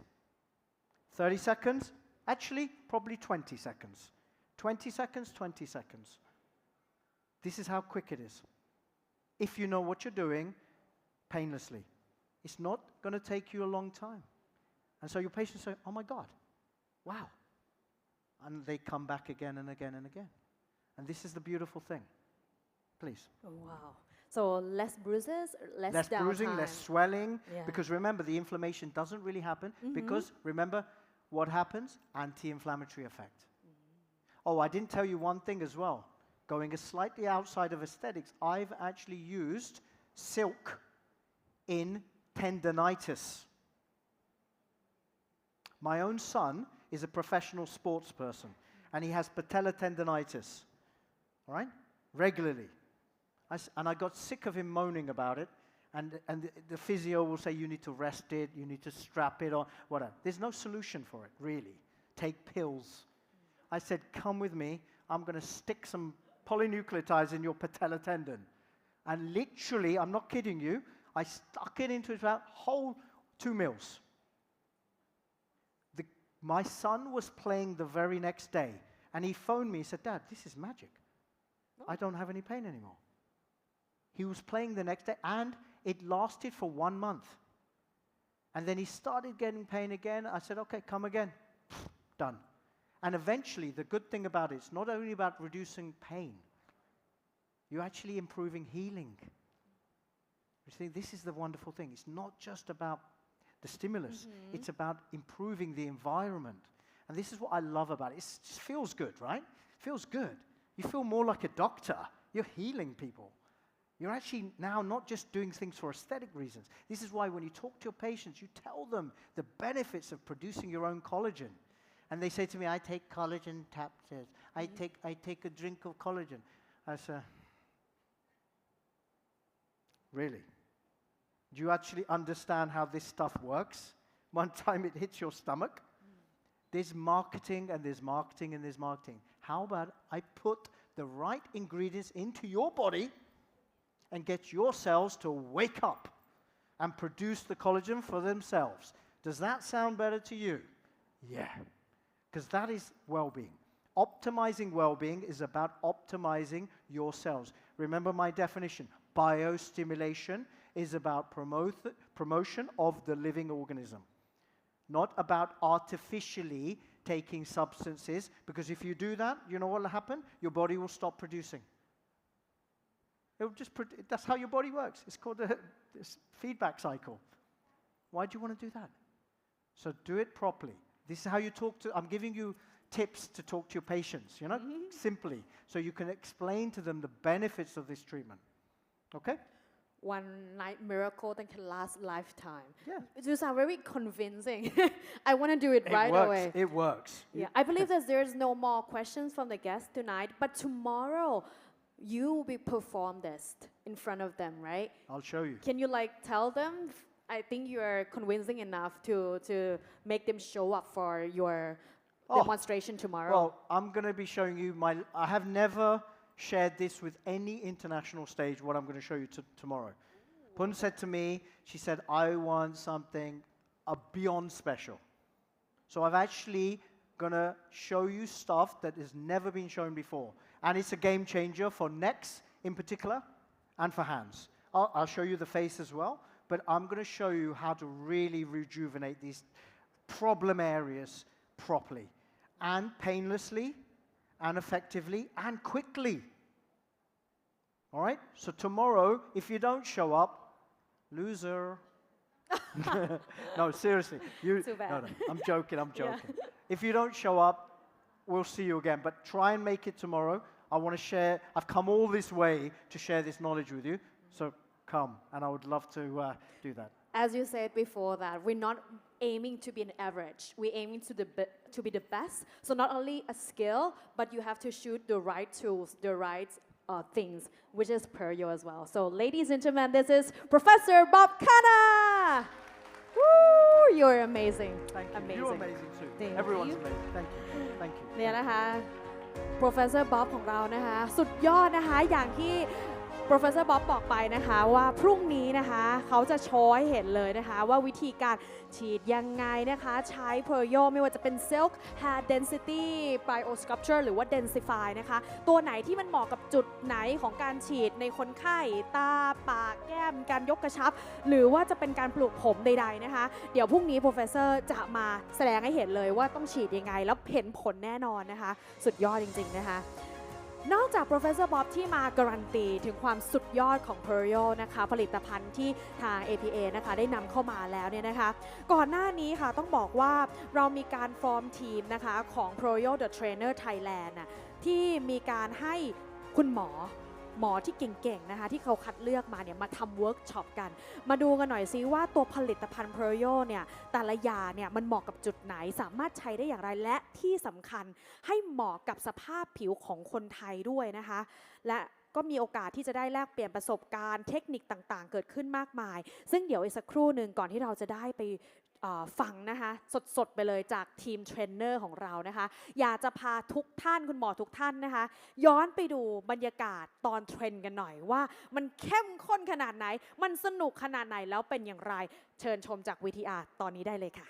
30 seconds? Actually, probably 20 seconds. 20 seconds, 20 seconds. This is how quick it is. If you know what you're doing, painlessly. It's not going to take you a long time. And so your patients say, oh my God, wow. And they come back again and again and again. And this is the beautiful thing. Please. Wow. So less bruises, less downtime. Bruising, less swelling. Yeah. Because remember, the inflammation doesn't really happen. Because remember, what happens? Anti-inflammatory effect. Oh, I didn't tell you one thing as well. Going slightly outside of aesthetics, I've actually used silk in tendinitis. My own son is a professional sports person, and he has patella tendinitis, all right, regularly. And I got sick of him moaning about it, and the physio will say, you need to rest it, you need to strap it, or whatever. There's no solution for it, really. Take pills. I said, come with me, I'm going to stick some polynucleotides in your patella tendon. And literally, I'm not kidding you, I stuck it into about whole 2 mils. My son was playing the very next day, and he phoned me. He said, Dad, this is magic. I don't have any pain anymore. He was playing the next day, and it lasted for 1 month. And then he started getting pain again. I said, okay, come again. Done. And eventually, the good thing about it, it's not only about reducing pain. You're actually improving healing. You see, this is the wonderful thing. It's not just about the stimulus. It's about improving the environment. And this is what I love about it. It just feels good, right? It feels good. You feel more like a doctor. You're healing people. You're actually now not just doing things for aesthetic reasons. This is why when you talk to your patients, you tell them the benefits of producing your own collagen. And they say to me, I take collagen tablets. I take a drink of collagen. I say, really? Do you actually understand how this stuff works? One time it hits your stomach. There's marketing and there's marketing and there's marketing. How about I put the right ingredients into your body and get your cells to wake up and produce the collagen for themselves? Does that sound better to you? Yeah, because that is well-being. Optimizing well-being is about optimizing your cells. Remember my definition. Biostimulation is about promotion of the living organism, not about artificially taking substances, because if you do that, you know what will happen? Your body will stop producing. It will just that's how your body works. It's called this feedback cycle. Why do you want to do that? So do it properly. This is how you talk to, I'm giving you tips to talk to your patients, you know, simply, so you can explain to them the benefits of this treatment. Okay? One night miracle that can last lifetime. Yeah. You sound very convincing. I want to do it right works. away. It works. Yeah, I believe that there's no more questions from the guests tonight, but tomorrow you will be perform this in front of them, right? I'll show you. Can you tell them? I think you are convincing enough to make them show up for your demonstration tomorrow. Well, I'm going to be showing you I have never shared this with any international stage, what I'm going to show you tomorrow. Pun said to me, she said, I want something beyond special. So I've actually going to show you stuff that has never been shown before. And it's a game changer for necks in particular and for hands. I'll show you the face as well, but I'm going to show you how to really rejuvenate these problem areas properly and painlessly and effectively and quickly. All right? So tomorrow, if you don't show up, loser. No, seriously. Too bad. No, I'm joking. Yeah. If you don't show up, we'll see you again. But try and make it tomorrow. I want to share. I've come all this way to share this knowledge with you. So come, and I would love to do that. As you said before, that we're not aiming to be an average. We're aiming to be the best. So not only a skill, but you have to shoot the right tools, the right things, which is Pluryal as well. So ladies and gentlemen, this is Professor Bob Kana. Woo! You're amazing. Thank you. Amazing. You're amazing too. Thank Everyone's you. amazing. Thank you. Thank you. เนี่ยนะคะ Professor Bob ของเรานะคะสุดยอดนะคะอย่างที่ Professor Bob บอกไปนะคะว่าพรุ่งนี้นะคะเขาจะโชว์ให้เห็นเลยนะคะว่าวิธีการฉีดยังไงนะคะใช้ Pluryal ไม่ว่าจะเป็น Silk Hair Density Bio Sculpture หรือว่า Densify นะคะตัวไหนที่มันเหมาะกับจุดไหนของการฉีดในคนไข้ตาปากแก้มการยกกระชับหรือว่าจะเป็นการปลูกผมใดๆนะคะเดี๋ยวพรุ่งนี้ Professor จะมาแสดงให้เห็นเลยว่าต้องฉีดยังไงแล้วเห็นผลแน่นอนนะคะสุดยอดจริงๆนะคะนอกจาก Professor Bob ที่มาการันตีถึงความสุดยอดของ Pluryal นะคะผลิตภัณฑ์ที่ทาง APA นะคะได้นำเข้ามาแล้วเนี่ยนะคะก่อนหน้านี้ค่ะต้องบอกว่าเรามีการฟอร์มทีมนะคะของ Pluryal The Trainer Thailand ที่มีการให้คุณหมอที่เก่งๆนะคะที่เขาคัดเลือกมาเนี่ยมาทำเวิร์กช็อปกันมาดูกันหน่อยซิว่าตัวผลิตภัณฑ์ Pluryal เนี่ยแต่ละอย่างเนี่ยมันเหมาะกับจุดไหนสามารถใช้ได้อย่างไรและที่สำคัญให้เหมาะกับสภาพผิวของคนไทยด้วยนะคะและก็มีโอกาสที่จะได้แลกเปลี่ยนประสบการณ์เทคนิคต่างๆเกิดขึ้นมากมายซึ่งเดี๋ยวอีกสักครู่หนึ่งก่อนที่เราจะได้ไปฟังนะคะสดๆไปเลยจากทีมเทรนเนอร์ของเรานะคะอยากจะพาทุกท่านคุณหมอทุกท่านนะคะย้อนไปดูบรรยากาศตอนเทรนกันหน่อยว่ามันเข้มข้นขนาดไหนมันสนุกขนาดไหนแล้วเป็นอย่างไรเชิญชมจาก VTR ตอนนี้ได้เลยค่ะ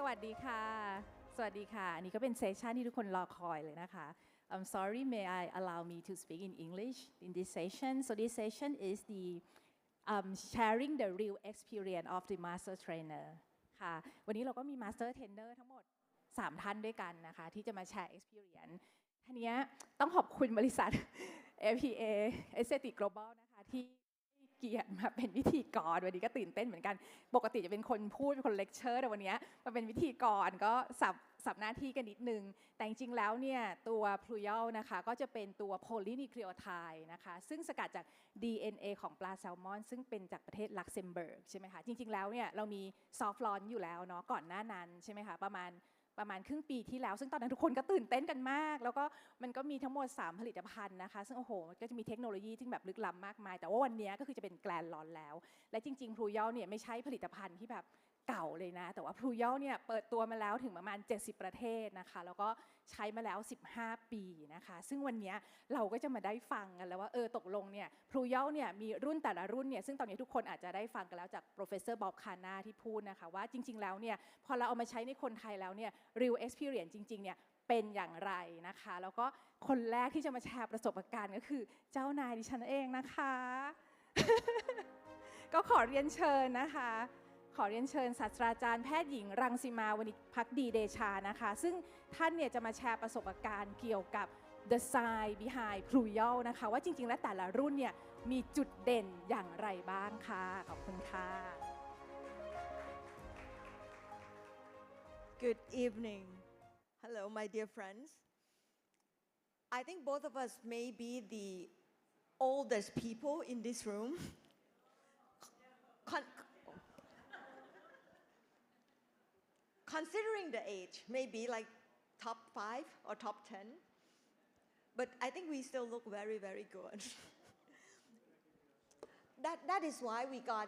สวัสดีค่ะสวัสดีค่ะอันนี้ก็เป็นเซสชันที่ทุกคนรอคอยเลยนะคะ I'm sorry may I allow me to speak in English in this session so this session is the sharing the real experience of the master trainer ค่ะวันนี้เราก็มี master trainer ทั้งหมด3ท่านด้วยกันนะคะที่จะมาแชร์ experience ทีนี้ต้องขอบคุณบริษัท APA Aesthetic Global นะคะที่เกียรติมาเป็นพิธีกรวันนี้ก็ตื่นเต้นเหมือนกันปกติจะเป็นคนพูดเป็นคนเลคเชอร์แต่วันนี้มาเป็นพิธีกรก็สับหน้าที่กันนิดนึงแต่จริงๆแล้วเนี่ยตัว Pluryal นะคะก็จะเป็นตัว polynucleotide นะคะซึ่งสกัดจาก DNA ของปลาแซลมอนซึ่งเป็นจากประเทศลักเซมเบิร์กใช่ไหมคะจริงๆแล้วเนี่ยเรามีซอฟต์ลอนอยู่แล้วเนาะก่อนหน้านั้นใช่ไหมคะประมาณครึ่งปีที่แล้วซึ่งตอนนั้นทุกคนก็ตื่นเต้นกันมากแล้วก็มันก็มีทั้งหมด3ผลิตภัณฑ์นะคะซึ่งโอ้โหก็จะมีเทคโนโลยีที่แบบลึกล้ำมากมายแต่ว่าวันนี้ก็คือจะเป็นแกลนลอนแล้วและจริงๆ Pluryal เนี่ยไม่ใช่ผลิตภัณฑ์ที่แบบเก่าเลยนะแต่ว่า Pluryal เนี่ยเปิดตัวมาแล้วถึงประมาณ70ประเทศนะคะแล้วก็ใช้มาแล้ว15ปีนะคะซึ่งวันนี้เราก็จะมาได้ฟังกันแล้วว่าตกลงเนี่ย Pluryal เนี่ยมีรุ่นแต่ละรุ่นเนี่ยซึ่งตอนนี้ทุกคนอาจจะได้ฟังกันแล้วจาก Professor Bob Kana ที่พูดนะคะว่าจริงๆแล้วเนี่ยพอเราเอามาใช้ในคนไทยแล้วเนี่ย real experience จริงๆเนี่ย เป็นอย่างไรนะคะแล้วก็คนแรกที่จะมาแชร์ประสบการณ์ก็คือเจ้านายดิฉันเองนะคะ ก็ขอเรียนเชิญนะคะขอเรียนเชิญศาสตราจารย์แพทย์หญิงรังสีมาวณิชภักดีเดชานะคะซึ่งท่านเนี่ยจะมาแชร์ประสบการณ์เกี่ยวกับ The Science Behind Pluryal นะคะว่าจริงๆและแต่ละรุ่นเนี่ยมีจุดเด่นอย่างไรบ้างค่ะขอบคุณค่ะ Good evening. Hello, my dear friends. I think both of us may be the oldest people in this room. Considering the age, maybe like top 5 or top 10. But I think we still look very, very good. That is why we got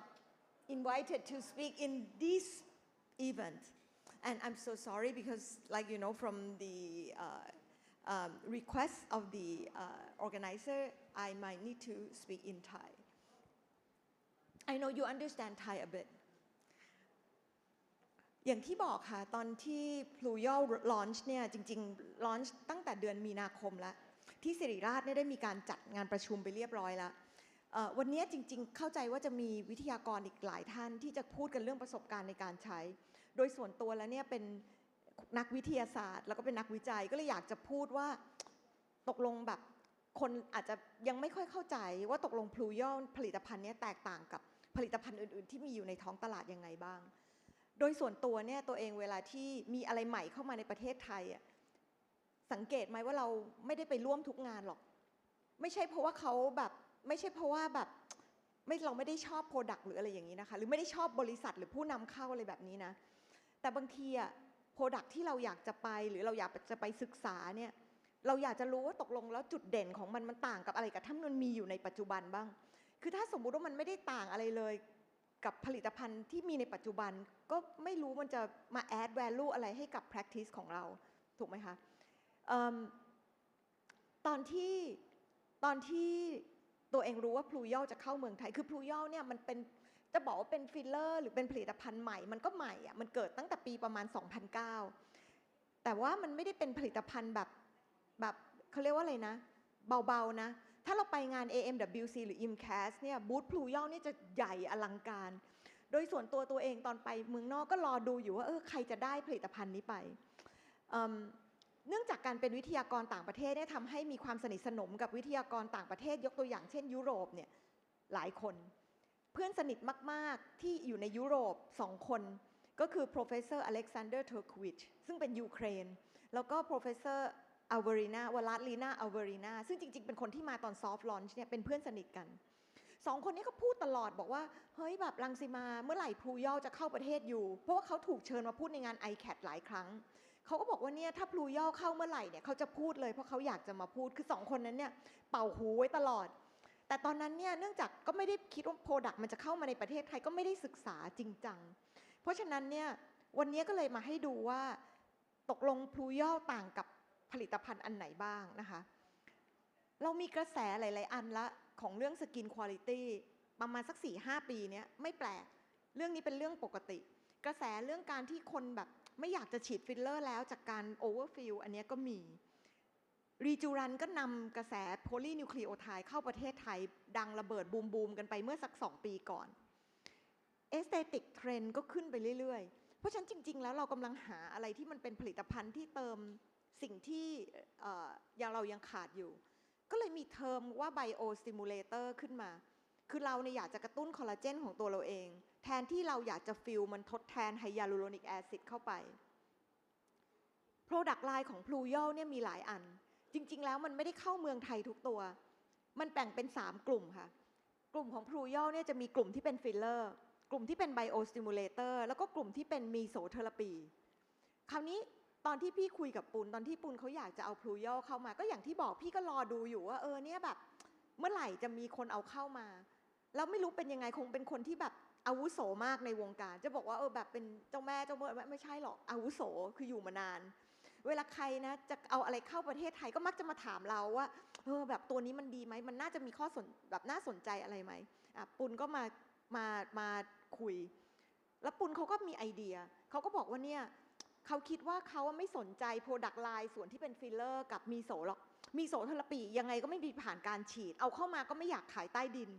invited to speak in this event. And I'm so sorry because, like you know, from the request of the organizer, I might need to speak in Thai. I know you understand Thai a bit. อย่างที่บอกค่ะตอนที่ Pluryal launch เนี่ยจริงๆ launch ตั้งแต่เดือนมีนาคมแล้วที่ศิริราชเนี่ยได้มีการจัดงานประชุมไปเรียบร้อยแล้ววันนี้จริงๆเข้าใจว่าจะมีวิทยากรอีกหลายท่านที่จะพูดกันเรื่องประสบการณ์ในการใช้โดยส่วนตัวแล้วเนี่ยเป็นนักวิทยาศาสตร์แล้วก็เป็นนักวิจัยก็เลยอยากจะพูดว่าตกลงแบบคนอาจจะยังไม่ค่อยเข้าใจว่าตกลง Pluryal ผลิตภัณฑ์นี้แตกต่างกับผลิตภัณฑ์อื่นๆที่มีอยู่ในท้องตลาดยังไงบ้างโดยส่วนตัวเนี่ยตัวเองเวลาที่มีอะไรใหม่เข้ามาในประเทศไทยสังเกตไหมว่าเราไม่ได้ไปร่วมทุกงานหรอกไม่ใช่เพราะว่าเขาแบบไม่ใช่เพราะว่าแบบเราไม่ได้ชอบโปรดักต์หรืออะไรอย่างนี้นะคะหรือไม่ได้ชอบบริษัทหรือผู้นำเข้าอะไรแบบนี้นะแต่บางทีโปรดักต์ที่เราอยากจะไปหรือเราอยากจะไปศึกษาเนี่ยเราอยากจะรู้ว่าตกลงแล้วจุดเด่นของมันต่างกับอะไรกับที่มันมีอยู่ในปัจจุบันบ้างคือถ้าสมมุติว่ามันไม่ได้ต่างอะไรเลยกับผลิตภัณฑ์ที่มีในปัจจุบันก็ไม่รู้มันจะมา add value อะไรให้กับ practice ของเราถูกไหมคะตอนที่ตัวเองรู้ว่า Pluryal จะเข้าเมืองไทยคือ Pluryal เนี่ยมันเป็นจะบอกว่าเป็นฟิลเลอร์หรือเป็นผลิตภัณฑ์ใหม่มันก็ใหม่มันเกิดตั้งแต่ปีประมาณ 2009 แต่ว่ามันไม่ได้เป็นผลิตภัณฑ์แบบเขาเรียกว่าอะไรนะเบาๆนะถ้าเราไปงาน AMWC หรือ IMCAS เนี่ยบูธ Pluryal เนี่ยจะใหญ่อลังการโดยส่วนตัวเองตอนไปเมืองนอกก็รอดูอยู่ว่าใครจะได้ผลิตภัณฑ์นี้ไปเนื่องจากการเป็นวิทยากรต่างประเทศเนี่ยทำให้มีความสนิทสนมกับวิทยากรต่างประเทศยกตัวอย่างเช่นยุโรปเนี่ยหลายคนเพื่อนสนิทมากๆที่อยู่ในยุโรป2คนก็คือ Professor Alexander Turkovic ซึ่งเป็นยูเครนแล้วก็ Professor Alverina วลาดลีนา อัลเวรินาซึ่งจริงๆเป็นคนที่มาตอน Soft Launch เนี่ยเป็นเพื่อนสนิทกัน2คนนี้ก็พูดตลอดบอกว่าเฮ้ยแบบรังสีมาเมื่อไหร่ Pluryal จะเข้าประเทศอยู่เพราะว่าเขาถูกเชิญมาพูดในงาน ICAT หลายครั้งเขาก็บอกว่าเนี่ยถ้า Pluryal เข้าเมื่อไหร่เนี่ยเขาจะพูดเลยเพราะเขาอยากจะมาพูดคือ2คนนั้นเนี่ยเป่าหูไว้ตลอดแต่ตอนนั้นเนี่ยเนื่องจากก็ไม่ได้คิดว่า Product มันจะเข้ามาในประเทศไทยก็ไม่ได้ศึกษาจริงจังเพราะฉะนั้นเนี่ยวันนี้ก็เลยมาให้ดูว่าตกลง Pluryal ต่างกับผลิตภัณฑ์อันไหนบ้างนะคะเรามีกระแสหลายๆอันละของเรื่อง Skin Quality ประมาณสัก 4-5 ปีเนี้ยไม่แปลกเรื่องนี้เป็นเรื่องปกติกระแสเรื่องการที่คนแบบไม่อยากจะฉีดฟิลเลอร์แล้วจากการโอเวอร์ฟิลอันนี้ก็มีรีจูรันก็นำกระแสโพลีนิวคลีโอไทด์เข้าประเทศไทยดังระเบิดบูมกันไปเมื่อสัก2 ปีก่อนเอสเตติกเทรนด์ก็ขึ้นไปเรื่อยๆเพราะฉะนั้นจริงๆแล้วเรากำลังหาอะไรที่มันเป็นผลิตภัณฑ์ที่เติมสิ่งที่เรายังขาดอยู่ก็เลยมีเทอมว่าไบโอสติมูเลเตอร์ขึ้นมาคือเราเนี่ยอยากจะกระตุ้นคอลลาเจนของตัวเราเองแทนที่เราอยากจะฟิลมันทดแทนไฮยาลูโรนิกแอซิดเข้าไป Product Line ของ Pluryal เนี่ยมีหลายอันจริงๆแล้วมันไม่ได้เข้าเมืองไทยทุกตัวมันแบ่งเป็น3 กลุ่มค่ะกลุ่มของ Pluryal เนี่ยจะมีกลุ่มที่เป็นฟิลเลอร์กลุ่มที่เป็นไบโอสติมูเลเตอร์แล้วก็กลุ่มที่เป็นมีโซเทอราปีคราวนี้ตอนที่พี่คุยกับปุณตอนที่ปุณเขาอยากจะเอา Pluryal เข้ามาก็อย่างที่บอกพี่ก็รอดูอยู่ว่าเนี่ยแบบเมื่อไหร่จะมีคนเอาเข้ามาแล้วไม่รู้เป็นยังไงคงเป็นคนที่แบบอาวุโสมากในวงการจะบอกว่าแบบเป็นเจ้าแม่เจ้าเมื่อไม่ใช่หรอกอาวุโสคืออยู่มานานเวลาใครนะจะเอาอะไรเข้าประเทศไทยก็มักจะมาถามเราว่าแบบตัวนี้มันดีไหมมันน่าจะมีข้อแบบน่าสนใจอะไรไหมปุณก็มาคุยแล้วปุณเขาก็มีไอเดียเขาก็บอกว่าเนี่ย เขาคิดว่าเขาไม่สนใจ Product Line ส่วนที่เป็นฟิลเลอร์กับมีโสหรอกมีโสเทอราปียังไงก็ไม่มีผ่านการฉีดเอาเข้ามาก็ไม่อยากขายใต้ดิน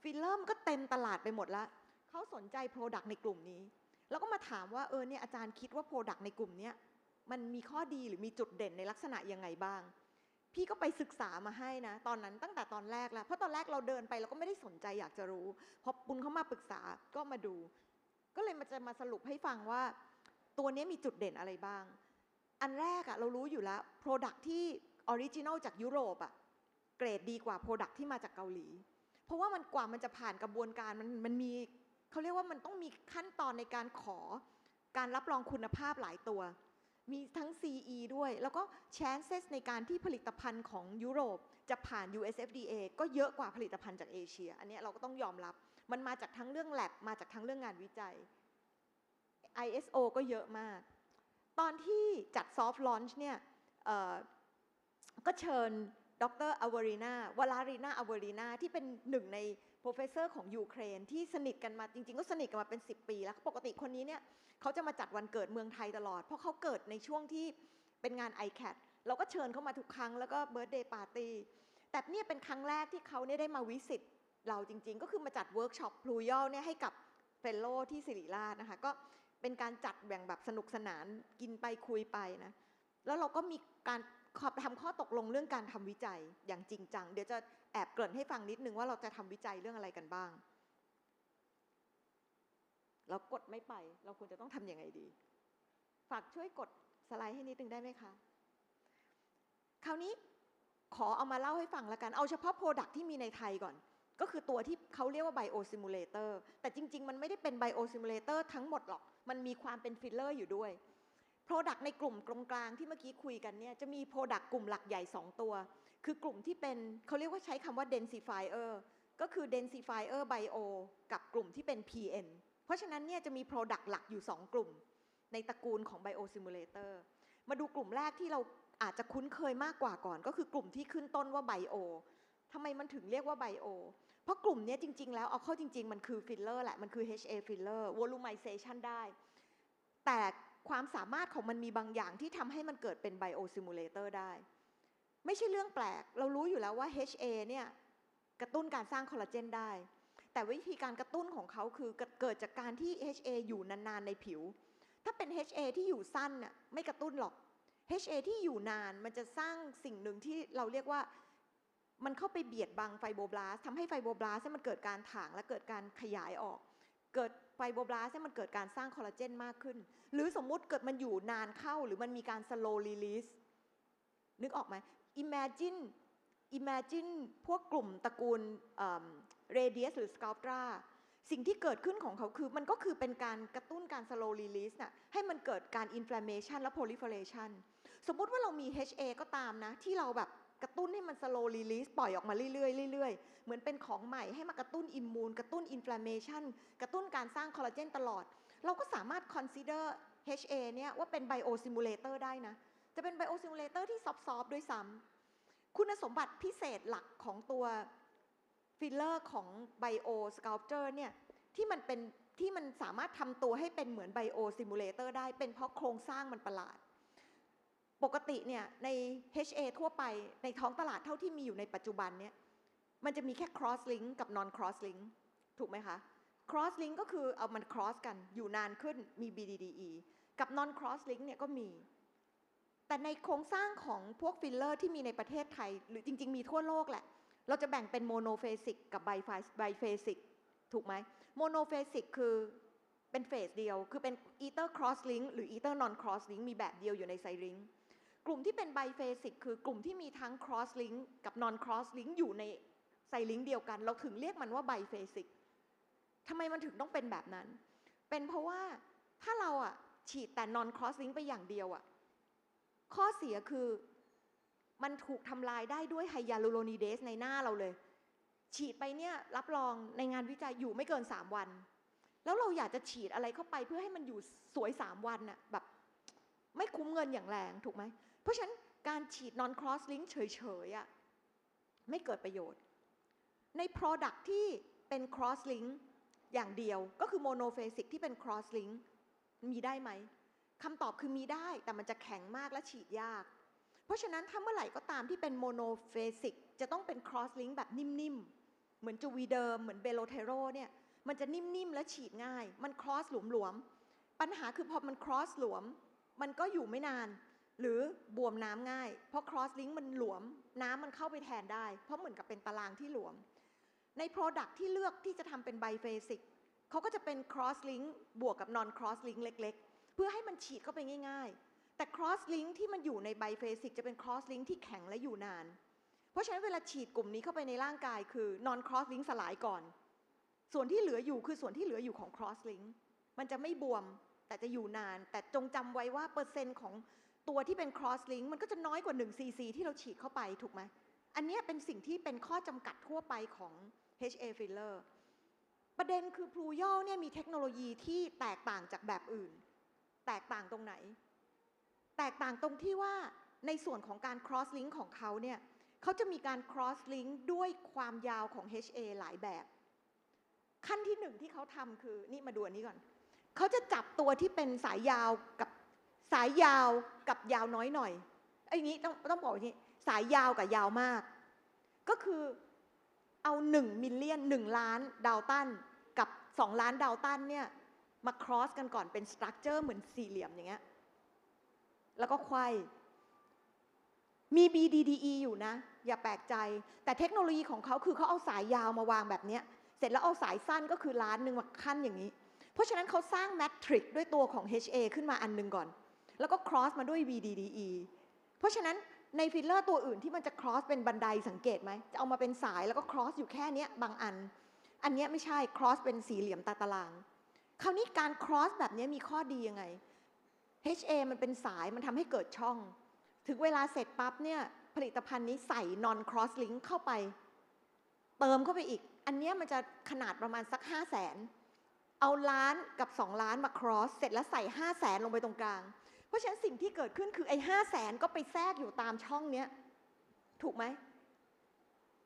ฟิลเลอร์มันก็เต็มตลาดไปหมดแล้วเขาสนใจ Product ในกลุ่มนี้แล้วก็มาถามว่าเนี่ยอาจารย์คิดว่า Product ในกลุ่มนี้มันมีข้อดีหรือมีจุดเด่นในลักษณะยังไงบ้างพี่ก็ไปศึกษามาให้นะตอนนั้นตั้งแต่ตอนแรกแล้วเพราะตอนแรกเราเดินไปเราก็ไม่ได้สนใจอยากจะรู้พอปุณเขามาปรึกษาก็มาดูก็เลยจะมาสรุปให้ฟังว่าตัวนี้มีจุดเด่นอะไรบ้างอันแรกเรารู้อยู่แล้ว Product ที่ออริจินอลจากยุโรปเกรดดีกว่า Product ที่มาจากเกาหลีเพราะว่ามันกว่ามันจะผ่านกระบวนการมันมีเขาเรียกว่ามันต้องมีขั้นตอนในการขอการรับรองคุณภาพหลายตัวมีทั้ง CE ด้วยแล้วก็ chances ในการที่ผลิตภัณฑ์ของยุโรปจะผ่าน US FDA ก็เยอะกว่าผลิตภัณฑ์จากเอเชียอันนี้เราก็ต้องยอมรับมันมาจากทั้งเรื่อง lab มาจากทั้งเรื่องงานวิจัย ISO ก็เยอะมากตอนที่จัด soft launch เนี่ยก็เชิญดรอวารีนาวลารีนาอวารีนาที่เป็นหนึ่งใน professor ของยูเครนที่สนิทกันมาจริงๆก็สนิทกันมาเป็น10 ปีแล้วปกติคนนี้เนี่ยเขาจะมาจัดวันเกิดเมืองไทยตลอดเพราะเขาเกิดในช่วงที่เป็นงาน ICAT เราก็เชิญเขามาทุกครั้งแล้วก็ birthday party แต่เนี่ยเป็นครั้งแรกที่เขาเนี่ยได้มาวิสิตเราจริงๆก็คือมาจัดเวิร์กช็อป Pluryal เนี่ยให้กับเฟลโลที่ศิริราชนะคะก็เป็นการจัดแบ่งแบบสนุกสนานกินไปคุยไปนะแล้วเราก็มีการทำข้อตกลงเรื่องการทำวิจัยอย่างจริงจังเดี๋ยวจะแอบเกริ่นให้ฟังนิดนึงว่าเราจะทำวิจัยเรื่องอะไรกันบ้างเรากดไม่ไปเราควรจะต้องทำยังไงดีฝากช่วยกดสไลด์ให้นิดนึงได้ไหมคะคราวนี้ขอเอามาเล่าให้ฟังแล้วกันเอาเฉพาะ Product ที่มีในไทยก่อนก็คือตัวที่เขาเรียกว่า Biosimulator แต่จริงๆมันไม่ได้เป็น Biosimulator ทั้งหมดหรอกมันมีความเป็นฟิลเลอร์อยู่ด้วยProduct ในกลุ่มตรงกลางที่เมื่อกี้คุยกันเนี่ยจะมี Product กลุ่มหลักใหญ่2ตัวคือกลุ่มที่เป็นเขาเรียกว่าใช้คำว่า densifier ก็คือ densifier bio กับกลุ่มที่เป็น PN เพราะฉะนั้นเนี่ยจะมี Product หลักอยู่2กลุ่มในตระกูลของ Biosimulator มาดูกลุ่มแรกที่เราอาจจะคุ้นเคยมากกว่าก่อนก็คือกลุ่มที่ขึ้นต้นว่า bio ทำไมมันถึงเรียกว่า bio เพราะกลุ่มนี้จริงๆแล้วเอาเข้าจริงๆมันคือ filler แหละมันคือ HA filler volumization ได้แต่ความสามารถของมันมีบางอย่างที่ทำให้มันเกิดเป็น Biosimulator ได้ไม่ใช่เรื่องแปลกเรารู้อยู่แล้วว่า HA เนี่ยกระตุ้นการสร้างคอลลาเจนได้แต่วิธีการกระตุ้นของเขาคือเกิดจากการที่ HA อยู่นานๆในผิวถ้าเป็น HA ที่อยู่สั้นน่ะไม่กระตุ้นหรอก HA ที่อยู่นานมันจะสร้างสิ่งหนึ่งที่เราเรียกว่ามันเข้าไปเบียดบังไฟโบบลาสต์ทำให้ไฟโบบลาสต์มันเกิดการถ่างและเกิดการขยายออกเกิดไฟโบบลาสต์มันเกิดการสร้างคอลลาเจนมากขึ้นหรือสมมุติเกิดมันอยู่นานเข้าหรือมันมีการ slow release นึกออกไหม imagine พวกกลุ่มตระกูลradius หรือ sculptra สิ่งที่เกิดขึ้นของเขาคือมันก็คือเป็นการกระตุ้นการ slow release น่ะให้มันเกิดการ inflammation และ proliferation สมมุติว่าเรามี HA ก็ตามนะที่เราแบบกระตุ้นให้มัน slow release ปล่อยออกมาเรื่อยๆเหมือนเป็นของใหม่ให้มากระตุ้นอิมมูนกระตุ้น inflammation กระตุ้นการสร้างคอลลาเจนตลอดเราก็สามารถ consider HA เนี่ยว่าเป็น biosimulator ได้นะจะเป็น biosimulator ที่ซอฟต์ๆด้วยซ้ำคุณสมบัติพิเศษหลักของตัวฟิลเลอร์ของ bio sculpture เนี่ยที่มันสามารถทำตัวให้เป็นเหมือน biosimulator ได้เป็นเพราะโครงสร้างมันประหลาดปกติเนี่ยใน HA ทั่วไปในท้องตลาดเท่าที่มีอยู่ในปัจจุบันเนี่ยมันจะมีแค่ cross link กับ non cross link ถูกไหมคะ cross link ก็คือเอามัน cross กันอยู่นานขึ้นมี BDDE กับ non cross link เนี่ยก็มีแต่ในโครงสร้างของพวกฟิลเลอร์ที่มีในประเทศไทยหรือจริงๆมีทั่วโลกแหละเราจะแบ่งเป็น monophasic กับ biphasic ถูกไหม monophasic คือเป็นเฟสเดียวคือเป็น either cross link หรือ either non cross link มีแบบเดียวอยู่ในไซริงกลุ่มที่เป็น biphasic คือกลุ่มที่มีทั้ง cross link กับ non cross link อยู่ในไซลิงก์เดียวกันเราถึงเรียกมันว่า biphasic ทำไมมันถึงต้องเป็นแบบนั้นเป็นเพราะว่าถ้าเราฉีดแต่ non cross link ไปอย่างเดียวข้อเสียคือมันถูกทำลายได้ด้วยไฮยาลูโรนิเดสในหน้าเราเลยฉีดไปเนี่ยรับรองในงานวิจัยอยู่ไม่เกิน3วันแล้วเราอยากจะฉีดอะไรเข้าไปเพื่อให้มันอยู่สวย3วันน่ะแบบไม่คุ้มเงินอย่างแรงถูกไหมเพราะฉะนั้นการฉีด non cross link เฉยๆไม่เกิดประโยชน์ใน product ที่เป็น cross link อย่างเดียวก็คือ monophasic ที่เป็น cross link มีได้ไหม คำตอบคือมีได้แต่มันจะแข็งมากและฉีดยากเพราะฉะนั้นถ้าเมื่อไหร่ก็ตามที่เป็นโมโนเฟสิกจะต้องเป็น cross link แบบนิ่มๆเหมือนจูวีเดิมเหมือนเบโลเทโรเนี่ยมันจะนิ่มๆและฉีดง่ายมัน cross หลวมๆปัญหาคือพอมัน cross หลวมมันก็อยู่ไม่นานหรือบวมน้ำง่ายเพราะ cross link มันหลวมน้ำมันเข้าไปแทนได้เพราะเหมือนกับเป็นตารางที่หลวมใน product ที่เลือกที่จะทำเป็น biphasic เขาก็จะเป็น cross link บวกกับ non cross link เล็กๆเพื่อให้มันฉีดเข้าไปง่ายๆแต่ cross link ที่มันอยู่ใน biphasic จะเป็น cross link ที่แข็งและอยู่นานเพราะฉะนั้นเวลาฉีดกลุ่มนี้เข้าไปในร่างกายคือ non cross link สลายก่อนส่วนที่เหลืออยู่คือส่วนที่เหลืออยู่ของ cross link มันจะไม่บวมแต่จะอยู่นานแต่จงจำไว้ว่าเปอร์เซ็นต์ของตัวที่เป็น cross link มันก็จะน้อยกว่า1 cc ที่เราฉีดเข้าไปถูกไหมอันนี้เป็นสิ่งที่เป็นข้อจำกัดทั่วไปของ HA filler ประเด็นคือ Pluryal เนี่ยมีเทคโนโลยีที่แตกต่างจากแบบอื่นแตกต่างตรงไหนแตกต่างตรงที่ว่าในส่วนของการ cross link ของเขาเนี่ยเขาจะมีการ cross link ด้วยความยาวของ HA หลายแบบขั้นที่หนึ่งที่เขาทำคือนี่มาดูอันนี้ก่อนเขาจะจับตัวที่เป็นสายยาวกับยาวน้อยหน่อยไอ้นี้ต้องบอกอย่างนี้สายยาวกับยาวมากก็คือเอา1 มิลเลียน1 ล้านดาลตันกับ2 ล้านดาลตันเนี่ยมา cross กันก่อนเป็นสตรัคเจอร์เหมือนสี่เหลี่ยมอย่างเงี้ยแล้วก็ไขว้มี BDDE อยู่นะอย่าแปลกใจแต่เทคโนโลยีของเขาคือเขาเอาสายยาวมาวางแบบเนี้ยเสร็จแล้วเอาสายสั้นก็คือล้านหนึ่งมาขั้นอย่างนี้เพราะฉะนั้นเขาสร้างแมทริกซ์ด้วยตัวของ HA ขึ้นมาอันนึงก่อนแล้วก็ cross มาด้วย VDDE เพราะฉะนั้นในฟิลเลอร์ตัวอื่นที่มันจะ cross เป็นบันไดสังเกตไหมจะเอามาเป็นสายแล้วก็ cross อยู่แค่นี้บางอันเนี้ยไม่ใช่ cross เป็นสี่เหลี่ยมตารางคราวนี้การ cross แบบนี้มีข้อดียังไง HA มันเป็นสายมันทำให้เกิดช่องถึงเวลาเสร็จปั๊บเนี่ยผลิตภัณฑ์นี้ใส่ non cross link เข้าไปเติมเข้าไปอีกอันนี้มันจะขนาดประมาณสัก 500,000เอาล้านกับ2 ล้านมา cross เสร็จแล้วใส่ 500,000 ลงไปตรงกลางเพราะฉะนั้นสิ่งที่เกิดขึ้นคือไอ้ 500,000 ก็ไปแทรกอยู่ตามช่องเนี้ยถูกไหม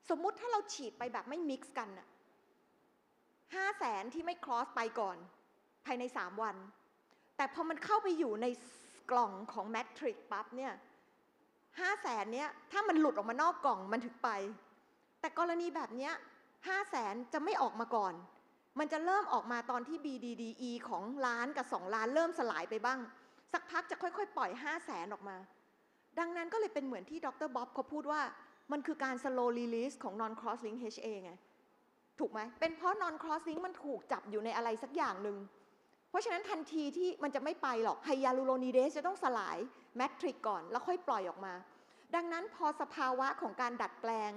สมมุติถ้าเราฉีดไปแบบไม่ mix กันน่ะ 500,000 ที่ไม่ cross ไปก่อนภายใน3 วันแต่พอมันเข้าไปอยู่ในกล่องของแมทริกซ์ปั๊บเนี่ย 500,000 เนี้ยถ้ามันหลุดออกมานอกกล่องมันถึงไปแต่กรณีแบบเนี้ย 500,000 จะไม่ออกมาก่อนมันจะเริ่มออกมาตอนที่ BDDE ของล้านกับ2 ล้านเริ่มสลายไปบ้างสักพักจะค่อยๆปล่อย 500,000 ออกมาดังนั้นก็เลยเป็นเหมือนที่ดร.บ๊อบเขาพูดว่ามันคือการ slow release ของ non cross link HA ไงถูกไหมเป็นเพราะ non cross link มันถูกจับอยู่ในอะไรสักอย่างหนึ่งเพราะฉะนั้นทันทีที่มันจะไม่ไปหรอกไฮยาลูโรนิเดสจะต้องสลายแมทริกก่อนแล้วค่อยปล่อยออกมาดังนั้นพอสภาวะของการดัดแปลง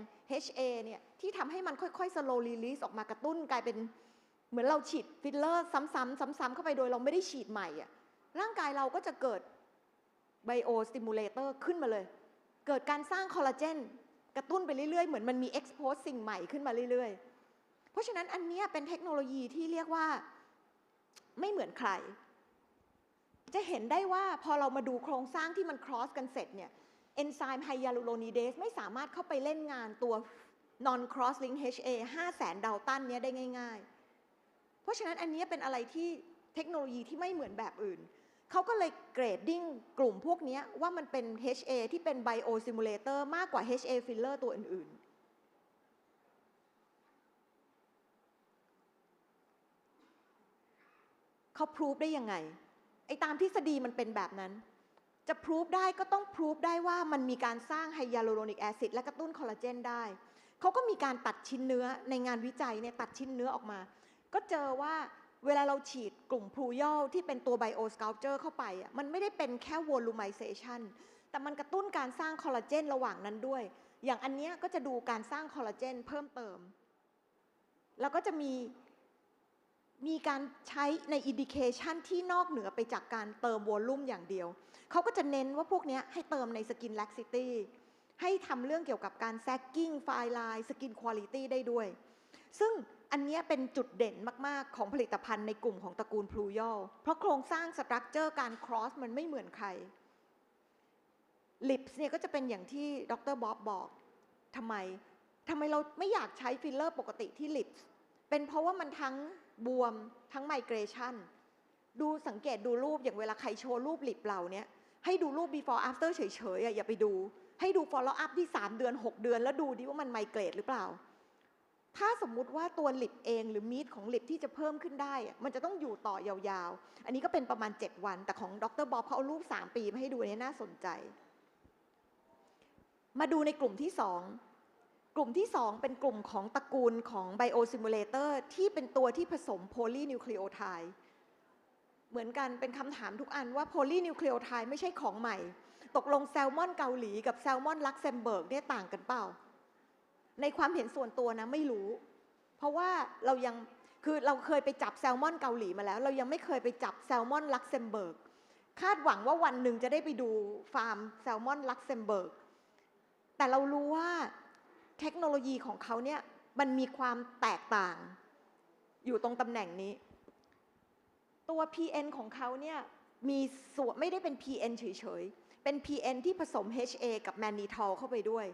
HA เนี่ยที่ทำให้มันค่อยๆ slow release ออกมากระตุ้นกลายเป็นเหมือนเราฉีดฟิลเลอร์ซ้ำๆเข้าไปโดยเราไม่ได้ฉีดใหม่อะร่างกายเราก็จะเกิดไบโอสติมูเลเตอร์ขึ้นมาเลยเกิดการสร้างคอลลาเจนกระตุ้นไปเรื่อยๆเหมือนมันมีเอ็กซ์โพสสิ่งใหม่ขึ้นมาเรื่อยๆเพราะฉะนั้นอันนี้เป็นเทคโนโลยีที่เรียกว่าไม่เหมือนใครจะเห็นได้ว่าพอเรามาดูโครงสร้างที่มันครอสกันเสร็จเนี่ยเอนไซม์ไฮยาลูโรนิเดสไม่สามารถเข้าไปเล่นงานตัว non cross link HA 500,000 ดาลตันเนี้ยได้ง่ายๆเพราะฉะนั้นอันนี้เป็นอะไรที่เทคโนโลยีที่ไม่เหมือนแบบอื่นเขาก็เลยเกรดดิ้งกลุ่มพวกนี้ว่ามันเป็น HA ที่เป็น Biostimulator มากกว่า HA filler ตัวอื่นๆเขาพรูฟได้ยังไงไอ้ตามทฤษฎีมันเป็นแบบนั้นจะพรูฟได้ก็ต้องพรูฟได้ว่ามันมีการสร้างไฮยาลูโรนิกแอซิดและกระตุ้นคอลลาเจนได้เขาก็มีการตัดชิ้นเนื้อในงานวิจัยเนี่ยตัดชิ้นเนื้อออกมาก็เจอว่าเวลาเราฉีดกลุ่ม Pluryal ที่เป็นตัว Bio Sculpture เข้าไปมันไม่ได้เป็นแค่ volumization แต่มันกระตุ้นการสร้างคอลลาเจนระหว่างนั้นด้วยอย่างอันนี้ก็จะดูการสร้างคอลลาเจนเพิ่มเติมแล้วก็จะมีการใช้ใน indication ที่นอกเหนือไปจากการเติมวอลลุ่มอย่างเดียวเขาก็จะเน้นว่าพวกนี้ให้เติมใน skin laxity ให้ทำเรื่องเกี่ยวกับการ sagging fine line skin quality ได้ด้วยซึ่งอันนี้เป็นจุดเด่นมากๆของผลิตภัณฑ์ในกลุ่มของตระกูล Pluryal เพราะโครงสร้างสตรัคเจอร์การ cross มันไม่เหมือนใคร lips เนี่ยก็จะเป็นอย่างที่ดร.บ๊อบบอกทำไมเราไม่อยากใช้ฟิลเลอร์ปกติที่ lips เป็นเพราะว่ามันทั้งบวมทั้ง migration ดูสังเกตดูรูปอย่างเวลาใครโชว์รูปลิปเราเนี่ยให้ดูรูป before after เฉยๆอย่าไปดูให้ดู follow up ที่3 เดือน 6 เดือนแล้วดูดิว่ามันไมเกรดหรือเปล่าถ้าสมมุติว่าตัวลิปเองหรือมีดของลิปที่จะเพิ่มขึ้นได้มันจะต้องอยู่ต่อยาวๆอันนี้ก็เป็นประมาณ7 วันแต่ของดร.บ๊อบเขาเอารูป3 ปีมาให้ดูเนี่ยน่าสนใจมาดูในกลุ่มที่2กลุ่มที่2เป็นกลุ่มของตระกูลของ Biosimulator ที่เป็นตัวที่ผสมโพลีนิวคลีโอไทด์เหมือนกันเป็นคำถามทุกอันว่าโพลีนิวคลีโอไทด์ไม่ใช่ของใหม่ตกลงแซลมอนเกาหลีกับแซลมอนลักเซมเบิร์กเนี่ยต่างกันเปล่าในความเห็นส่วนตัวนะไม่รู้เพราะว่าเราเคยไปจับแซลมอนเกาหลีมาแล้วเรายังไม่เคยไปจับแซลมอนลักเซมเบิร์กคาดหวังว่าวันหนึ่งจะได้ไปดูฟาร์มแซลมอนลักเซมเบิร์กแต่เรารู้ว่าเทคโนโลยีของเขาเนี่ยมันมีความแตกต่างอยู่ตรงตำแหน่งนี้ตัว PN ของเขาเนี่ยมีส่วนไม่ได้เป็น PN เฉยๆเป็น PN ที่ผสม HA กับแมนนีทอลเข้าไปด้วย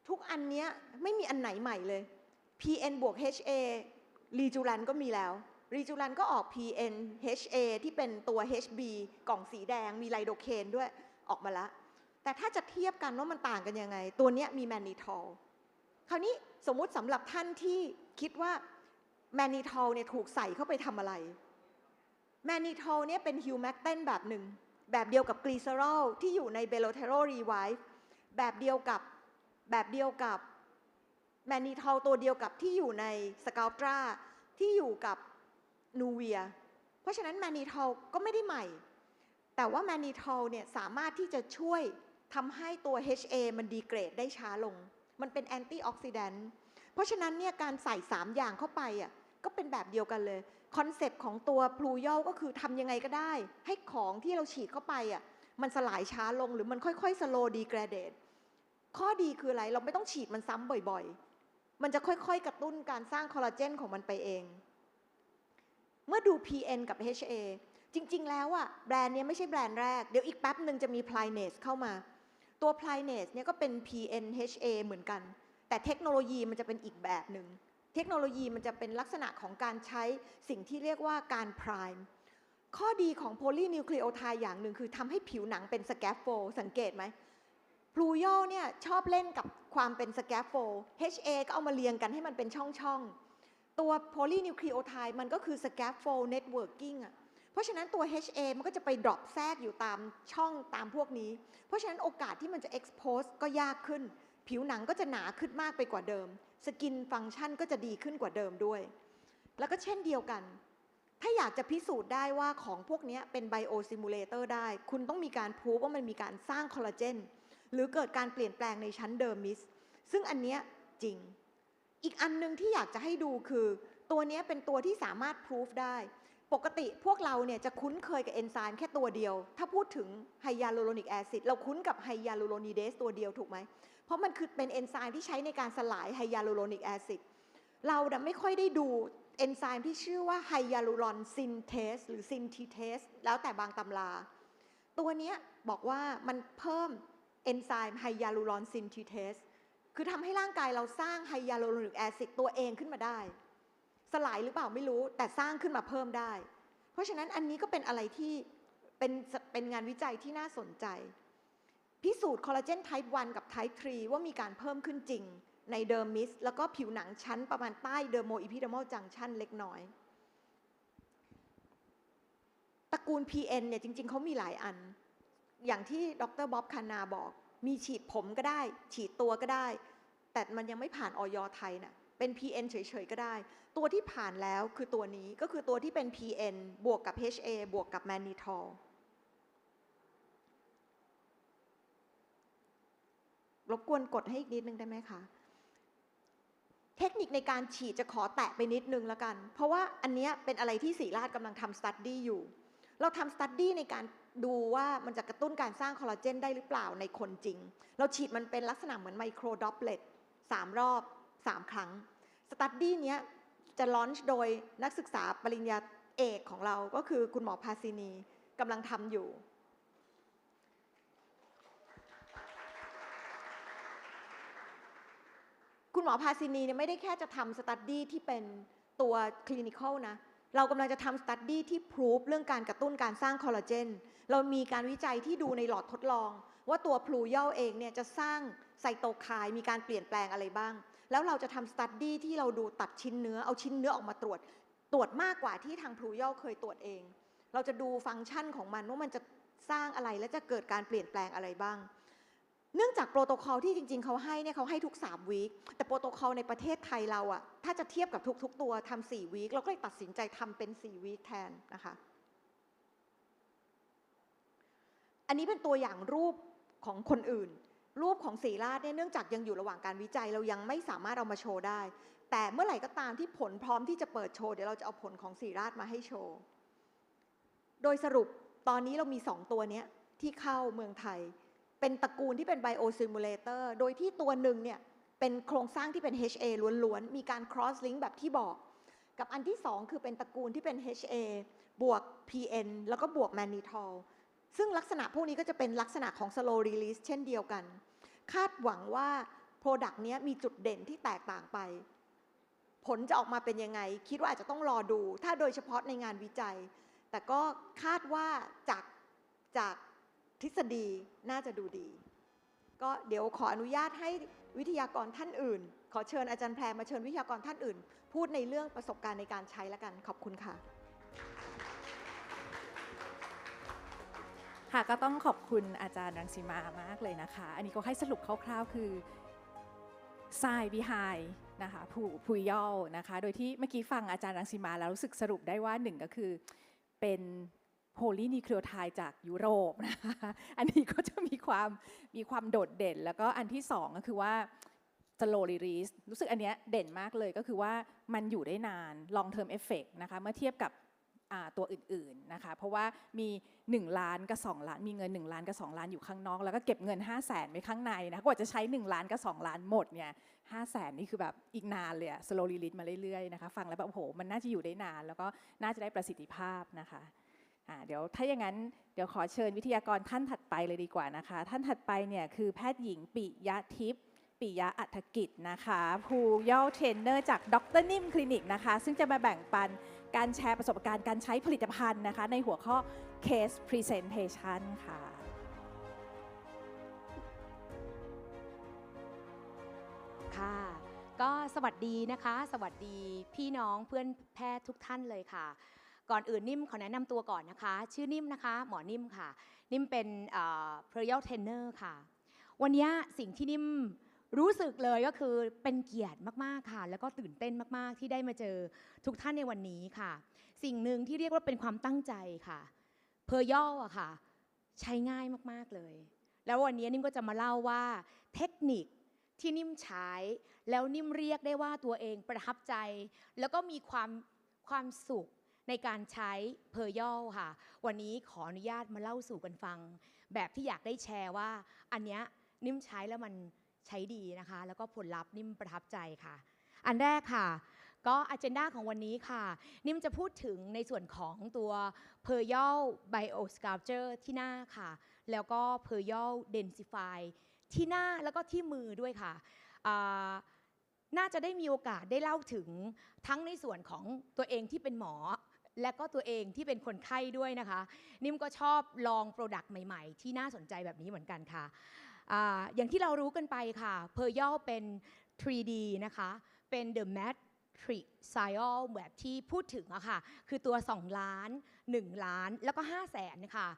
ทุกอันเนี้ยไม่มีอันไหนใหม่เลย PN บวก HA รีจูรันก็มีแล้วรีจูรันก็ออก PN HA ที่เป็นตัว HB กล่องสีแดงมีไลโดเคนด้วยออกมาแล้วแต่ถ้าจะเทียบกันว่ามันต่างกันยังไงตัวเนี้ยมีแมนนีทอลคราวนี้สมมุติสำหรับท่านที่คิดว่าแมนนีทอลเนี่ยถูกใส่เข้าไปทำอะไรแมนนีทอลเนี่ยเป็นฮิวแมกเทนแบบหนึ่งแบบเดียวกับกลีเซอรอลที่อยู่ในเบโลเทโรรีไวฟ์แบบเดียวกับแมนนีทอลตัวเดียวกับที่อยู่ในสกาลตราที่อยู่กับนูเวียเพราะฉะนั้นแมนนีทอลก็ไม่ได้ใหม่แต่ว่าแมนนีทอลเนี่ยสามารถที่จะช่วยทำให้ตัว HA มันดีเกรดได้ช้าลงมันเป็นแอนตี้ออกซิแดนต์เพราะฉะนั้นเนี่ยการใส่3อย่างเข้าไปก็เป็นแบบเดียวกันเลยคอนเซปต์ของตัวพลูยัลก็คือทำยังไงก็ได้ให้ของที่เราฉีดเข้าไปมันสลายช้าลงหรือมันค่อยๆ slow degrade ข้อดีคืออะไรเราไม่ต้องฉีดมันซ้ำบ่อยๆมันจะค่อยๆกระตุ้นการสร้างคอลลาเจนของมันไปเองเมื่อดู PN กับ HA จริงๆแล้วแบรนด์นี้ไม่ใช่แบรนด์แรกเดี๋ยวอีกแป๊บหนึ่งจะมี Plynase เข้ามาตัว Plynase เนี่ยก็เป็น PN HA เหมือนกันแต่เทคโนโลยีมันจะเป็นอีกแบบหนึ่งเทคโนโลยีมันจะเป็นลักษณะของการใช้สิ่งที่เรียกว่าการ prime ข้อดีของโพลีนิวคลีโอไทด์อย่างหนึ่งคือทำให้ผิวหนังเป็นสแคฟโฟลสังเกตไหมพลูยัลเนี่ยชอบเล่นกับความเป็นสแคฟโฟล HA ก็เอามาเรียงกันให้มันเป็นช่องๆตัวโพลีนิวคลีโอไทด์มันก็คือสแคฟโฟลเน็ตเวิร์กิ่งเพราะฉะนั้นตัว HA มันก็จะไปดรอปแทรกอยู่ตามช่องตามพวกนี้เพราะฉะนั้นโอกาสที่มันจะ expose ก็ยากขึ้นผิวหนังก็จะหนาขึ้นมากไปกว่าเดิมสกินฟังก์ชันก็จะดีขึ้นกว่าเดิมด้วยแล้วก็เช่นเดียวกันถ้าอยากจะพิสูจน์ได้ว่าของพวกนี้เป็นไบโอซิมูเลเตอร์ได้คุณต้องมีการพูฟว่ามันมีการสร้างคอลลาเจนหรือเกิดการเปลี่ยนแปลงในชั้นเดอร์มิสซึ่งอันเนี้ยจริงอีกอันนึงที่อยากจะให้ดูคือตัวนี้เป็นตัวที่สามารถพูฟได้ปกติพวกเราเนี่ยจะคุ้นเคยกับเอนไซม์แค่ตัวเดียวถ้าพูดถึงไฮยาลูโรนิกแอซิดเราคุ้นกับไฮยาลูโรนีเดสตัวเดียวถูกไหมเพราะมันคือเป็นเอนไซม์ที่ใช้ในการสลายไฮยาลูโรนิกแอซิดเราไม่ค่อยได้ดูเอนไซม์ที่ชื่อว่าไฮยาลูรอนซินเทสหรือซินทีเทสแล้วแต่บางตำราตัวนี้บอกว่ามันเพิ่มเอนไซม์ไฮยาลูรอนซินทีเทสคือทำให้ร่างกายเราสร้างไฮยาลูโรนิกแอซิดตัวเองขึ้นมาได้สลายหรือเปล่าไม่รู้แต่สร้างขึ้นมาเพิ่มได้เพราะฉะนั้นอันนี้ก็เป็นอะไรที่เป็นงานวิจัยที่น่าสนใจพิสูจน์คอลลาเจนไทป์ 1 กับไทป์ 3 ว่ามีการเพิ่มขึ้นจริงในเดอร์มิสแล้วก็ผิวหนังชั้นประมาณใต้เดอร์โมอีพิเดอร์มอลจังชันเล็กน้อยตระกูล PN เนี่ยจริงๆเขามีหลายอันอย่างที่ดร.บ๊อบคานาบอกมีฉีดผมก็ได้ฉีดตัวก็ได้แต่มันยังไม่ผ่านอย.ไทยน่ะเป็น PN เฉยๆก็ได้ตัวที่ผ่านแล้วคือตัวนี้ก็คือตัวที่เป็น PN บวกกับ HA บวกกับแมนนีทอลรบกวนกดให้อีกนิดนึงได้ไหมคะเทคนิคในการฉีดจะขอแตะไปนิดนึงแล้วกันเพราะว่าอันนี้เป็นอะไรที่ศิริราชกำลังทำสตั๊ดดี้อยู่เราทำสตั๊ดดี้ในการดูว่ามันจะกระตุ้นการสร้างคอลลาเจนได้หรือเปล่าในคนจริงเราฉีดมันเป็นลักษณะเหมือนไมโครดอปเลต3 รอบ3 ครั้งสตั๊ดดี้นี้จะลอนช์โดยนักศึกษาปริญญาเอกของเราก็คือคุณหมอภาสินีกำลังทำอยู่คุณหมอภาสินีเนี่ยไม่ได้แค่จะทำสตั๊ดดี้ที่เป็นตัวคลินิคอลนะ เรากำลังจะทำสตั๊ดดี้ที่พิสูจเรื่องการกระตุ้นการสร้างคอลลาเจนเรามีการวิจัยที่ดูในหลอดทดลองว่าตัวพลูย่อเองเนี่ยจะสร้างไซโตไคน์มีการเปลี่ยนแปลงอะไรบ้างแล้วเราจะทำสตั๊ดดี้ที่เราดูตัดชิ้นเนื้อเอาชิ้นเนื้อออกมาตรวจมากกว่าที่ทางพลูย่อเคยตรวจเองเราจะดูฟังก์ชันของมันว่ามันจะสร้างอะไรและจะเกิดการเปลี่ยนแปลงอะไรบ้างเนื่องจากโปรโตคอลที่จริงๆเขาให้เนี่ยเขาให้ทุก3วีคแต่โปรโตคอลในประเทศไทยเราอะถ้าจะเทียบกับทุกๆตัวทำ4วีคเราก็เลยตัดสินใจทำเป็น4วีคแทนนะคะอันนี้เป็นตัวอย่างรูปของคนอื่นรูปของศรีราชเนี่ยเนื่องจากยังอยู่ระหว่างการวิจัยเรายังไม่สามารถเอามาโชว์ได้แต่เมื่อไหร่ก็ตามที่ผลพร้อมที่จะเปิดโชว์เดี๋ยวเราจะเอาผลของศรีราชมาให้โชว์โดยสรุปตอนนี้เรามี2ตัวนี้ที่เข้าเมืองไทยเป็นตระกูลที่เป็นไบโอซิมูเลเตอร์โดยที่ตัวหนึ่งเนี่ยเป็นโครงสร้างที่เป็น HA ล้วนๆมีการ cross link แบบที่บอกกับอันที่2คือเป็นตระกูลที่เป็น HA บวก PN แล้วก็บวกแมนนิทอลซึ่งลักษณะพวกนี้ก็จะเป็นลักษณะของ slow release เช่นเดียวกันคาดหวังว่า Product นี้มีจุดเด่นที่แตกต่างไปผลจะออกมาเป็นยังไงคิดว่าอาจจะต้องรอดูถ้าโดยเฉพาะในงานวิจัยแต่ก็คาดว่าจากทฤษฎีน่าจะดูดีก็เดี๋ยวขออนุญาตให้วิทยากรท่านอื่นขอเชิญอาจารย์แพรมาเชิญวิทยากรท่านอื่นพูดในเรื่องประสบการณ์ในการใช้แล้วกันขอบคุณค่ะค่ะก็ต้องขอบคุณอาจารย์รังสีมามากเลยนะคะอันนี้ก็ให้สรุปคร่าวๆคือ Science Behind นะคะพูย่อนะคะโดยที่เมื่อกี้ฟังอาจารย์รังสีมาแล้วรู้สึกสรุปได้ว่า1ก็คือเป็นโพลีนิวคลีโอไทด์จากยุโรปนะคะอันนี้ก็จะมีความโดดเด่นแล้วก็อันที่2ก็คือว่า slow release รู้สึกอันเนี้ยเด่นมากเลยก็คือว่ามันอยู่ได้นาน long term effect นะคะเมื่อเทียบกับตัวอื่นๆนะคะเพราะว่ามี1ล้านกับ2ล้านมีเงิน1ล้านกับ2ล้านอยู่ข้างนอกแล้วก็เก็บเงิน 500,000 ไว้ข้างในนะกว่าจะใช้1ล้านกับ2ล้านหมดเนี่ย 500,000 นี่คือแบบอีกนานเลย slow release มาเรื่อยๆนะคะฟังแล้วแบบโอ้โหมันน่าจะอยู่ได้นานแล้วก็น่าจะได้ประสิทธิภาพนะคะเดี๋ยวถ้าอย่างนั้นเดี๋ยวขอเชิญวิทยากรท่านถัดไปเลยดีกว่านะคะท่านถัดไปเนี่ยคือแพทย์หญิงปิยะทิพย์ปิยะอัฐกิจนะคะผู้ย่อเทรนเนอร์จากดร.นิ่มคลินิกนะคะซึ่งจะมาแบ่งปันการแชร์ประสบการณ์การใช้ผลิตภัณฑ์นะคะในหัวข้อ Case Presentation ค่ะค่ะก็สวัสดีนะคะสวัสดีพี่น้องเพื่อนแพทย์ทุกท่านเลยค่ะก่อนอื่นนิ่มขอแนะนำตัวก่อนนะคะชื่อนิ่มนะคะหมอนิ่มค่ะนิ่มเป็นPluryal Trainer ค่ะวันนี้สิ่งที่นิ่มรู้สึกเลยก็คือเป็นเกียรติมากๆค่ะแล้วก็ตื่นเต้นมากๆที่ได้มาเจอทุกท่านในวันนี้ค่ะสิ่งหนึ่งที่เรียกว่าเป็นความตั้งใจค่ะPluryalอะค่ะใช้ง่ายมากๆเลยแล้ววันนี้นิ่มก็จะมาเล่าว่าเทคนิคที่นิ่มใช้แล้วนิ่มเรียกได้ว่าตัวเองประทับใจแล้วก็มีความสุขในการใช้Pluryalค่ะวันนี้ขออนุญาตมาเล่าสู่กันฟังแบบที่อยากได้แชร์ว่าอันเนี้ยนิ่มใช้แล้วมันใช้ดีนะคะแล้วก็ผลลัพธ์นิ่มประทับใจค่ะอันแรกค่ะก็อเจนดาของวันนี้ค่ะนิ่มจะพูดถึงในส่วนของตัว Pluryal Biosculpture ที่หน้าค่ะแล้วก็ Pluryal Densify ที่หน้าแล้วก็ที่มือด้วยค่ะน่าจะได้มีโอกาสได้เล่าถึงทั้งในส่วนของตัวเองที่เป็นหมอและก็ตัวเองที่เป็นคนไข้ด้วยนะคะนิ่มก็ชอบลองโปรดักต์ใหม่ๆที่น่าสนใจแบบนี้เหมือนกันค่ะอย่างที่เรารู้กันไปค่ะPluryalเป็น 3D นะคะเป็น The Matrix Style แบบที่พูดถึงอะค่ะคือตัว2ล้าน1ล้านแล้วก็500,000นะคะ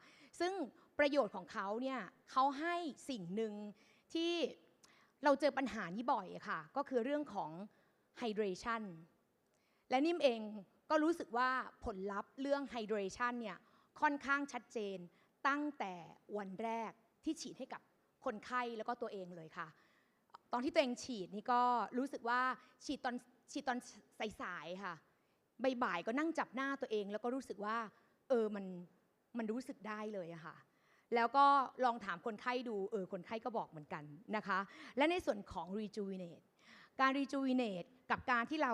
ซึ่งประโยชน์ของเขาเนี่ยเขาให้สิ่งหนึ่งที่เราเจอปัญหานี้บ่อยค่ะก็คือเรื่องของ Hydration และนิ่มเองก็รู้สึกว่าผลลัพธ์เรื่อง Hydration เนี่ยค่อนข้างชัดเจนตั้งแต่วันแรกที่ฉีดให้กับคนไข้แล้วก็ตัวเองเลยค่ะตอนที่ตัวเองฉีดนี่ก็รู้สึกว่าฉีดตอนสายๆค่ะบ่ายๆก็นั่งจับหน้าตัวเองแล้วก็รู้สึกว่ามันรู้สึกได้เลยอะค่ะแล้วก็ลองถามคนไข้ดูคนไข้ก็บอกเหมือนกันนะคะและในส่วนของ Rejuvenate การ Rejuvenate กับการที่เรา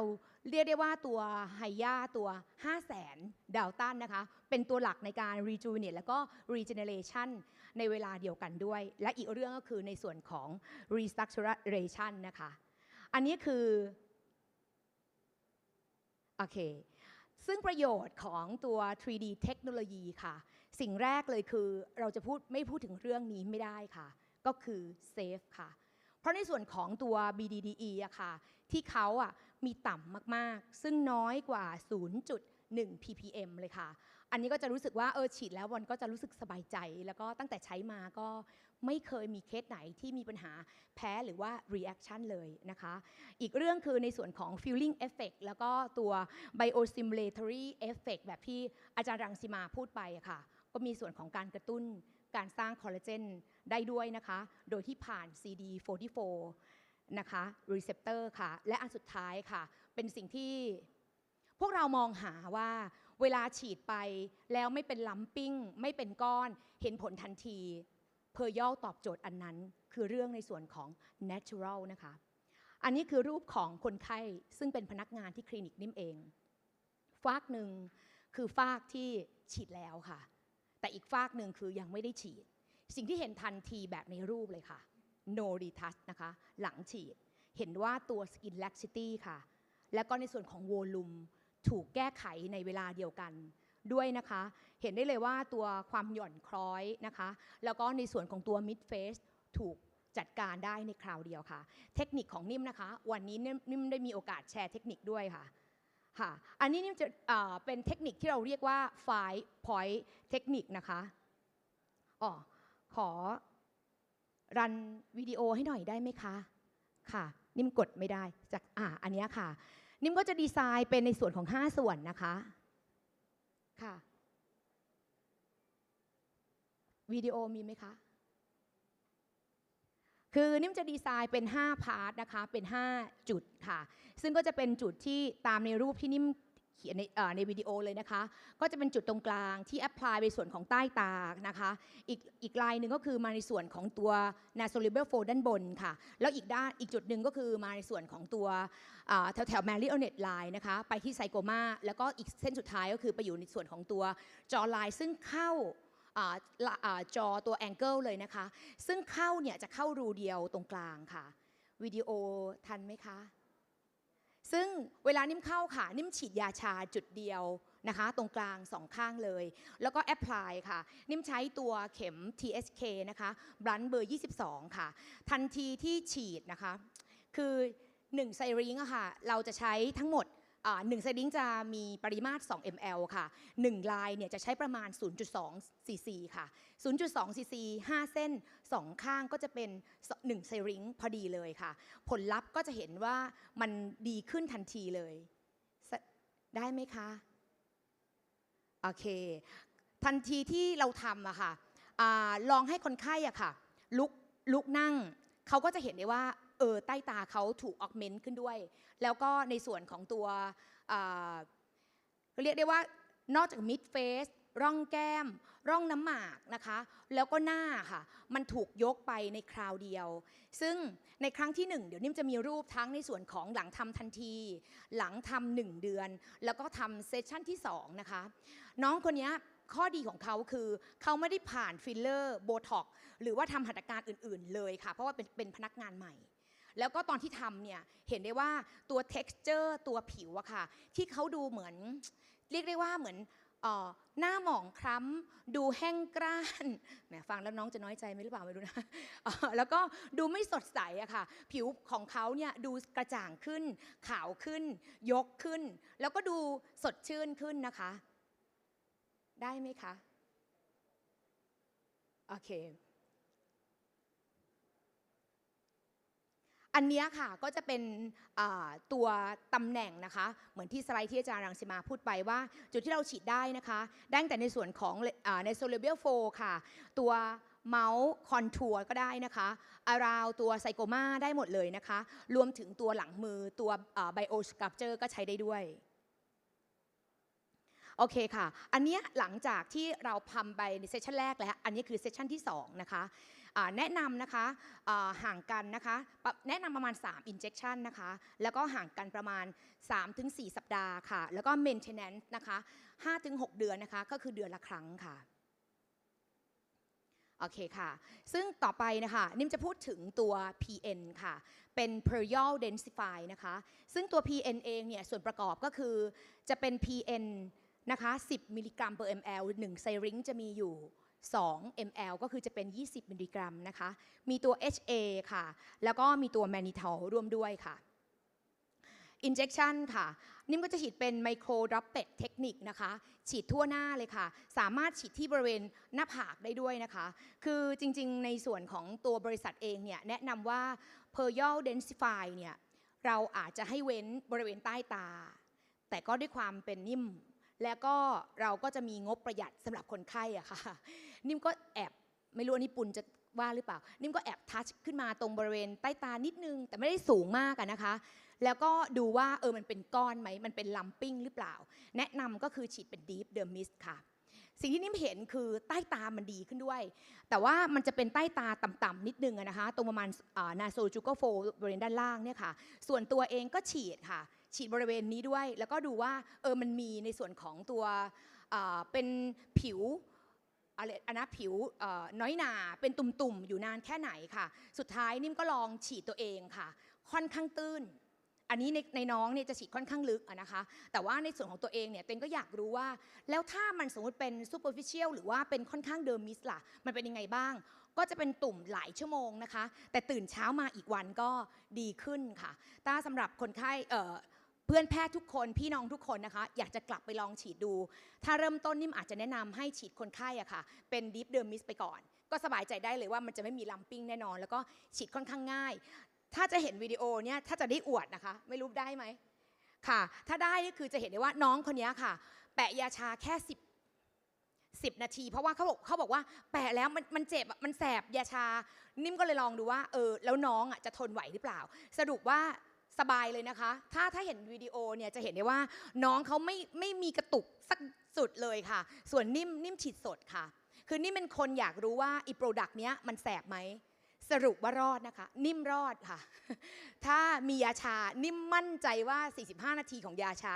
เรียกได้ว่าตัวไฮยาตัว 500,000 ดาวตันนะคะเป็นตัวหลักในการ Rejuvenate แล้วก็ Regeneration ในเวลาเดียวกันด้วยและอีกเรื่องก็คือในส่วนของ Restructuration นะคะอันนี้คือโอเค ซึ่งประโยชน์ของตัว 3D เทคโนโลยีค่ะสิ่งแรกเลยคือเราจะไม่พูดถึงเรื่องนี้ไม่ได้ค่ะก็คือเซฟค่ะเพราะในส่วนของตัว BDDE อะค่ะที่เขาอะมีต่ำมากๆซึ่งน้อยกว่า 0.1 ppm เลยค่ะอันนี้ก็จะรู้สึกว่าฉีดแล้วมันก็จะรู้สึกสบายใจแล้วก็ตั้งแต่ใช้มาก็ไม่เคยมีเคสไหนที่มีปัญหาแพ้หรือว่า reaction เลยนะคะอีกเรื่องคือในส่วนของ feeling effect แล้วก็ตัว biostimulatory effect แบบที่อาจารย์รังสิมาพูดไปอะค่ะก็มีส่วนของการกระตุ้นการสร้างคอลลาเจนได้ด้วยนะคะโดยที่ผ่าน CD44 นะคะ receptor ค่ะและอันสุดท้ายค่ะเป็นสิ่งที่พวกเรามองหาว่าเวลาฉีดไปแล้วไม่เป็นลัมปิ้งไม่เป็นก้อนเห็นผลทันทีเพอร์ยอลตอบโจทย์อันนั้นคือเรื่องในส่วนของ natural นะคะอันนี้คือรูปของคนไข้ซึ่งเป็นพนักงานที่คลินิกนิ่มเองฝากหนึ่งคือฝากที่ฉีดแล้วค่ะแต่อีกฝากหนึ่งคือยังไม่ได้ฉีดสิ่งที่เห็นทันทีแบบในรูปเลยค่ะ no retouch นะคะหลังฉีดเห็นว่าตัว skin laxity ค่ะและก็ในส่วนของ volume ถูกแก้ไขในเวลาเดียวกันด้วยนะคะเห็นได้เลยว่าตัวความหย่อนคล้อยนะคะแล้วก็ในส่วนของตัว mid face ถูกจัดการได้ในคราวเดียวค่ะเทคนิคของนิ่มนะคะวันนี้นิ่มได้มีโอกาสแชร์เทคนิคด้วยค่ะอันนี้นิ่มจะเป็นเทคนิคที่เราเรียกว่า 5 point เทคนิคนะคะขอรันวิดีโอให้หน่อยได้ไหมคะค่ะนิ่มกดไม่ได้จากอันนี้ค่ะนิ่มก็จะดีไซน์เป็นในส่วนของ5ส่วนนะคะค่ะวิดีโอมีไหมคะคือนิ่มจะดีไซน์เป็น5พาร์ทนะคะเป็น5จุดค่ะซึ่งก็จะเป็นจุดที่ตามในรูปที่นิ่มเขียนในวิดีโอเลยนะคะก็จะเป็นจุดตรงกลางที่แอพพลายในส่วนของใต้ตานะคะอีกลายหนึ่งก็คือมาในส่วนของตัว nasolabial fold ด้านบนค่ะแล้วอีกจุดหนึ่งก็คือมาในส่วนของตัวแถว marionette line นะคะไปที่ไซโกมาแล้วก็อีกเส้นสุดท้ายก็คือไปอยู่ในส่วนของตัว jaw line ซึ่งเข้าจอตัว angle เลยนะคะซึ่งเข้าเนี่ยจะเข้ารูเดียวตรงกลางค่ะวิดีโอทันไหมคะซึ่งเวลานิ่มเข้าค่ะนิ่มฉีดยาชาจุดเดียวนะคะตรงกลาง2ข้างเลยแล้วก็แอพพลายค่ะนิ่มใช้ตัวเข็ม TSK นะคะบลันเบอร์22ค่ะทันทีที่ฉีดนะคะคือ1ไซริงอะค่ะเราจะใช้ทั้งหมด1ไซริงจะมีปริมาตร2 ml ค่ะ1ลายเนี่ยจะใช้ประมาณ 0.2 cc ค่ะ 0.2 cc 5 เส้น2ข้างก็จะเป็น1ไซริงพอดีเลยค่ะผลลัพธ์ก็จะเห็นว่ามันดีขึ้นทันทีเลยได้ไหมคะโอเคทันทีที่เราทำอะค่ะลองให้คนไข้อะค่ะลุกนั่งเขาก็จะเห็นได้ว่าใต้ตาเขาถูกออกเมนต์ขึ้นด้วยแล้วก็ในส่วนของตัวเรียกได้ว่านอกจากมิดเฟสร่องแก้มร่องน้ำหมากนะคะแล้วก็หน้าค่ะมันถูกยกไปในคราวเดียวซึ่งในครั้งที่1เดี๋ยวนิ่มจะมีรูปทั้งในส่วนของหลังทำทันทีหลังทำ1เดือนแล้วก็ทำเซสชั่นที่2นะคะน้องคนนี้ข้อดีของเขาคือเขาไม่ได้ผ่านฟิลเลอร์โบท็อกซ์หรือว่าทำหัตถการอื่นๆเลยค่ะเพราะว่าเป็นพนักงานใหม่แล้วก็ตอนที่ทำเนี่ยเห็นได้ว่าตัว texture ตัวผิวอะค่ะที่เขาดูเหมือนเรียกได้ว่าเหมือนหน้าหมองคล้ำดูแห้งกร้านแหมฟังแล้วน้องจะน้อยใจไหมหรือเปล่าไม่รู้นะแล้วก็ดูไม่สดใสอะค่ะผิวของเขาเนี่ยดูกระจ่างขึ้นขาวขึ้นยกขึ้นแล้วก็ดูสดชื่นขึ้นนะคะได้ไหมคะโอเคอันนี้ค่ะก็จะเป็นตัวตำแหน่งนะคะเหมือนที่สไลด์ที่อาจารย์รังสิมาพูดไปว่าจุดที่เราฉีดได้นะคะได้แต่ในส่วนของในโซเลเบียลโฟค่ะตัวเมาส์คอนทัวร์ก็ได้นะคะอาราวตัวไซโกมาได้หมดเลยนะคะรวมถึงตัวหลังมือตัวไบโอสครับเจอร์ก็ใช้ได้ด้วยโอเคค่ะอันนี้หลังจากที่เราทำไปในเซสชันแรกแล้วอันนี้คือเซสชันที่2นะคะแนะนำนะคะห่างกันนะคะแนะนำประมาณ3 injection นะคะแล้วก็ห่างกันประมาณ 3-4 สัปดาห์ค่ะแล้วก็ maintenance นะคะ 5-6 เดือนนะคะก็คือเดือนละครั้งค่ะ โอเคค่ะซึ่งต่อไปนะคะนิ่มจะพูดถึงตัว PN ค่ะเป็น Pluryal Densify นะคะซึ่งตัว PN เองเนี่ยส่วนประกอบก็คือจะเป็น PN นะคะ10 มิลลิกรัม per ml 1 ไซริงจะมีอยู่2 ml ก็คือจะเป็น20 มิลลิกรัมนะคะมีตัว HA ค่ะแล้วก็มีตัว mannitol ร่วมด้วยค่ะ Injection ค่ะนิ่มก็จะฉีดเป็น Micro Droplet Technique นะคะฉีดทั่วหน้าเลยค่ะสามารถฉีดที่บริเวณหน้าผากได้ด้วยนะคะคือจริงๆในส่วนของตัวบริษัทเองเนี่ยแนะนำว่า Pluryal Densify เนี่ยเราอาจจะให้เว้นบริเวณใต้ตาแต่ก็ด้วยความเป็นนิ่มแล้วก็เราก็จะมีงบประหยัดสำหรับคนไข้อะค่ะนิ่มก็แอบไม่รู้อันนี้ปุณจะว่าหรือเปล่านิ่มก็แอบทัชขึ้นมาตรงบริเวณใต้ตานิดนึงแต่ไม่ได้สูงมากนะคะแล้วก็ดูว่ามันเป็นก้อนไหมมันเป็นลัมปิ้งหรือเปล่าแนะนำก็คือฉีดเป็น Deep Dermis ค่ะสิ่งที่นิ่มเห็นคือใต้ตามันดีขึ้นด้วยแต่ว่ามันจะเป็นใต้ตาต่ำๆนิดนึงนะคะตรงประมาณnasojugal fold บริเวณด้านล่างเนี่ยค่ะส่วนตัวเองก็ฉีดค่ะฉีดบริเวณนี้ด้วยแล้วก็ดูว่ามันมีในส่วนของตัวเป็นผิวผิวน้อยหนาเป็นตุ่มๆอยู่นานแค่ไหนค่ะสุดท้ายนิ่มก็ลองฉีดตัวเองค่ะค่อนข้างตื้นอันนี้ในน้องเนี่ยจะฉีดค่อนข้างลึกนะคะแต่ว่าในส่วนของตัวเองเนี่ยเต็งก็อยากรู้ว่าแล้วถ้ามันสมมติเป็น superficial หรือว่าเป็นค่อนข้างเดอร์มิสล่ะมันเป็นยังไงบ้างก็จะเป็นตุ่มหลายชั่วโมงนะคะแต่ตื่นเช้ามาอีกวันก็ดีขึ้นค่ะถ้าสำหรับคนไข้เพื่อนแพทย์ทุกคนพี่น้องทุกคนนะคะอยากจะกลับไปลองฉีดดูถ้าเริ่มต้นนิ่มอาจจะแนะนำให้ฉีดคนไข้อะค่ะเป็น Deep Dermis ไปก่อนก็สบายใจได้เลยว่ามันจะไม่มีลัมปิ้งแน่นอนแล้วก็ฉีดค่อนข้างง่ายถ้าจะเห็นวิดีโอเนี่ยถ้าจะได้อวดนะคะไม่รู้ได้ไหมค่ะถ้าได้นี่คือจะเห็นได้ว่าน้องคนนี้ค่ะแปะยาชาแค่10 นาทีเพราะว่าเขาบอกว่าแปะแล้วมันเจ็บมันแสบยาชานิ่มก็เลยลองดูว่าแล้วน้องจะทนไหวหรือเปล่าสรุปว่าสบายเลยนะคะถ้าเห็นวิดีโอเนี่ยจะเห็นได้ว่าน้องเขาไม่มีกระตุกสักสุดเลยค่ะส่วนนิ่มฉีดสดค่ะคือนิ่มเป็นคนอยากรู้ว่าอีโปรดักต์เนี้ยมันแสบไหมสรุปว่ารอดนะคะนิ่มรอดค่ะถ้ามียาชานิ่มมั่นใจว่า45 นาทีของยาชา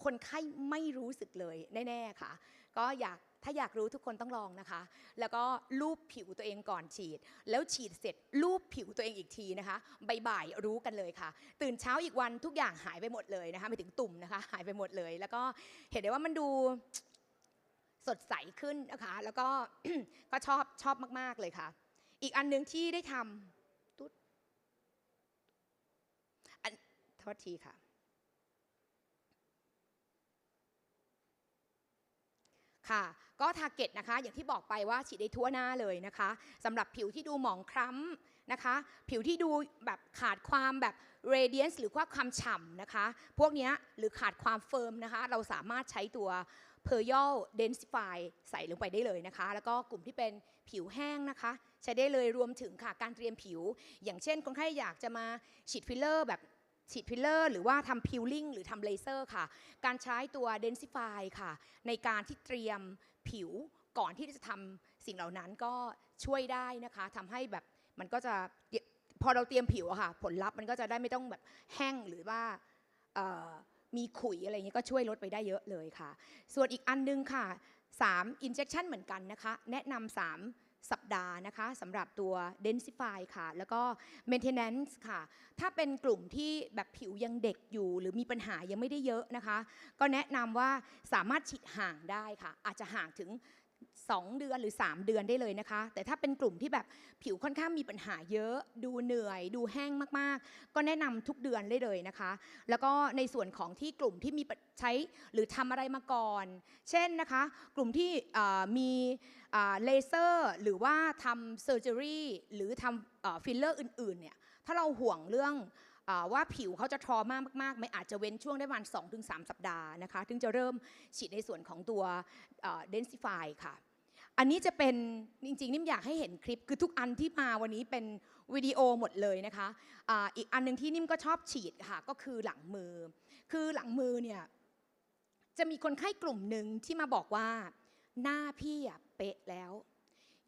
คนไข้ไม่รู้สึกเลยแน่ๆค่ะก็ถ้าอยากรู้ทุกคนต้องลองนะคะแล้วก็ลูบผิวตัวเองก่อนฉีดแล้วฉีดเสร็จลูบผิวตัวเองอีกทีนะคะบ่ายๆรู้กันเลยค่ะตื่นเช้าอีกวันทุกอย่างหายไปหมดเลยนะคะไม่ถึงตุ่มนะคะหายไปหมดเลยแล้วก็เห็นได้ว่ามันดูสดใสขึ้นนะคะแล้วก็ ก็ชอบมากๆเลยค่ะอีกอันนึงที่ได้ทำโทษทีค่ะค่ะก็ทาร์เก็ตนะคะอย่างที่บอกไปว่าฉีดได้ทั่วหน้าเลยนะคะสำหรับผิวที่ดูหมองคล้ำนะคะผิวที่ดูแบบขาดความแบบ radiance หรือว่าความฉ่ำนะคะพวกนี้หรือขาดความเฟิร์มนะคะเราสามารถใช้ตัว Pluryal Densify ใส่ลงไปได้เลยนะคะแล้วก็กลุ่มที่เป็นผิวแห้งนะคะใช้ได้เลยรวมถึงค่ะการเตรียมผิวอย่างเช่นคนไข้อยากจะมาฉีดฟิลเลอร์แบบฉีดฟิลเลอร์หรือว่าทำพิลลิ่งหรือทำเลเซอร์ค่ะการใช้ตัว Densify ค่ะในการที่เตรียมผิวก่อนที่จะทำสิ่งเหล่านั้นก็ช่วยได้นะคะทำให้แบบมันก็จะพอเราเตรียมผิวอะค่ะผลลัพธ์มันก็จะได้ไม่ต้องแบบแห้งหรือว่ามีขุยอะไรเงี้ยก็ช่วยลดไปได้เยอะเลยค่ะส่วนอีกอันนึงค่ะ3 injection เหมือนกันนะคะแนะนำ3 สัปดาห์นะคะสำหรับตัว Densify ค่ะแล้วก็ Maintenance ค่ะถ้าเป็นกลุ่มที่แบบผิวยังเด็กอยู่หรือมีปัญหายังไม่ได้เยอะนะคะก็แนะนำว่าสามารถฉีดห่างได้ค่ะอาจจะห่างถึง2 เดือนหรือ3 เดือนได้เลยนะคะแต่ถ้าเป็นกลุ่มที่แบบผิวค่อนข้างมีปัญหาเยอะดูเหนื่อยดูแห้งมากๆก็แนะนำทุกเดือนได้เลยนะคะแล้วก็ในส่วนของที่กลุ่มที่มีใช้หรือทำอะไรมาก่อนเช่นนะคะกลุ่มที่มีเลเซอร์หรือว่าทำเซอร์เจอรี่หรือทำฟิลเลอร์อื่นๆเนี่ยถ้าเราห่วงเรื่องว่าผิวเขาจะทรอมากๆไม่อาจจะเว้นช่วงได้ประมาณ 2-3 สัปดาห์นะคะถึงจะเริ่มฉีดในส่วนของตัว Densify ค่ะอันนี้จะเป็นจริงๆนิ่มอยากให้เห็นคลิปคือทุกอันที่มาวันนี้เป็นวิดีโอหมดเลยนะคะอีกอันนึงที่นิ่มก็ชอบฉีดค่ะก็คือหลังมือคือหลังมือเนี่ยจะมีคนไข้กลุ่มหนึ่งที่มาบอกว่าหน้าพี่เป๊ะแล้ว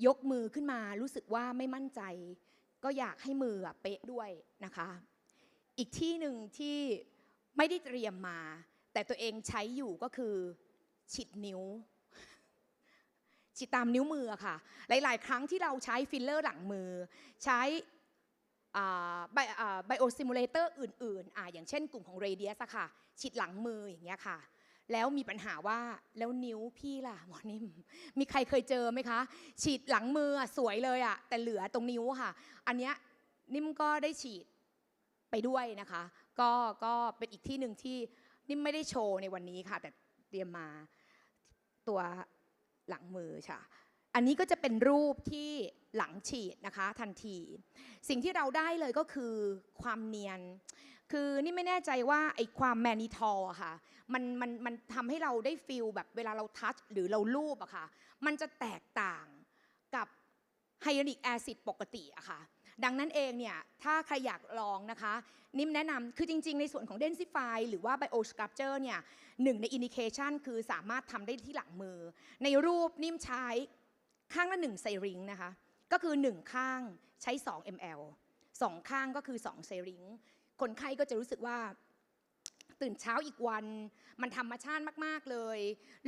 ยกมือขึ้นมารู้สึกว่าไม่มั่นใจก็อยากให้มือเป๊ะด้วยนะคะอีกที่หนึ่งที่ไม่ได้เตรียมมาแต่ตัวเองใช้อยู่ก็คือฉีดนิ้ว ฉีดตามนิ้วมือค่ะหลายๆครั้งที่เราใช้ฟิลเลอร์หลังมือใช้ไบโอสติมูเลเตอร์อื่นๆอย่างเช่นกลุ่มของเรเดียสค่ะฉีดหลังมืออย่างเงี้ยค่ะแล้วมีปัญหาว่าแล้วนิ้วพี่ล่ะหมอนิ่มมีใครเคยเจอไหมคะฉีดหลังมือสวยเลยแต่เหลือตรงนิ้วค่ะอันเนี้ยนิ่มก็ได้ฉีดไปด้วยนะคะก็เป็นอีกที่หนึ่งที่นิ่มไม่ได้โชว์ในวันนี้ค่ะแต่เตรียมมาตัวหลังมือค่ะอันนี้ก็จะเป็นรูปที่หลังฉีดนะคะทันทีสิ่งที่เราได้เลยก็คือความเนียนคือนี่ไม่แน่ใจว่าไอ้ความแมนิทอลอะค่ะมันทำให้เราได้ฟีลแบบเวลาเราทัชหรือเราลูบอะค่ะมันจะแตกต่างกับไฮยาลูริกแอซิดปกติอะค่ะดังนั้นเองเนี่ยถ้าใครอยากลองนะคะนิ่มแนะนำคือจริงๆในส่วนของ Densify หรือว่า Bio Sculpture เนี่ยหนึ่งใน indication คือสามารถทำได้ที่หลังมือในรูปนิ่มใช้ข้างละ1 ไซริงนะคะก็คือ1ข้างใช้2 ml 2ข้างก็คือ2 ไซริงคนไข้ก็จะรู้สึกว่าตื่นเช้าอีกวันมันธรรมชาติมากๆเลย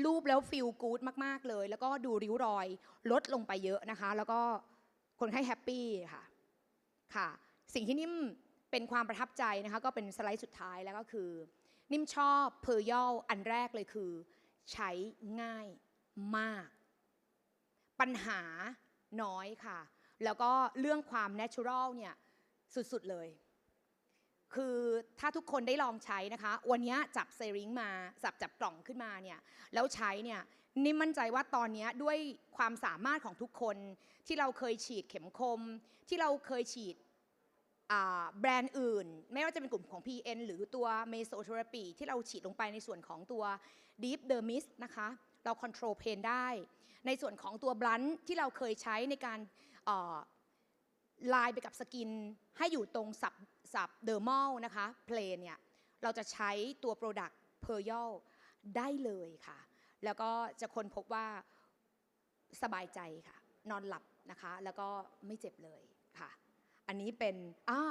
รูปแล้วฟีลกู๊ดมากๆเลยแล้วก็ดูริ้วรอยลดลงไปเยอะนะคะแล้วก็คนไข้แฮปปี้ค่ะสิ่งที่นิ่มเป็นความประทับใจนะคะก็เป็นสไลด์สุดท้ายแล้วก็คือนิ่มชอบเพอร์ยอลอันแรกเลยคือใช้ง่ายมากปัญหาน้อยค่ะแล้วก็เรื่องความเนเชอรัลเนี่ยสุดๆเลยคือถ้าทุกคนได้ลองใช้นะคะวันนี้จับเซริงมาจับกล่องขึ้นมาเนี่ยแล้วใช้เนี่ยนิ่มมั่นใจว่าตอนนี้ด้วยความสามารถของทุกคนที่เราเคยฉีดเข็มคมที่เราเคยฉีดแบรนด์อื่นไม่ว่าจะเป็นกลุ่มของ PN หรือตัว Mesotherapy ที่เราฉีดลงไปในส่วนของตัว Deep Dermis นะคะเรา Control Pain ได้ในส่วนของตัว Blunt ที่เราเคยใช้ในการลายไปกับสกินให้อยู่ตรงสับเดอร์มัลนะคะเพลนเนี่ยเราจะใช้ตัว Product Pluryal ได้เลยค่ะแล้วก็จะค้นพบว่าสบายใจค่ะนอนหลับนะคะแล้วก็ไม่เจ็บเลยค่ะอันนี้เป็น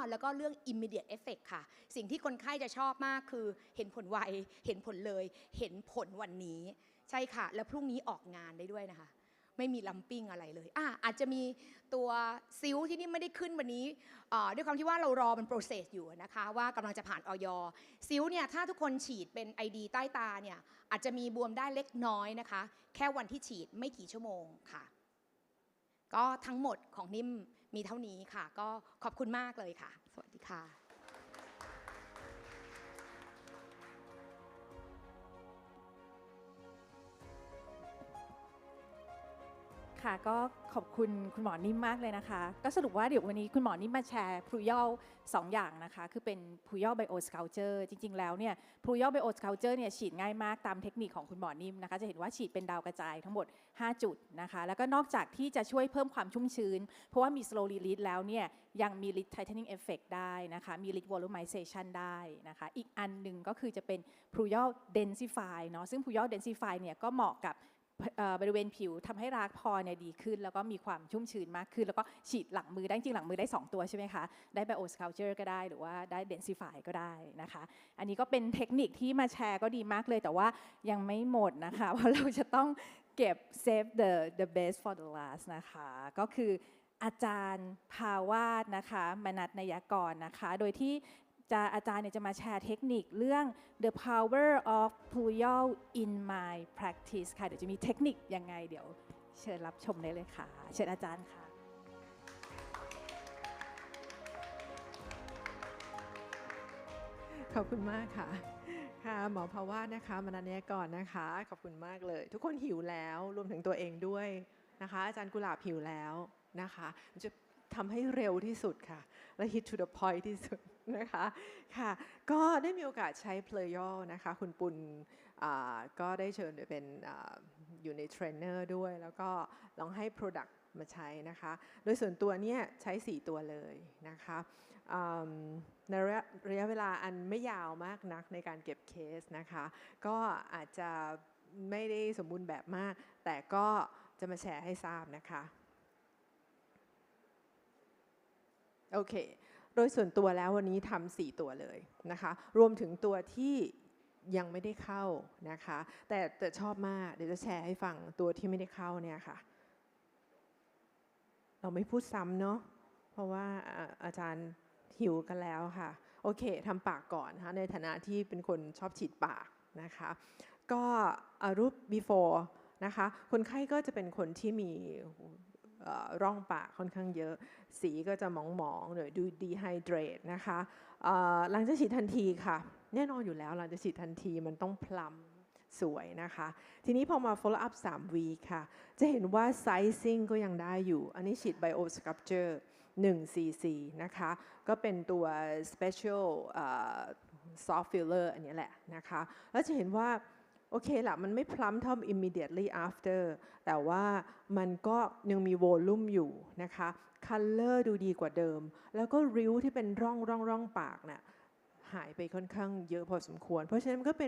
แล้วก็เรื่อง immediate effect ค่ะสิ่งที่คนไข้จะชอบมากคือเห็นผลไวเห็นผลเลยเห็นผลวันนี้ใช่ค่ะแล้วพรุ่งนี้ออกงานได้ด้วยนะคะไม่มีลัมปิ้งอะไรเลยอาจจะมีตัวซิลที่นี่ไม่ได้ขึ้นวันนี้ด้วยความที่ว่าเรารอเป็น process อยู่นะคะว่ากำลังจะผ่านอย.ซิลเนี่ยถ้าทุกคนฉีดเป็น ID ใต้ตาเนี่ยอาจจะมีบวมได้เล็กน้อยนะคะแค่วันที่ฉีดไม่กี่ชั่วโมงค่ะก็ทั้งหมดของนิ่มมีเท่านี้ค่ะก็ขอบคุณมากเลยค่ะสวัสดีค่ะค่ะก็ขอบคุณคุณหมอนิ่มมากเลยนะคะก็สรุปว่าเดี๋ยววันนี้คุณหมอนิ่มมาแชร์พรูยอล2อย่างนะคะคือเป็นพรูยอลไบโอสคัลเจอร์จริงๆแล้วเนี่ยพรูยอลไบโอสคัลเจอร์เนี่ยฉีดง่ายมากตามเทคนิคของคุณหมอนิ่มนะคะจะเห็นว่าฉีดเป็นดาวกระจายทั้งหมด5จุดนะคะแล้วก็นอกจากที่จะช่วยเพิ่มความชุ่มชื้นเพราะว่ามี slow release แล้วเนี่ยยังมี lid tightening effect ได้นะคะมี lid volumization ได้นะคะอีกอันหนึ่งก็คือจะเป็นพรูยอล densify เนาะซึ่งพรูยอล densify เนี่ยก็เหมาะกับบริเวณผิวทำให้รากพอเนี่ยดีขึ้นแล้วก็มีความชุ่มชื้นมากขึ้นแล้วก็ฉีดหลังมือได้จริงหลังมือได้2ตัวใช่ไหมคะได้ Bio Sculpture ก็ได้หรือว่าได้ Densify ก็ได้นะคะอันนี้ก็เป็นเทคนิคที่มาแชร์ก็ดีมากเลยแต่ว่ายังไม่หมดนะคะเพราะเราจะต้องเก็บ save the best for the last นะคะก็คืออาจารย์ภาวาสนะคะมนัสนยกรนะคะโดยที่อาจารย์เนี่ยจะมาแชร์เทคนิคเรื่อง the power of Pluryal in my practice ค่ะเดี๋ยวจะมีเทคนิคยังไงเดี๋ยวเชิญรับชมได้เลยค่ะเชิญอาจารย์ค่ะขอบคุณมากค่ะค่ะหมอภาวาสนะคะมนัสนยกรนะคะขอบคุณมากเลยทุกคนหิวแล้วรวมถึงตัวเองด้วยนะคะอาจารย์กุหลาบหิวแล้วนะคะจะทำให้เร็วที่สุดค่ะและ hit to the point ที่สุดนะคะค่ะก็ได้มีโอกาสใช้ Pluryal นะคะคุณปุณก็ได้เชิญเป็นอยู่ในเทรนเนอร์ด้วยแล้วก็ลองให้ Product มาใช้นะคะโดยส่วนตัวเนี่ยใช้4ตัวเลยนะคะในระยะเวลาอันไม่ยาวมากนักในการเก็บเคสนะคะก็อาจจะไม่ได้สมบูรณ์แบบมากแต่ก็จะมาแชร์ให้ทราบนะคะโอเคโดยส่วนตัวแล้ววันนี้ทำ4ตัวเลยนะคะรวมถึงตัวที่ยังไม่ได้เข้านะคะแต่ชอบมากเดี๋ยวจะแชร์ให้ฟังตัวที่ไม่ได้เข้าเนี่ยค่ะ เราไม่พูดซ้ำเนาะเพราะว่าอาจารย์หิวกันแล้วค่ะโอเคทำปากก่อนนะคะในฐานะที่เป็นคนชอบฉีดปากนะคะก็รูป before นะคะคนไข้ก็จะเป็นคนที่มีร่องปากค่อนข้างเยอะสีก็จะหมองๆหรือดู dehydrate นะคะหลังจากฉีดทันทีค่ะแน่นอนอยู่แล้วหลังจากฉีดทันทีมันต้องพลัมสวยนะคะทีนี้พอมา follow up 3 week ค่ะจะเห็นว่า sizing ก็ยังได้อยู่อันนี้ฉีด bio sculpture 1 cc นะคะก็เป็นตัว special soft filler อันนี้แหละนะคะแล้วจะเห็นว่าโอเคละมันไม่พลัมเท่า immediately after แต่ว่ามันก็ยังมี volume อยู่นะคะ color ดูดีกว่าเดิมแล้วก็ริ้วที่เป็นร่องปากน่ะหายไปค่อนข้างเยอะพอสมควรเพราะฉะนั้นมันก็เ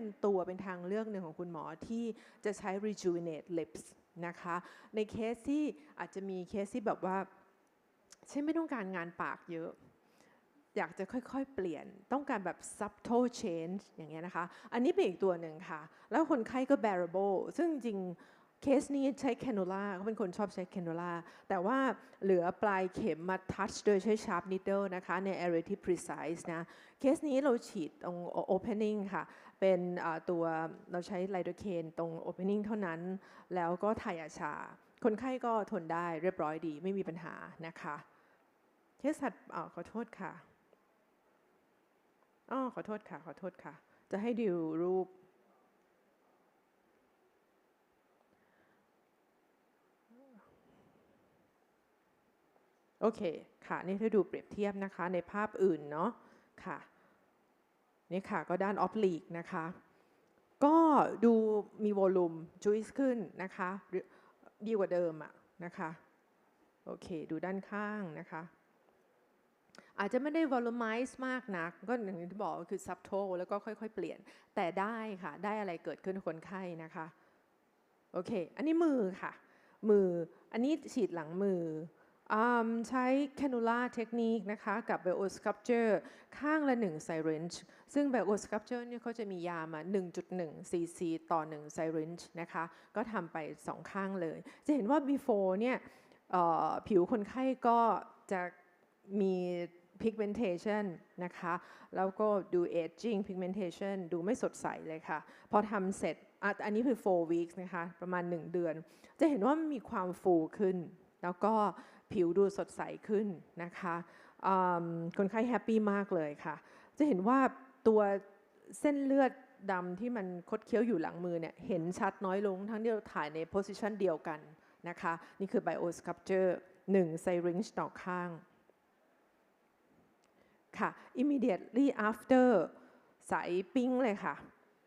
ป็นทางเลือกหนึ่งของคุณหมอที่จะใช้ rejuvenate lips นะคะในเคสที่อาจจะมีเคสที่แบบว่าฉันไม่ต้องการงานปากเยอะอยากจะค่อยๆเปลี่ยนต้องการแบบ subtle change อย่างเงี้ยนะคะอันนี้เป็นอีกตัวหนึ่งค่ะแล้วคนไข้ก็ bearable ซึ่งจริงเคสนี้ใช้ cannula เขาเป็นคนชอบใช้ cannula แต่ว่าเหลือปลายเข็มมา touch โดยใช้ sharp needle นะคะใน area ที่ precise นะเคสนี้เราฉีดตรง opening ค่ะเป็นตัวเราใช้ lidocaine ตรง opening เท่านั้นแล้วก็ถ่ายยาชาคนไข้ก็ทนได้เรียบร้อยดีไม่มีปัญหานะคะเคสถัดขอโทษค่ะขอโทษค่ะจะให้ดูรูปโอเคค่ะนี่ถ้าดูเปรียบเทียบนะคะในภาพอื่นเนาะค่ะนี่ค่ะก็ด้าน oblique นะคะก็ดูมีวอลลุ่มจุ๊ยขึ้นนะคะดีกว่าเดิมอะนะคะโอเคดูด้านข้างนะคะอาจจะไม่ได้ volumize มากนักก็อย่างที่บอกคือ subtle แล้วก็ค่อยๆเปลี่ยนแต่ได้ค่ะได้อะไรเกิดขึ้นคนไข้นะคะโอเคอันนี้มือค่ะมืออันนี้ฉีดหลังมือใช้ cannula technique นะคะกับ bio sculpture ข้างละ1 syringe ซึ่ง bio sculpture เนี่ยเขาจะมียามา 1.1 cc ต่อ1 syringe นะคะก็ทำไป2ข้างเลยจะเห็นว่า before เนี่ยผิวคนไข้ก็จะมี pigmentation นะคะแล้วก็ดู aging pigmentation ดูไม่สดใสเลยค่ะพอทำเสร็จอันนี้คือ4 weeks นะคะประมาณ1 เดือนจะเห็นว่ามีความฟูขึ้นแล้วก็ผิวดูสดใสขึ้นนะคะคนไข้แฮปปี้มากเลยค่ะจะเห็นว่าตัวเส้นเลือดดำที่มันคดเคี้ยวอยู่หลังมือเนี่ยเห็นชัดน้อยลงทั้งที่เราถ่ายใน position เดียวกันนะคะนี่คือ bio sculpture 1 syringe ต่อข้างค่ะ immediately after ใสปิ้งเลยค่ะ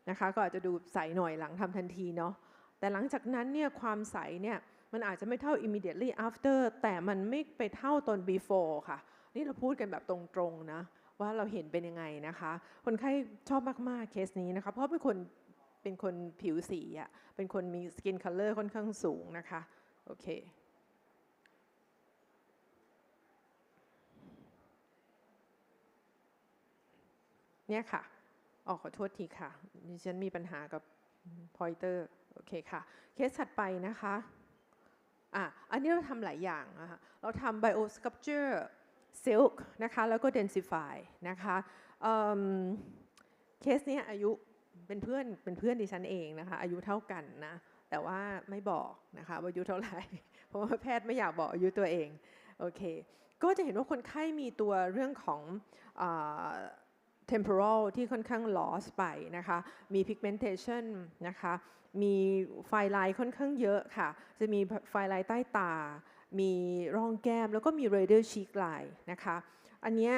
นะคะก็อาจจะดูใสหน่อยหลังทำทันทีเนาะแต่หลังจากนั้นเนี่ยความใสเนี่ยมันอาจจะไม่เท่า immediately after แต่มันไม่ไปเท่าตอน before ค่ะนี่เราพูดกันแบบตรงๆนะว่าเราเห็นเป็นยังไงนะคะคนไข้ชอบมากๆเคสนี้นะคะเพราะเป็นคนผิวสีอ่ะเป็นคนมี skin color ค่อนข้างสูงนะคะโอเคเนี่ยค่ะขอโทษทีค่ะดิฉันมีปัญหากับ pointer โอเคค่ะเคสถัดไปนะคะอันนี้เราทำหลายอย่างนะคะเราทำ bio sculpture silk นะคะแล้วก็ densify นะคะเคสนี้อายุเป็นเพื่อนดิฉันเองนะคะอายุเท่ากันนะแต่ว่าไม่บอกนะคะว่าอายุเท่าไหร่เพราะว่าแพทย์ไม่อยากบอกอายุตัวเองโอเคก็จะเห็นว่าคนไข้มีตัวเรื่องของtemporal ที่ค่อนข้าง loss ไปนะคะมี pigmentation นะคะมีไฟไลน์ค่อนข้างเยอะค่ะจะมีไฟไลน์ใต้ตามีร่องแก้มแล้วก็มี radial cheek line นะคะอันนี้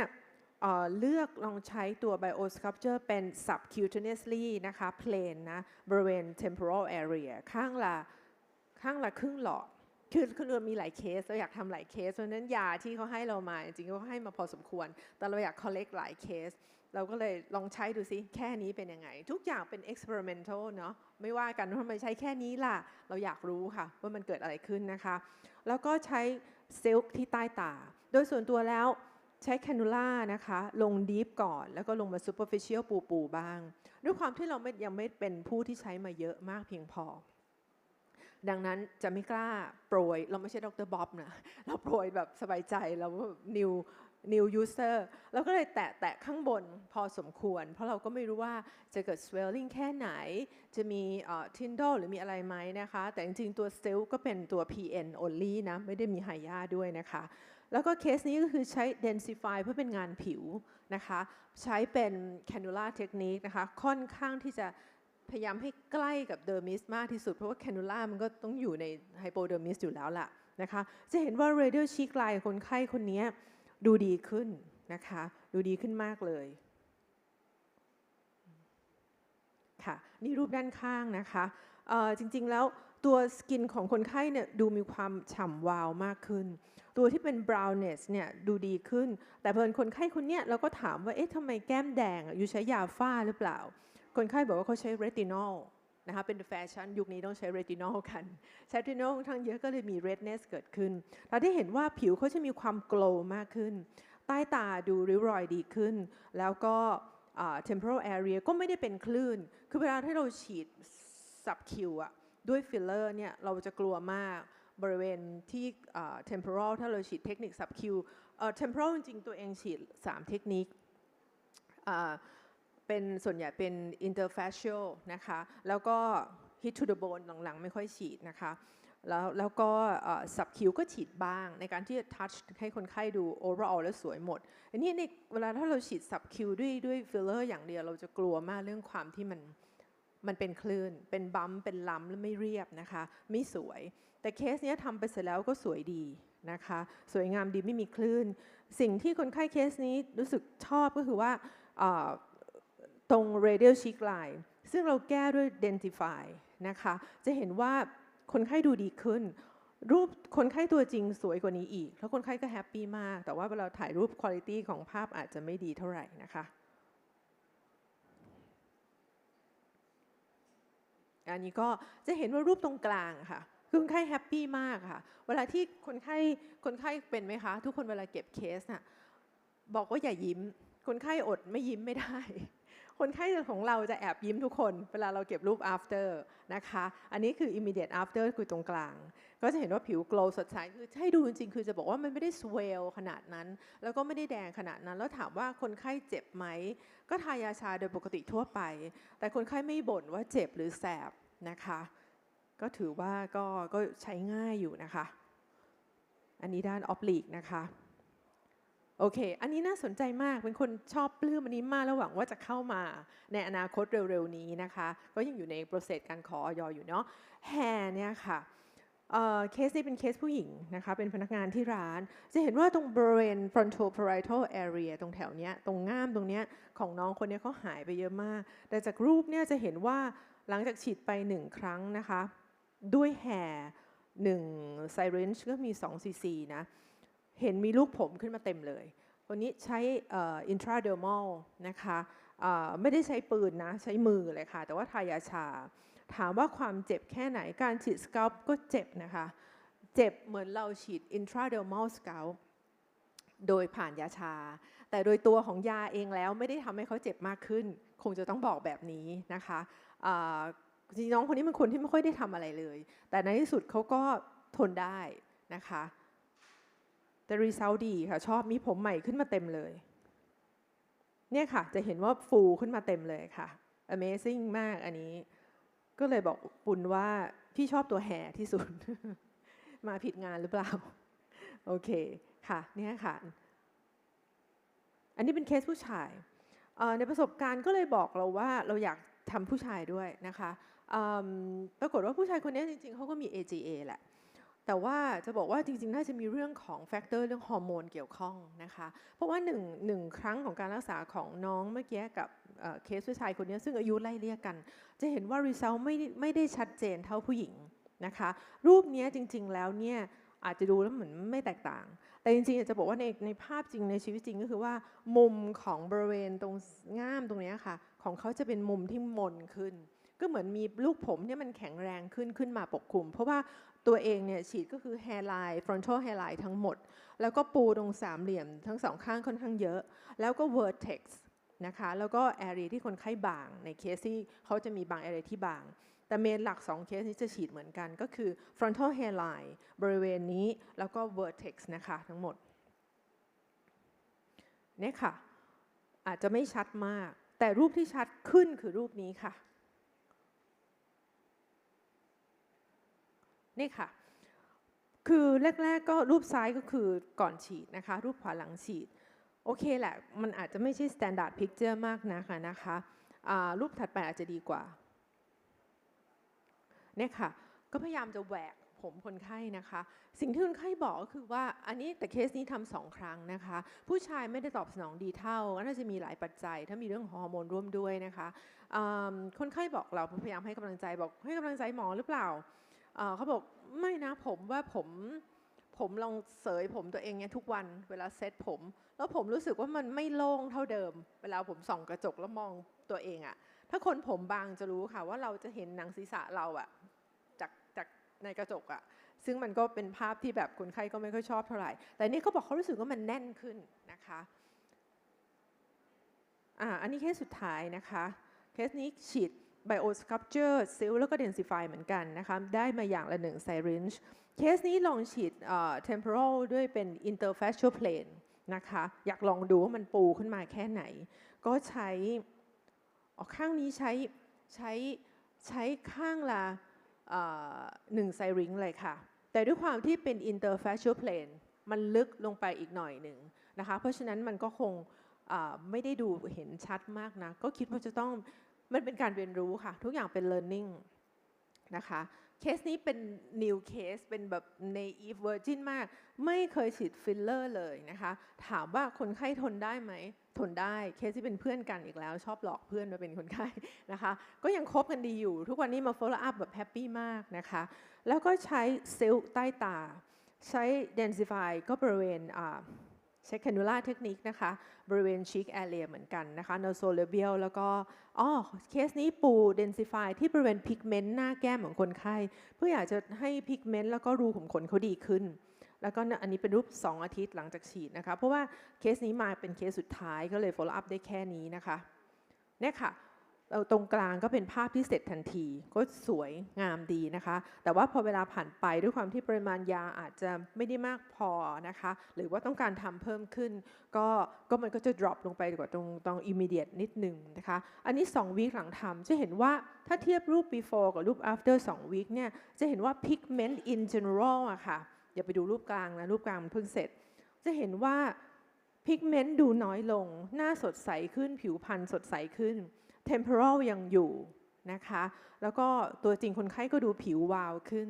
เลือกลองใช้ตัว bio sculpture เป็น subcutaneously นะคะ plain นะบริเวณ temporal area ข้างละครึ่งหลอดคือเรามีหลายเคสเราอยากทำหลายเคสเพราะฉะนั้นยาที่เขาให้เรามาจริงๆเขาให้มาพอสมควรแต่เราอยาก collect หลายเคสเราก็เลยลองใช้ดูซิแค่นี้เป็นยังไงทุกอย่างเป็น experimental เนาะไม่ว่ากันว่าทำไมใช้แค่นี้ล่ะเราอยากรู้ค่ะว่ามันเกิดอะไรขึ้นนะคะแล้วก็ใช้ silk ที่ใต้ตาโดยส่วนตัวแล้วใช้ cannula นะคะลง deep ก่อนแล้วก็ลงมา superficial ปูบ้างด้วยความที่เรายังไม่เป็นผู้ที่ใช้มาเยอะมากเพียงพอ ดังนั้นจะไม่กล้าโปรยเราไม่ใช่ดร.บ๊อบนะเราโปรยแบบสบายใจเราnew user เราก็เลยแตะข้างบนพอสมควรเพราะเราก็ไม่รู้ว่าจะเกิด swelling แค่ไหนจะมีtindle หรือมีอะไรไหมนะคะแต่จริงๆตัว still ก็เป็นตัว PN only นะไม่ได้มีไฮยาด้วยนะคะแล้วก็เคสนี้ก็คือใช้ densify เพื่อเป็นงานผิวนะคะใช้เป็น cannula technique นะคะค่อนข้างที่จะพยายามให้ใกล้กับเดอร์มิสมากที่สุดเพราะว่า cannula มันก็ต้องอยู่ใน hypodermis อยู่แล้วล่ะนะคะจะเห็นว่า radial cheek line คนไข้คนนี้ดูดีขึ้นนะคะดูดีขึ้นมากเลยค่ะนี่รูปด้านข้างนะคะจริงๆแล้วตัวสกินของคนไข้เนี่ยดูมีความฉ่ำวาวมากขึ้นตัวที่เป็น brownness เนี่ยดูดีขึ้นแต่เพิ่นคนไข้คนเนี้ยเราก็ถามว่าเอ๊ะทำไมแก้มแดงอยู่ใช้ยาฝ้าหรือเปล่าคนไข้บอกว่าเขาใช้ retinol นะคะเป็นแฟชั่นยุคนี้ต้องใช้ retinol กันใช้ retinol ค่อนข้างเยอะก็เลยมี redness เกิดขึ้นเราได้เห็นว่าผิวเขาจะมีความ glow มากขึ้นใต้ตาดูริ้วรอยดีขึ้นแล้วก็temporal area ก็ไม่ได้เป็นคลื่นคือเวลาที่เราฉีดซับคิวอะด้วยฟิลเลอร์เนี่ยเราจะกลัวมากบริเวณที่temporal ถ้าเราฉีดเทคนิคซับคิวtemporal จริงๆตัวเองฉีด3เทคนิคเป็นส่วนใหญ่เป็น interfacial นะคะแล้วก็ hit to the bone หลังๆไม่ค่อยฉีดนะคะแล้วก็ซับคิวก็ฉีดบ้างในการที่จะ touch ให้คนไข้ดู overall แล้วสวยหมดอันนี้ในเวลาถ้าเราฉีดซับคิวด้วยฟิลเลอร์อย่างเดียวเราจะกลัวมากเรื่องความที่มันเป็นคลื่นเป็นบัมเป็นล้ำและไม่เรียบนะคะไม่สวยแต่เคสนี้ทำไปเสร็จแล้วก็สวยดีนะคะสวยงามดีไม่มีคลื่นสิ่งที่คนไข้เคสนี้รู้สึกชอบก็คือว่าตรง radial cheek line ซึ่งเราแก้ด้วย densify นะคะจะเห็นว่าคนไข้ดูดีขึ้นรูปคนไข้ตัวจริงสวยกว่านี้อีกแล้วคนไข้ก็แฮปปี้มากแต่ว่าเวลาถ่ายรูปคุณภาพของภาพอาจจะไม่ดีเท่าไหร่นะคะอันนี้ก็จะเห็นว่ารูปตรงกลางค่ะคือคนไข้แฮปปี้มากค่ะเวลาที่คนไข้เป็นไหมคะทุกคนเวลาเก็บเคสน่ะบอกว่าอย่ายิ้มคนไข้อดไม่ยิ้มไม่ได้คนไข้ของเราจะแอบยิ้มทุกคนเวลาเราเก็บรูป after นะคะอันนี้คือ immediate after คือตรงกลางก็จะเห็นว่าผิว glow สดใสคือให้ดูจริงๆคือจะบอกว่ามันไม่ได้ swell ขนาดนั้นแล้วก็ไม่ได้แดงขนาดนั้นแล้วถามว่าคนไข้เจ็บไหมก็ทายาชาโดยปกติทั่วไปแต่คนไข้ไม่บ่นว่าเจ็บหรือแสบนะคะก็ถือว่าก็ใช้ง่ายอยู่นะคะอันนี้ด้าน oblique นะคะโอเคอันนี้น่าสนใจมากเป็นคนชอบปลื้มอันนี้มากแล้วหวังว่าจะเข้ามาในอนาคตเร็วๆนี้นะคะก็ยังอยู่ในโปรเซสการขออยอยู่เนาะแฮร์เนี่ยค่ะเคสนี้เป็นเคสผู้หญิงนะคะเป็นพนักงานที่ร้านจะเห็นว่าตรงบริเวณ frontal parietal area ตรงแถวเนี้ยตรงง่ามตรงเนี้ยของน้องคนนี้เขาหายไปเยอะมากแต่จากรูปเนี่ยจะเห็นว่าหลังจากฉีดไป1ครั้งนะคะด้วยแฮร์1 syringe ก็มี2 cc นะเห็นมีลูกผมขึ้นมาเต็มเลยวันนี้ใช้intradermal นะคะไม่ได้ใช้ปืนนะใช้มือเลยค่ะแต่ว่าทายาชาถามว่าความเจ็บแค่ไหนการฉีด scalp ก็เจ็บนะคะเจ็บเหมือนเราฉีด intradermal scalp โดยผ่านยาชาแต่โดยตัวของยาเองแล้วไม่ได้ทำให้เขาเจ็บมากขึ้นคงจะต้องบอกแบบนี้นะคะจริงๆน้องคนนี้เป็นคนที่ไม่ค่อยได้ทำอะไรเลยแต่ในที่สุดเขาก็ทนได้นะคะแต่ result ดีค่ะชอบมีผมใหม่ขึ้นมาเต็มเลยเนี่ยค่ะจะเห็นว่าฟูขึ้นมาเต็มเลยค่ะ amazing มากอันนี้ก็เลยบอกปุณว่าพี่ชอบตัวแฮร์ที่สุด มาผิดงานหรือเปล่าโอเคค่ะเนี่ยค่ะอันนี้เป็นเคสผู้ชายในประสบการณ์ก็เลยบอกเราว่าเราอยากทำผู้ชายด้วยนะคะปรากฏว่าผู้ชายคนนี้จริงๆเขาก็มี AGA แหละแต่ว่าจะบอกว่าจริงๆน่าจะมีเรื่องของแฟกเตอร์เรื่องฮอร์โมนเกี่ยวข้องนะคะเพราะว่าหนึ่งครั้งของการรักษาของน้องเมื่อกี้กับเคสผู้ชายคนนี้ซึ่งอายุไล่เลี่ยกันจะเห็นว่า result ไม่ได้ชัดเจนเท่าผู้หญิงนะคะรูปนี้จริงๆแล้วเนี่ยอาจจะดูแล้วเหมือนไม่แตกต่างแต่จริงๆจะบอกว่าในภาพจริงในชีวิตจริงก็คือว่ามุมของบริเวณตรงง่ามตรงนี้ค่ะของเขาจะเป็นมุมที่มนขึ้นก็เหมือนมีลูกผมเนี่ยมันแข็งแรงขึ้นมาปกคลุมเพราะว่าตัวเองเนี่ยฉีดก็คือ hairline frontal hairline ทั้งหมดแล้วก็ปูตรงสามเหลี่ยมทั้งสองข้างค่อนข้างเยอะแล้วก็ vertex นะคะแล้วก็ area ที่คนไข้บางในเคสที่เขาจะมีบาง area ที่บาง แต่เมนหลัก2เคสนี้จะฉีดเหมือนกันก็คือ frontal hairline บริเวณนี้แล้วก็ vertex นะคะทั้งหมดเนี่ยค่ะอาจจะไม่ชัดมากแต่รูปที่ชัดขึ้นคือรูปนี้ค่ะนี่ค่ะคือแรกๆก็รูปซ้ายก็คือก่อนฉีดนะคะรูปขวาหลังฉีดโอเคแหละมันอาจจะไม่ใช่ standard picture มากนะคะรูปถัดไปอาจจะดีกว่าเนี่ยค่ะก็พยายามจะแหวกผมคนไข้นะคะสิ่งที่คนไข้บอกก็คือว่าอันนี้แต่เคสนี้ทำ2 ครั้งนะคะผู้ชายไม่ได้ตอบสนองดีเท่าก็น่าจะมีหลายปัจจัยถ้ามีเรื่องฮอร์โมนร่วมด้วยนะคะคนไข้บอกเราพยายามให้กำลังใจบอกให้กำลังใจหมอหรือเปล่าเขาบอกไม่นะผมว่าผมลองเสยผมตัวเองเนี่ยทุกวันเวลาเซ็ตผมแล้วผมรู้สึกว่ามันไม่โล่งเท่าเดิมเวลาผมส่องกระจกแล้วมองตัวเองอะถ้าคนผมบางจะรู้ค่ะว่าเราจะเห็นหนังศีรษะเราอะจากในกระจกอะซึ่งมันก็เป็นภาพที่แบบคนไข้ก็ไม่ค่อยชอบเท่าไหร่แต่นี่เขาบอกเขารู้สึกว่ามันแน่นขึ้นนะคะอันนี้เคสสุดท้ายนะคะเคสนี้ฉีด biosculpture silk แล้วก็ densify เหมือนกันนะคะได้มาอย่างละ1 syringe เคสนี้ลองฉีดtemporal ด้วยเป็น interfacial plane นะคะอยากลองดูว่ามันปูขึ้นมาแค่ไหนก็ใช้ข้างนี้ใช้ข้างละ1 syringe เลยค่ะแต่ด้วยความที่เป็น interfacial plane มันลึกลงไปอีกหน่อยหนึ่งนะคะเพราะฉะนั้นมันก็คงไม่ได้ดูเห็นชัดมากนะก็คิดว่าจะต้องมันเป็นการเรียนรู้ค่ะทุกอย่างเป็น learning นะคะเคสนี้เป็น new case เป็นแบบ naive virgin มากไม่เคยฉีดฟิลเลอร์เลยนะคะถามว่าคนไข้ทนได้ไหมทนได้เคสที่เป็นเพื่อนกันอีกแล้วชอบหลอกเพื่อนมาเป็นคนไข้นะคะก็ยังคบกันดีอยู่ทุกวันนี้มา follow up แบบแฮปปี้มากนะคะแล้วก็ใช้ซิลใต้ตาใช้ densify ก็บริเวณใช้ cannula technique นะคะบริเวณ cheek area เหมือนกันนะคะ nasolabial แล้วก็เคสนี้ปู densify ที่บริเวณ pigment หน้าแก้มของคนไข้เพื่ออยากจะให้ pigment แล้วก็รูขุมขนเขาดีขึ้นแล้วก็อันนี้เป็นรูป2 อาทิตย์หลังจากฉีดนะคะเพราะว่าเคสนี้มาเป็นเคสสุดท้ายก็เลย follow up ได้แค่นี้นะคะเนี่ยค่ะตรงกลางก็เป็นภาพที่เสร็จทันทีก็สวยงามดีนะคะแต่ว่าพอเวลาผ่านไปด้วยความที่ปริมาณยาอาจจะไม่ได้มากพอนะคะหรือว่าต้องการทำเพิ่มขึ้นก็มันก็จะ drop ลงไปกว่าตรง immediate นิดนึงนะคะอันนี้2 วีคหลังทำจะเห็นว่าถ้าเทียบรูป before กับรูป after 2 วีคเนี่ยจะเห็นว่า pigment in general อะค่ะอย่าไปดูรูปกลางนะรูปกลางมันเพิ่งเสร็จจะเห็นว่า pigment ดูน้อยลงหน้าสดใสขึ้นผิวพรรณสดใสขึ้นtemporal ยังอยู่นะคะแล้วก็ตัวจริงคนไข้ก็ดูผิววาวขึ้น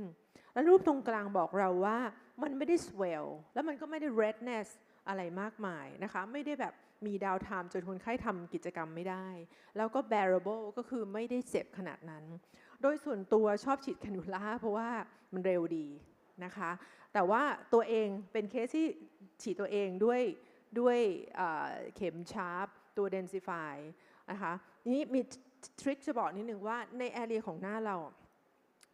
แล้วรูปตรงกลางบอกเราว่ามันไม่ได้ swell แล้วมันก็ไม่ได้ redness อะไรมากมายนะคะไม่ได้แบบมีดาวไทม์จนคนไข้ทำกิจกรรมไม่ได้แล้วก็ bearable ก็คือไม่ได้เจ็บขนาดนั้นโดยส่วนตัวชอบฉีดแคนูล่าเพราะว่ามันเร็วดีนะคะแต่ว่าตัวเองเป็นเคสที่ฉีดตัวเองด้วยเข็มชาร์ปตัว densify นะคะนี้มีทริคจะบอกนิดนึงว่าในแอเรียของหน้าเรา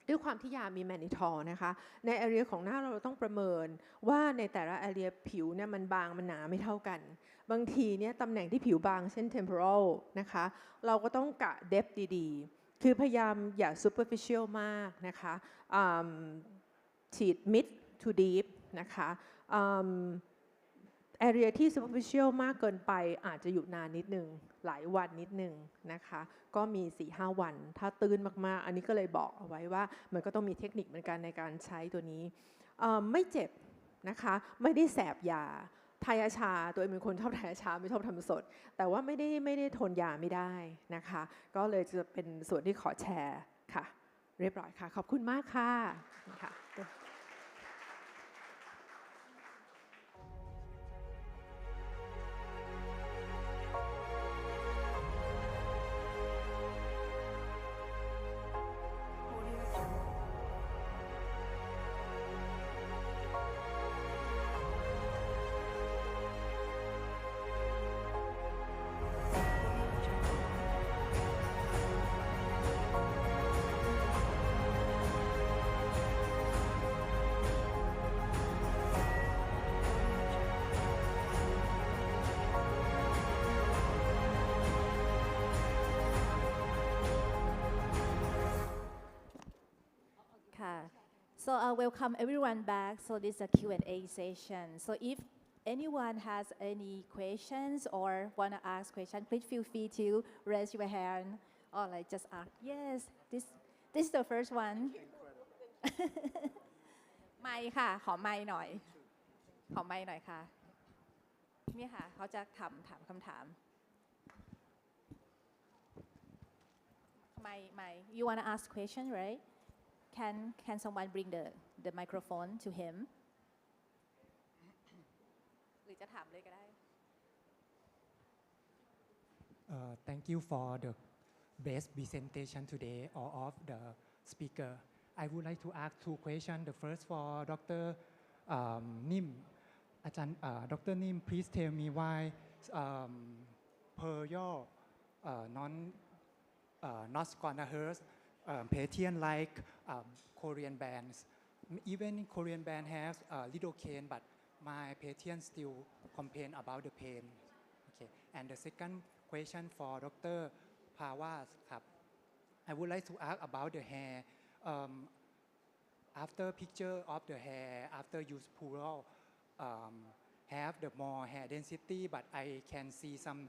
ด้วยความที่ยามีแมนิทอลนะคะในแอเรียของหน้าเราต้องประเมินว่าในแต่ละแอเรียผิวเนี่ยมันบางมันหนาไม่เท่ากันบางทีเนี่ยตำแหน่งที่ผิวบางเช่น temporal นะคะเราก็ต้องกะ depth ดีๆคือพยายามอย่า superficial มากนะคะฉีด mid to deep นะคะarea ที่ superficial มากเกินไปอาจจะอยู่นานนิดนึงหลายวันนิดนึงนะคะก็มี 4-5 วันถ้าตื้นมากๆอันนี้ก็เลยบอกเอาไว้ว่ามันก็ต้องมีเทคนิคเหมือนกันในการใช้ตัวนี้ไม่เจ็บนะคะไม่ได้แสบยาทายาชาตัวเองเป็นคนชอบทายาชาไม่ชอบทำสดแต่ว่าไม่ได้ทนยาไม่ได้นะคะก็เลยจะเป็นส่วนที่ขอแชร์ค่ะเรียบร้อยค่ะขอบคุณมากค่ะค่ะ เ So welcome everyone back. So this is a Q&A session. So if anyone has any questions or want to ask questions, please feel free to raise your hand or like just ask. Yes, this is the first one. ไมค์ค่ะขอไมค์หน่อยขอไมค์หน่อยค่ะนี่ค่ะเขาจะถามคำถามไมค์ you want to ask question right can someone bring the microphone to him หรือจะถามเลยก็ได้ Thank you for the best presentation today all of the speaker I would like to ask two questions the first for Dr. Nim อาจารย์ Dr. Nim please tell me why Pluryal not gonna hurt patient like Korean bands even Korean band has little cane but my patient still complain about the pain okay and the second question for Dr. Pawaz ครับ I would like to ask about the hair after picture of the hair after use Pluryal have the more hair density but I can see some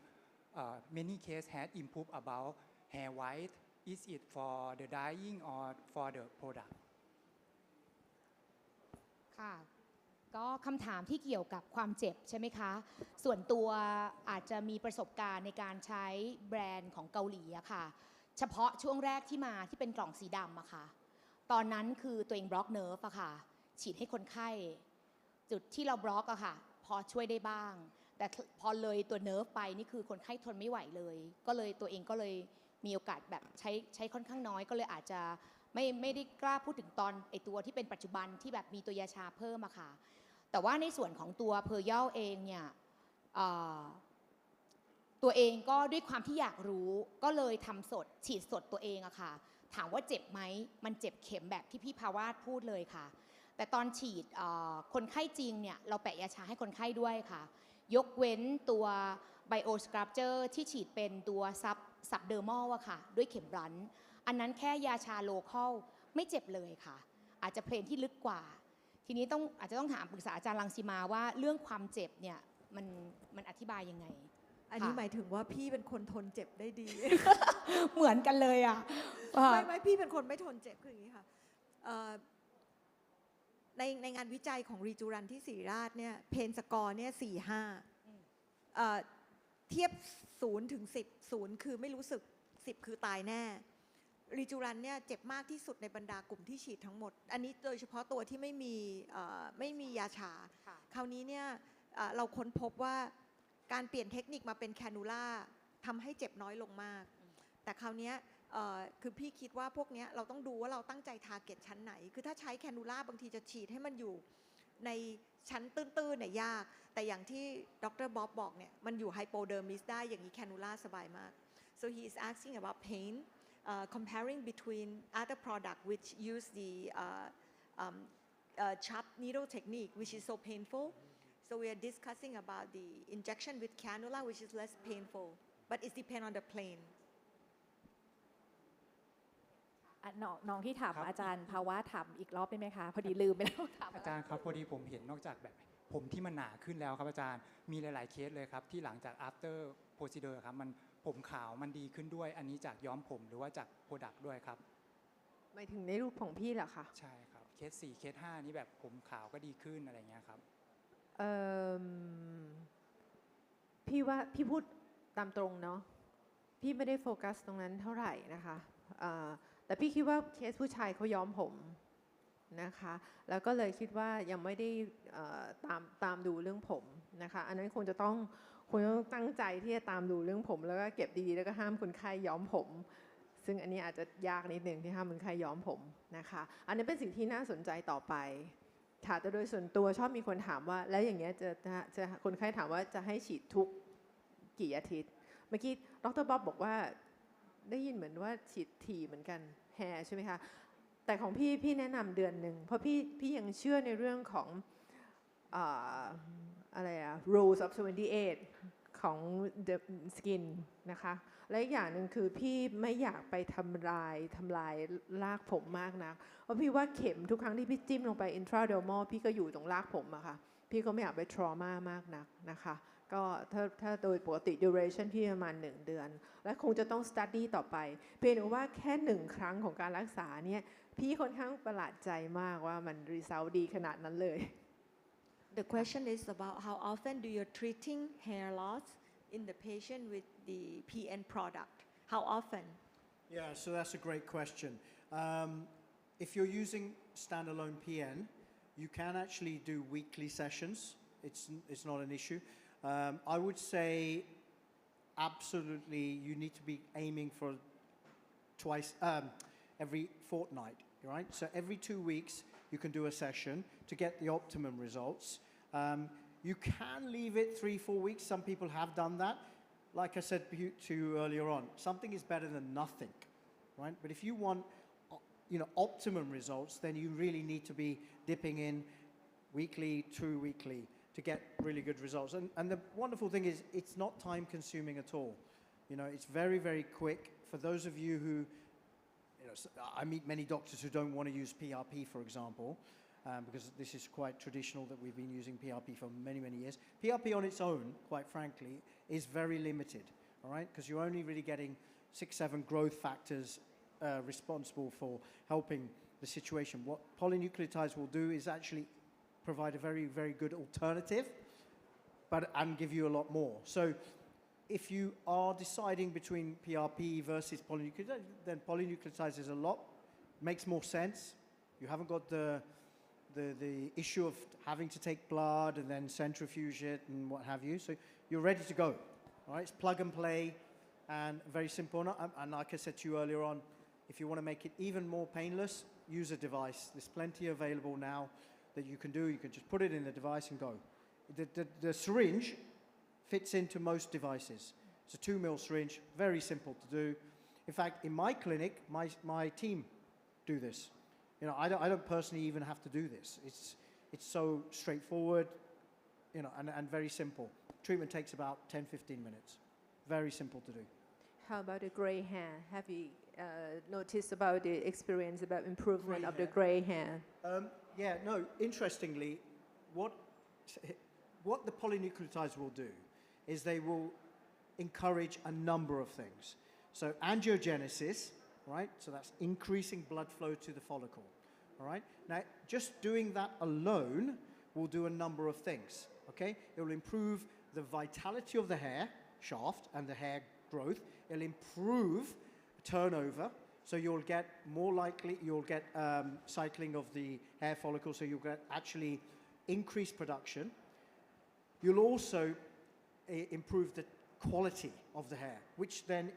many case had improved about hair white is it for the dyeing or for the product ค่ะก็คำถามที่เกี่ยวกับความเจ็บใช่ไหมคะส่วนตัวอาจจะมีประสบการณ์ในการใช้แบรนด์ของเกาหลีอะค่ะเฉพาะช่วงแรกที่มาที่เป็นกล่องสีดำอะค่ะตอนนั้นคือตัวเองบล็อกเนิร์ฟอะค่ะฉีดให้คนไข้จุดที่เราบล็อกอะค่ะพอช่วยได้บ้างแต่พอเลยตัวเนิร์ฟไปนี่คือคนไข้ทนไม่ไหวเลยก็เลยตัวเองก็เลยมีโอกาสแบบใช้ค่อนข้างน้อยก็เลยอาจจะไม่ได้กล้าพูดถึงตอนไอตัวที่เป็นปัจจุบันที่แบบมีตัวยาชาเพิ่มอะค่ะแต่ว่าในส่วนของตัวเพอร์ยัลเองเนี่ยตัวเองก็ด้วยความที่อยากรู้ก็เลยทำสดฉีดสดตัวเองอะค่ะถามว่าเจ็บไหมมันเจ็บเข็มแบบที่พี่ภาวาสพูดเลยค่ะแต่ตอนฉีดคนไข้จริงเนี่ยเราแปะยาชาให้คนไข้ด้วยค่ะยกเว้นตัวไบโอสครับเจอร์ที่ฉีดเป็นตัวซับเดอร์มอลอะค่ะด้วยเข็มรั้นอันนั้นแค่ยาชาโลคอลไม่เจ็บเลยค่ะอาจจะเพลนที่ลึกกว่าทีนี้อาจจะต้องถามปรึกษาอาจารย์รังสีมาว่าเรื่องความเจ็บเนี่ยมันอธิบายยังไงอันนี้หมายถึงว่าพี่เป็นคนทนเจ็บได้ดี เหมือนกันเลยอ่ะไม่พี่เป็นคนไม่ทนเจ็บคืออย่างนี้ค่ะในงานวิจัยของรีจูรันที่ศิริราชเนี่ยเพนสกอร์เนี่ย4-5เทียบ0 ถึง 10 0คือไม่รู้สึก10คือตายแน่รีจูรันเนี่ยเจ็บมากที่สุดในบรรดากลุ่มที่ฉีดทั้งหมดอันนี้โดยเฉพาะตัวที่ไม่มียาชาคราวนี้เนี่ยเราค้นพบว่าการเปลี่ยนเทคนิคมาเป็นแคนูล่าทำให้เจ็บน้อยลงมากแต่คราวนี้คือพี่คิดว่าพวกนี้เราต้องดูว่าเราตั้งใจทาร์เก็ตชั้นไหนคือถ้าใช้แคนูล่าบางทีจะฉีดให้มันอยู่ในชั้นตื้นๆเนี่ยยากแต่อย่างที่ดร.บ๊อบบอกเนี่ยมันอยู่ไฮโปเดอร์มิสได้อย่างนี้แคนูล่าสบายมาก so he is asking about pain comparing between other product which use the sharp needle technique which is so painful so we are discussing about the injection with cannula which is less painful but it depends on the plane น้องที่ถามอาจารย์ภาวะถามอีกรอบได้ไหมคะพอดีลืมไปแล้วอาจารย์ครับพอดีผมเห็นนอกจากแบบผมที่มันหนาขึ้นแล้วครับอาจารย์มีหลายๆเคสเลยครับที่หลังจาก after procedure ครับมันผมขาวมันดีขึ้นด้วยอันนี้จากย้อมผมหรือว่าจาก product ด้วยครับหมายถึงในรูปของพี่เหรอคะใช่ครับเคส4เคส5นี่แบบผมขาวก็ดีขึ้นอะไรเงี้ยครับพี่ว่าพี่พูดตามตรงเนาะพี่ไม่ได้โฟกัสตรงนั้นเท่าไหร่นะคะแต่พี่คิดว่าเคสผู้ชายเขาย้อมผมนะคะแล้วก็เลยคิดว่ายังไม่ได้ตามดูเรื่องผมนะคะอันนั้นคงต้องตั้งใจที่จะตามดูเรื่องผมแล้วก็เก็บดีๆแล้วก็ห้ามคนไข้ย้อมผมซึ่งอันนี้อาจจะยากนิดนึงที่ห้ามคนไข้ย้อมผมนะคะอันนี้เป็นสิ่งที่น่าสนใจต่อไปค่ะแต่โดยส่วนตัวชอบมีคนถามว่าแล้วอย่างเงี้ยจะคนไข้ถามว่าจะให้ฉีดทุกกี่อาทิตย์เมื่อกี้ดร.บ๊อบบอกว่าได้ยินเหมือนว่าฉีดถี่เหมือนกันแฮร์ใช่ไหมคะแต่ของพี่แนะนำเดือนหนึ่งเพราะพี่ยังเชื่อในเรื่องของอะไรrules of 28 ของ the skin นะคะและอีกอย่างหนึ่งคือพี่ไม่อยากไปทำลายรากผมมากนะเพราะพี่ว่าเข็มทุกครั้งที่พี่จิ้มลงไป intradermal พี่ก็อยู่ตรงรากผมอะค่ะพี่ก็ไม่อยากไป trauma มากนักนะคะก็ถ้าโดยปกติ duration พี่ประมาณ1 เดือนและคงจะต้อง study ต่อไปเพียงแต่ว่าแค่1 ครั้งของการรักษาเนี่ยพี่ค่อนข้างประหลาดใจมากว่ามัน result ดีขนาดนั้นเลย The question is about how often do you treating hair loss in the patient with the PN product? How often? Yeah, so that's a great question. If you're using standalone PN, you can actually do weekly sessions. It's not an issue. I would say absolutely you need to be aiming for every fortnight, right? So every 2 weeks you can do a session to get the optimum results. You can leave it 3-4 weeks. Some people have done that. Like I said to you earlier on, something is better than nothing, right? But if you want, optimum results, then you really need to be dipping in weekly, 2 weekly to get really good results. And the wonderful thing is it's not time consuming at all. It's very, very quick. For those of you who, I meet many doctors who don't want to use PRP, for example, because this is quite traditional that we've been using PRP for many, many years. PRP on its own, quite frankly, is very limited, all right? Because you're only really getting 6-7 growth factors responsible for helping the situation. What polynucleotides will do is actually provide a very, very good alternative, and give you a lot more. So if you are deciding between PRP versus polynucleotides, then polynucleotides is makes more sense. You haven't got the issue of having to take blood and then centrifuge it and what have you. So you're ready to go. All right, it's plug and play and very simple. And like I said to you earlier on, if you want to make it even more painless, use a device. There's plenty available now that you can do. You can just put it in the device and go. The syringe fits into most devices. It's a 2 ml syringe, very simple to do. In fact, in my clinic, my team do this. I don't personally even have to do this. It's so straightforward, and very simple. Treatment takes about 10-15 minutes. Very simple to do. How about the gray hair? Have you noticed about the experience about improvement of the gray hair? Yeah, no, interestingly, what the polynucleotides will do is they will encourage a number of things. So angiogenesis, right? So that's increasing blood flow to the follicle, all right? Now, just doing that alone will do a number of things, okay? It will improve the vitality of the hair shaft and the hair growth. It'll improve turnover, so you'll get cycling of the hair follicle, so you'll get actually increased production. You'll also improve the quality of the hair, which then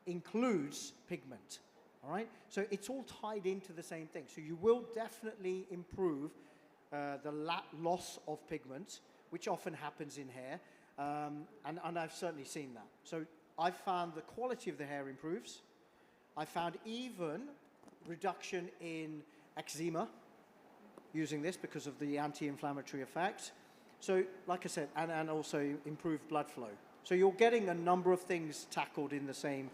includes pigment, all right? So it's all tied into the same thing. So you will definitely improve the loss of pigment, which often happens in hair, and I've certainly seen that. So I've found the quality of the hair improves. I found even reduction in eczema using this because of the anti-inflammatory effect. So like I said, and also improved blood flow. So you're getting a number of things tackled in the same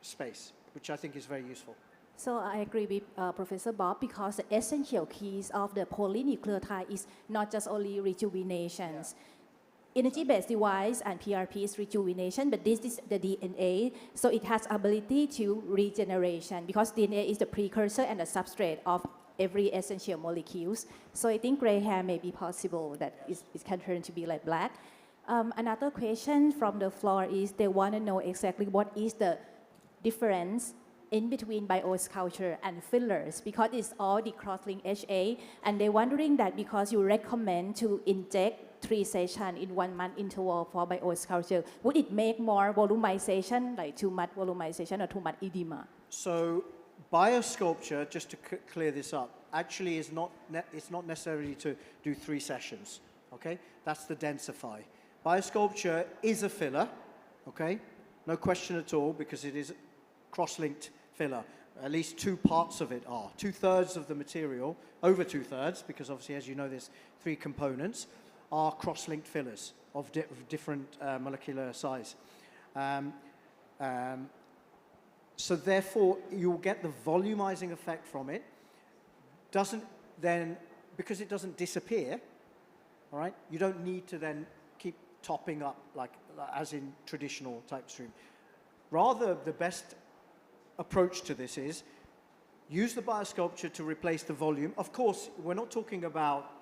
space, which I think is very useful. So I agree with Professor Bob because the essential keys of the polynucleotide is not just only rejuvenations. Energy-based device and PRP is rejuvenation, but this is the DNA, so it has ability to regeneration because DNA is the precursor and the substrate of every essential molecules. So I think gray hair may be possible that it can turn to be like black. Another question from the floor is they want to know exactly what is the difference in between biosculpture and fillers because it's all the cross-link HA, and they're wondering that because you recommend to inject 3 sessions in 1 month interval for biosculpture, would it make more volumization, like too much volumization or too much edema? So biosculpture, just to clear this up, actually it's not necessary to do 3 sessions, okay? That's the densify. Biosculpture is a filler, okay? No question at all because it is cross-linked filler. At least 2 parts of it are. 2/3 of the material, over 2/3, because obviously as you know there's 3 components, are cross-linked fillers, of different molecular size. So therefore, you'll get the volumizing effect from it. Doesn't then, because it doesn't disappear, all right, you don't need to then keep topping up like as in traditional type stream. Rather, the best approach to this is use the biosculpture to replace the volume. Of course, we're not talking about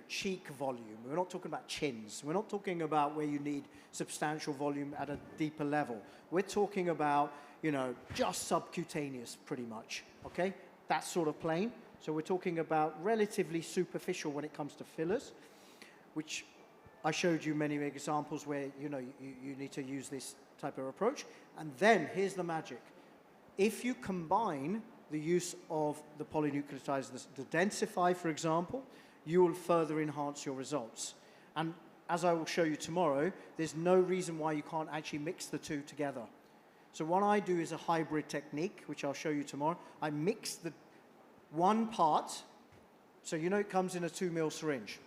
cheek volume. We're not talking about chins. We're not talking about where you need substantial volume at a deeper level. We're talking about, just subcutaneous pretty much, okay? That sort of plane. So we're talking about relatively superficial when it comes to fillers, which I showed you many examples where, you need to use this type of approach. And then here's the magic. If you combine the use of the polynucleotides, the densify, for example, you will further enhance your results. And as I will show you tomorrow, there's no reason why you can't actually mix the two together. So what I do is a hybrid technique, which I'll show you tomorrow. I mix the one part, so it comes in a 2 ml syringe.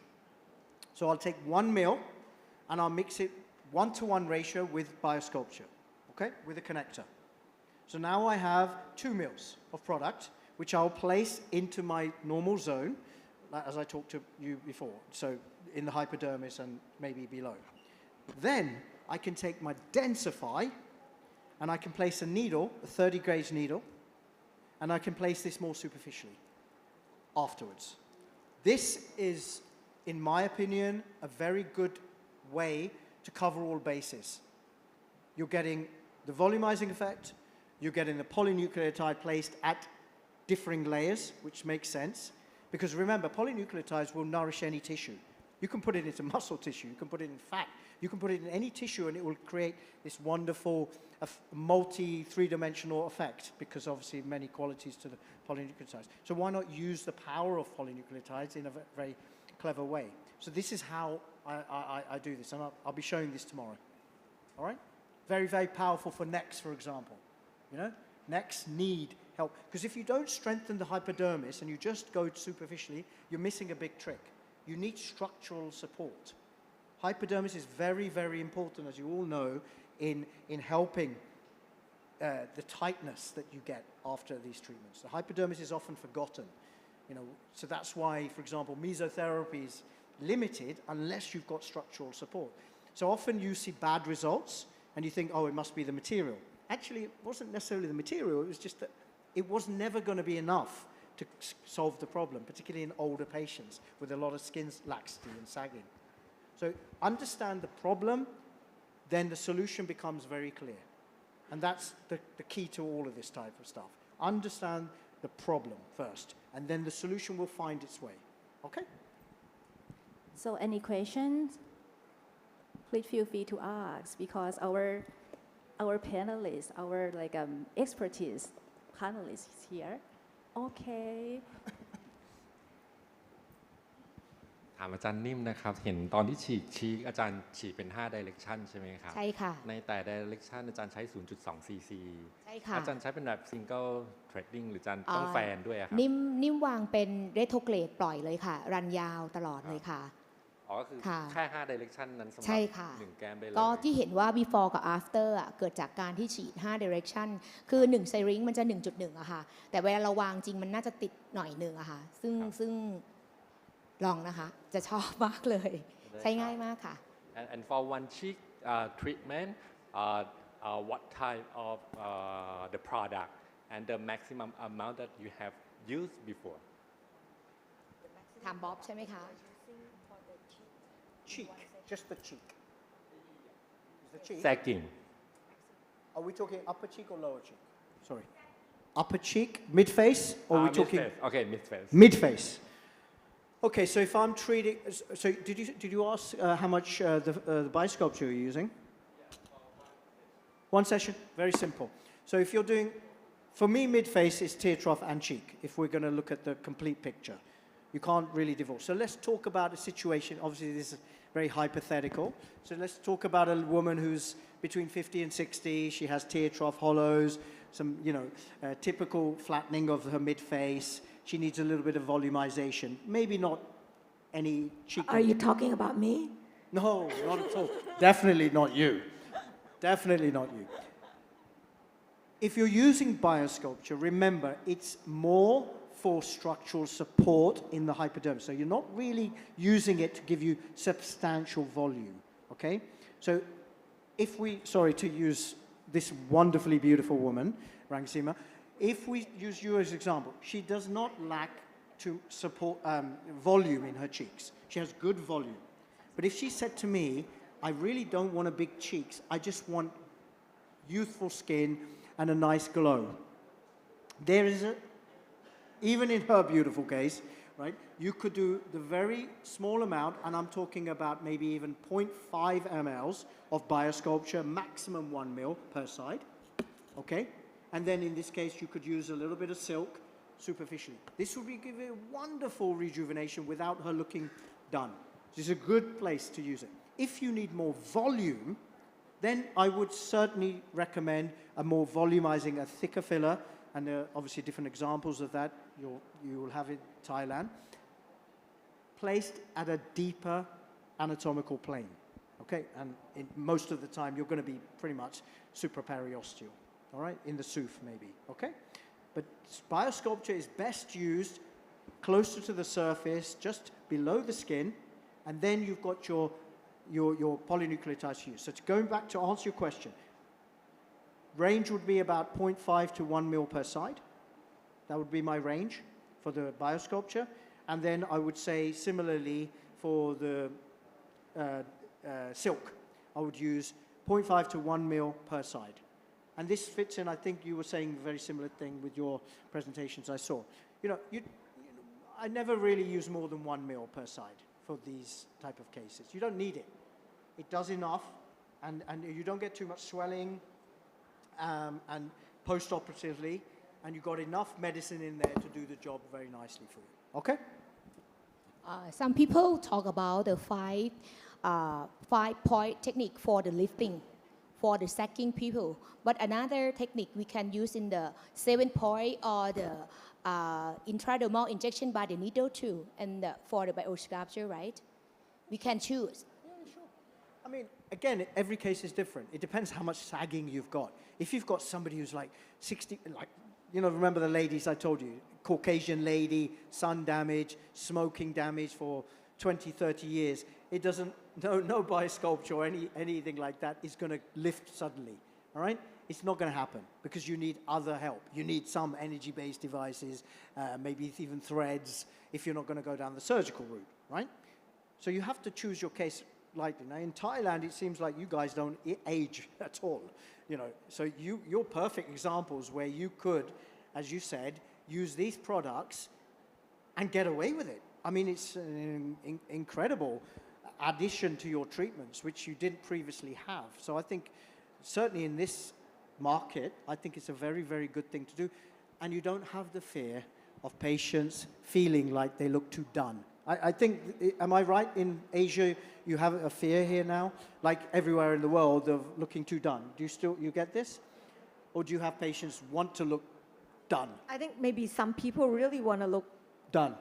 So I'll take 1 ml and I'll mix it 1-to-1 ratio with biosculpture, okay, with a connector. So now I have 2 ml of product, which I'll place into my normal zone, as I talked to you before, so in the hypodermis and maybe below. Then I can take my densify and I can place a needle, a 30 gauge needle, and I can place this more superficially afterwards. This is, in my opinion, a very good way to cover all bases. You're getting the volumizing effect, you're getting the polynucleotide placed at differing layers, which makes sense. Because remember, polynucleotides will nourish any tissue. You can put it into muscle tissue, you can put it in fat, you can put it in any tissue and it will create this wonderful multi-three-dimensional effect because obviously many qualities to the polynucleotides. So why not use the power of polynucleotides in a very clever way? So this is how I do this, and I'll be showing this tomorrow. All right? Very, very powerful for necks, for example. Necks need help. Because if you don't strengthen the hypodermis and you just go superficially, you're missing a big trick. You need structural support. Hypodermis is very, very important, as you all know, in helping the tightness that you get after these treatments. The hypodermis is often forgotten. So that's why, for example, mesotherapy is limited unless you've got structural support. So often you see bad results and you think, oh, it must be the material. Actually, it wasn't necessarily the material, it was just that it was never going to be enough to solve the problem, particularly in older patients with a lot of skin laxity and sagging. So understand the problem, then the solution becomes very clear. And that's the key to all of this type of stuff. Understand the problem first, and then the solution will find its way. Okay? So any questions? Please feel free to ask, because our panelists, our expertise panelists is here. Okay. ถามอาจารย์นิ่มนะครับเห็นตอนที่ฉีกอาจารย์ฉีกเป็น5 direction ใช่ไหมครับ ใช่ค่ะ ในแต่ direction อาจารย์ใช้ 0.2 cc ใช่ค่ะ อาจารย์ใช้เป็นแบบ single threading หรืออาจารย์ต้องแฟนด้วยครับนิ่มวางเป็นเรโทเกรดปล่อยเลยค่ะรันยาวตลอดเลยค่ะอ๋อก็คือแค่5 direction นั้นสำหรับ1แกมได้เลยก็ที่เห็นว่า before กับ after เกิดจากการที่ฉีด5 direction คือ1 syringe มันจะ 1.1 อะค่ะแต่เวลาเราวางจริงมันน่าจะติดหน่อยนึงอะค่ะซึ่งลองนะคะจะชอบมากเลยใช้ง่ายมากค่ะ and for one cheek treatment what type of the product and the maximum amount that you have used before ถามบ๊อบใช่ไหมคะ Cheek, just the cheek. Is the cheek? Sagging. Are we talking upper cheek or lower cheek? Sorry. Upper cheek, mid face, or are we talking? Mid-face. Okay, mid-face. Mid-face. Okay, so if I'm treating, so did you ask how much the biosculpture you're using? One session, very simple. So if you're doing, for me, mid-face is tear trough and cheek. If we're going to look at the complete picture. You can't really divorce. So let's talk about a situation. Obviously, this is very hypothetical. So let's talk about a woman who's between 50 and 60. She has tear trough hollows, some, typical flattening of her mid-face. She needs a little bit of volumization. Maybe not any cheek. Are you talking about me? No, not at all. Definitely not you. Definitely not you. If you're using biosculpture, remember it's more for structural support in the hypodermis. So you're not really using it to give you substantial volume, okay? So if we, sorry to use this wonderfully beautiful woman, Rangsima, if we use you as an example, she does not lack to support volume in her cheeks. She has good volume. But if she said to me, I really don't want a big cheeks, I just want youthful skin and a nice glow. There is a, even in her beautiful case, right, you could do the very small amount, and I'm talking about maybe even 0.5 mLs of biosculpture, maximum 1 ml per side, okay? And then in this case, you could use a little bit of silk superficially. This would give you a wonderful rejuvenation without her looking done. This is a good place to use it. If you need more volume, then I would certainly recommend a more volumizing, a thicker filler, and there are obviously different examples of that you will have in Thailand, placed at a deeper anatomical plane, okay? And most of the time, you're going to be pretty much supraperiosteal, all right? In the SUF, maybe, okay? But biosculpture is best used closer to the surface, just below the skin, and then you've got your polynucleotides used. So going back to answer your question, range would be about 0.5 to 1 ml per side. That would be my range for the biosculpture. And then I would say similarly for the silk, I would use 0.5 to 1 ml per side. And this fits in, I think you were saying a very similar thing with your presentations I saw. I never really use more than 1 ml per side for these type of cases. You don't need it. It does enough, and you don't get too much swelling, and post-operatively, and you've got enough medicine in there to do the job very nicely for you. Okay? Some people talk about the five-point technique for the lifting, for the sagging people. But another technique we can use in the 7-point or the intradermal injection by the needle too, and for the biosculpture, right? We can choose. Yeah, sure. I mean, again, every case is different. It depends how much sagging you've got. If you've got somebody who's like 60, like, remember the ladies I told you, Caucasian lady, sun damage, smoking damage for 20, 30 years, it doesn't, no biosculpture or anything like that is going to lift suddenly, all right? It's not going to happen because you need other help. You need some energy-based devices, maybe even threads, if you're not going to go down the surgical route, right? So you have to choose your case lightly. Now, in Thailand, it seems like you guys don't age at all, So you're perfect examples where you could, as you said, use these products and get away with it. I mean, it's an incredible addition to your treatments, which you didn't previously have. So I think certainly in this market, I think it's a very, very good thing to do. And you don't have the fear of patients feeling like they look too done. I think, am I right, in Asia, you have a fear here now, like everywhere in the world, of looking too done. Do you get this? Or do you have patients want to look done? I think maybe some people really want to look done.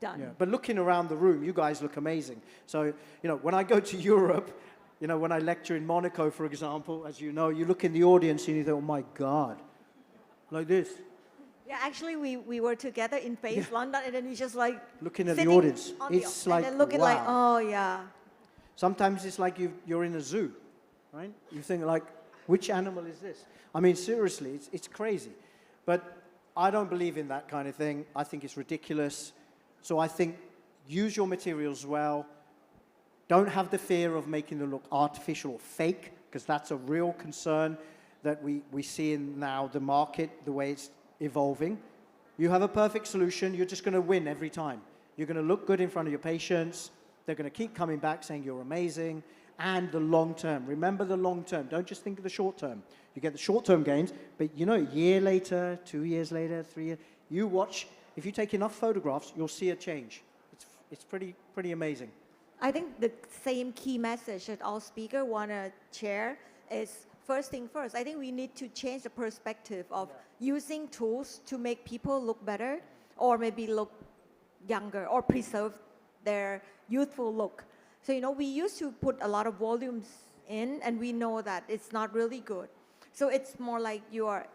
Yeah. But looking around the room, you guys look amazing. So, when I go to Europe, when I lecture in Monaco, for example, as you know, you look in the audience and you think, oh my God, like this. Yeah, actually, we were together in Paris, London, and then we just like looking at the audience. It's like, and then looking wow. like, oh yeah. Sometimes it's like you're in a zoo, right? You think like, which animal is this? I mean, seriously, it's crazy. But I don't believe in that kind of thing. I think it's ridiculous. So I think use your materials well. Don't have the fear of making them look artificial or fake, because that's a real concern that we see in now the market, the way it's evolving. You have a perfect solution. You're just going to win every time. You're going to look good in front of your patients. They're going to keep coming back saying you're amazing. And the long term. Remember the long term. Don't just think of the short term. You get the short term gains, but a year later, 2 years later, 3 years, you watch. If you take enough photographs, you'll see a change. It's pretty amazing. I think the same key message that all speakers want to share is first thing first. I think we need to change the perspective of using tools to make people look better or maybe look younger or preserve their youthful look. So we used to put a lot of volumes in, and we know that it's not really good. So it's more like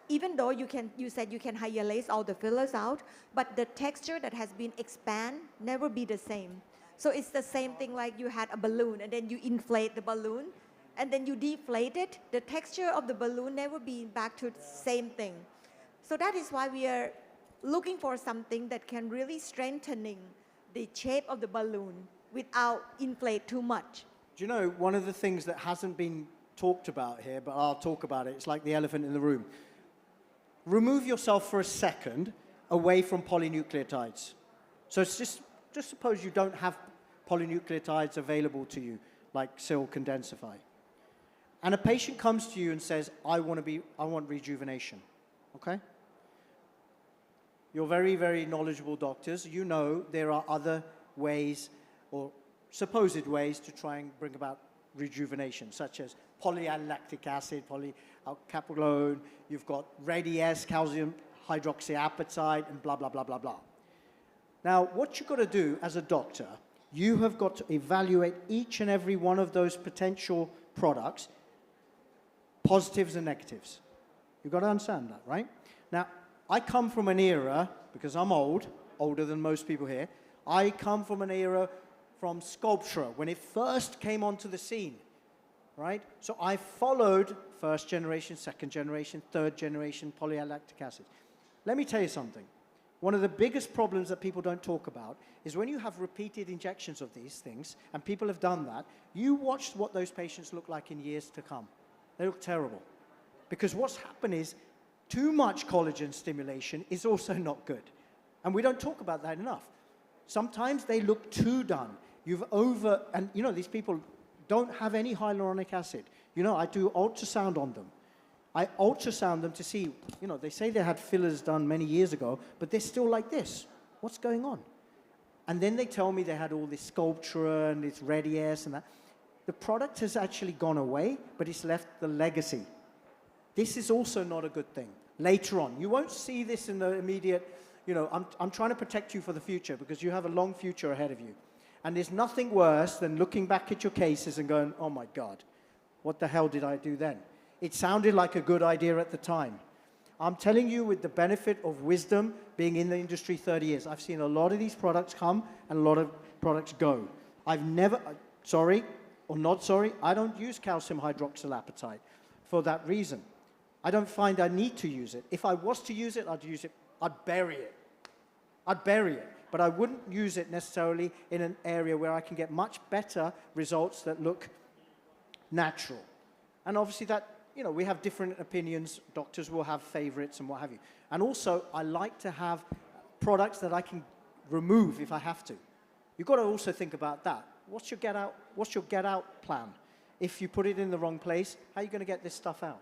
even though you said you can hyalase all the fillers out, but the texture that has been expand never be the same. So it's the same thing like you had a balloon and then you inflate the balloon and then you deflate it. The texture of the balloon never be back to the same thing. So that is why we are looking for something that can really strengthening the shape of the balloon without inflate too much. Do you know, one of the things that hasn't been talked about here, but I'll talk about it, it's like the elephant in the room. Remove yourself for a second away from polynucleotides. So it's just suppose you don't have polynucleotides available to you, like Sil can densify. And a patient comes to you and says, I want rejuvenation, okay? You're very, very knowledgeable doctors. You know there are other ways or supposed ways to try and bring about rejuvenation, such as polylactic acid, polyalcaprolone, you've got Radies, calcium hydroxyapatite, and blah, blah, blah, blah, blah. Now, what you've got to do as a doctor, you have got to evaluate each and every one of those potential products, positives and negatives. You've got to understand that, right? Now, I come from an era, because I'm older than most people here, I come from an era from sculpture, when it first came onto the scene, right? So I followed first generation, second generation, third generation polylactic acid. Let me tell you something. One of the biggest problems that people don't talk about is when you have repeated injections of these things, and people have done that, you watch what those patients look like in years to come. They look terrible. Because what's happened is too much collagen stimulation is also not good. And we don't talk about that enough. Sometimes they look too done. And these people don't have any hyaluronic acid. I do ultrasound on them. I ultrasound them to see, they say they had fillers done many years ago, but they're still like this. What's going on? And then they tell me they had all this sculpture and this Radies and that. The product has actually gone away, but it's left the legacy. This is also not a good thing. Later on, you won't see this in the immediate, I'm trying to protect you for the future because you have a long future ahead of you. And there's nothing worse than looking back at your cases and going, oh my God, what the hell did I do then? It sounded like a good idea at the time. I'm telling you with the benefit of wisdom being in the industry 30 years, I've seen a lot of these products come and a lot of products go. I've never, sorry or not sorry, I don't use calcium hydroxylapatite for that reason. I don't find I need to use it. If I was to use it, I'd bury it. I'd bury it. But I wouldn't use it necessarily in an area where I can get much better results that look natural. And obviously that, we have different opinions. Doctors will have favorites and what have you. And also, I like to have products that I can remove if I have to. You've got to also think about that. What's your get out plan? If you put it in the wrong place, how are you going to get this stuff out?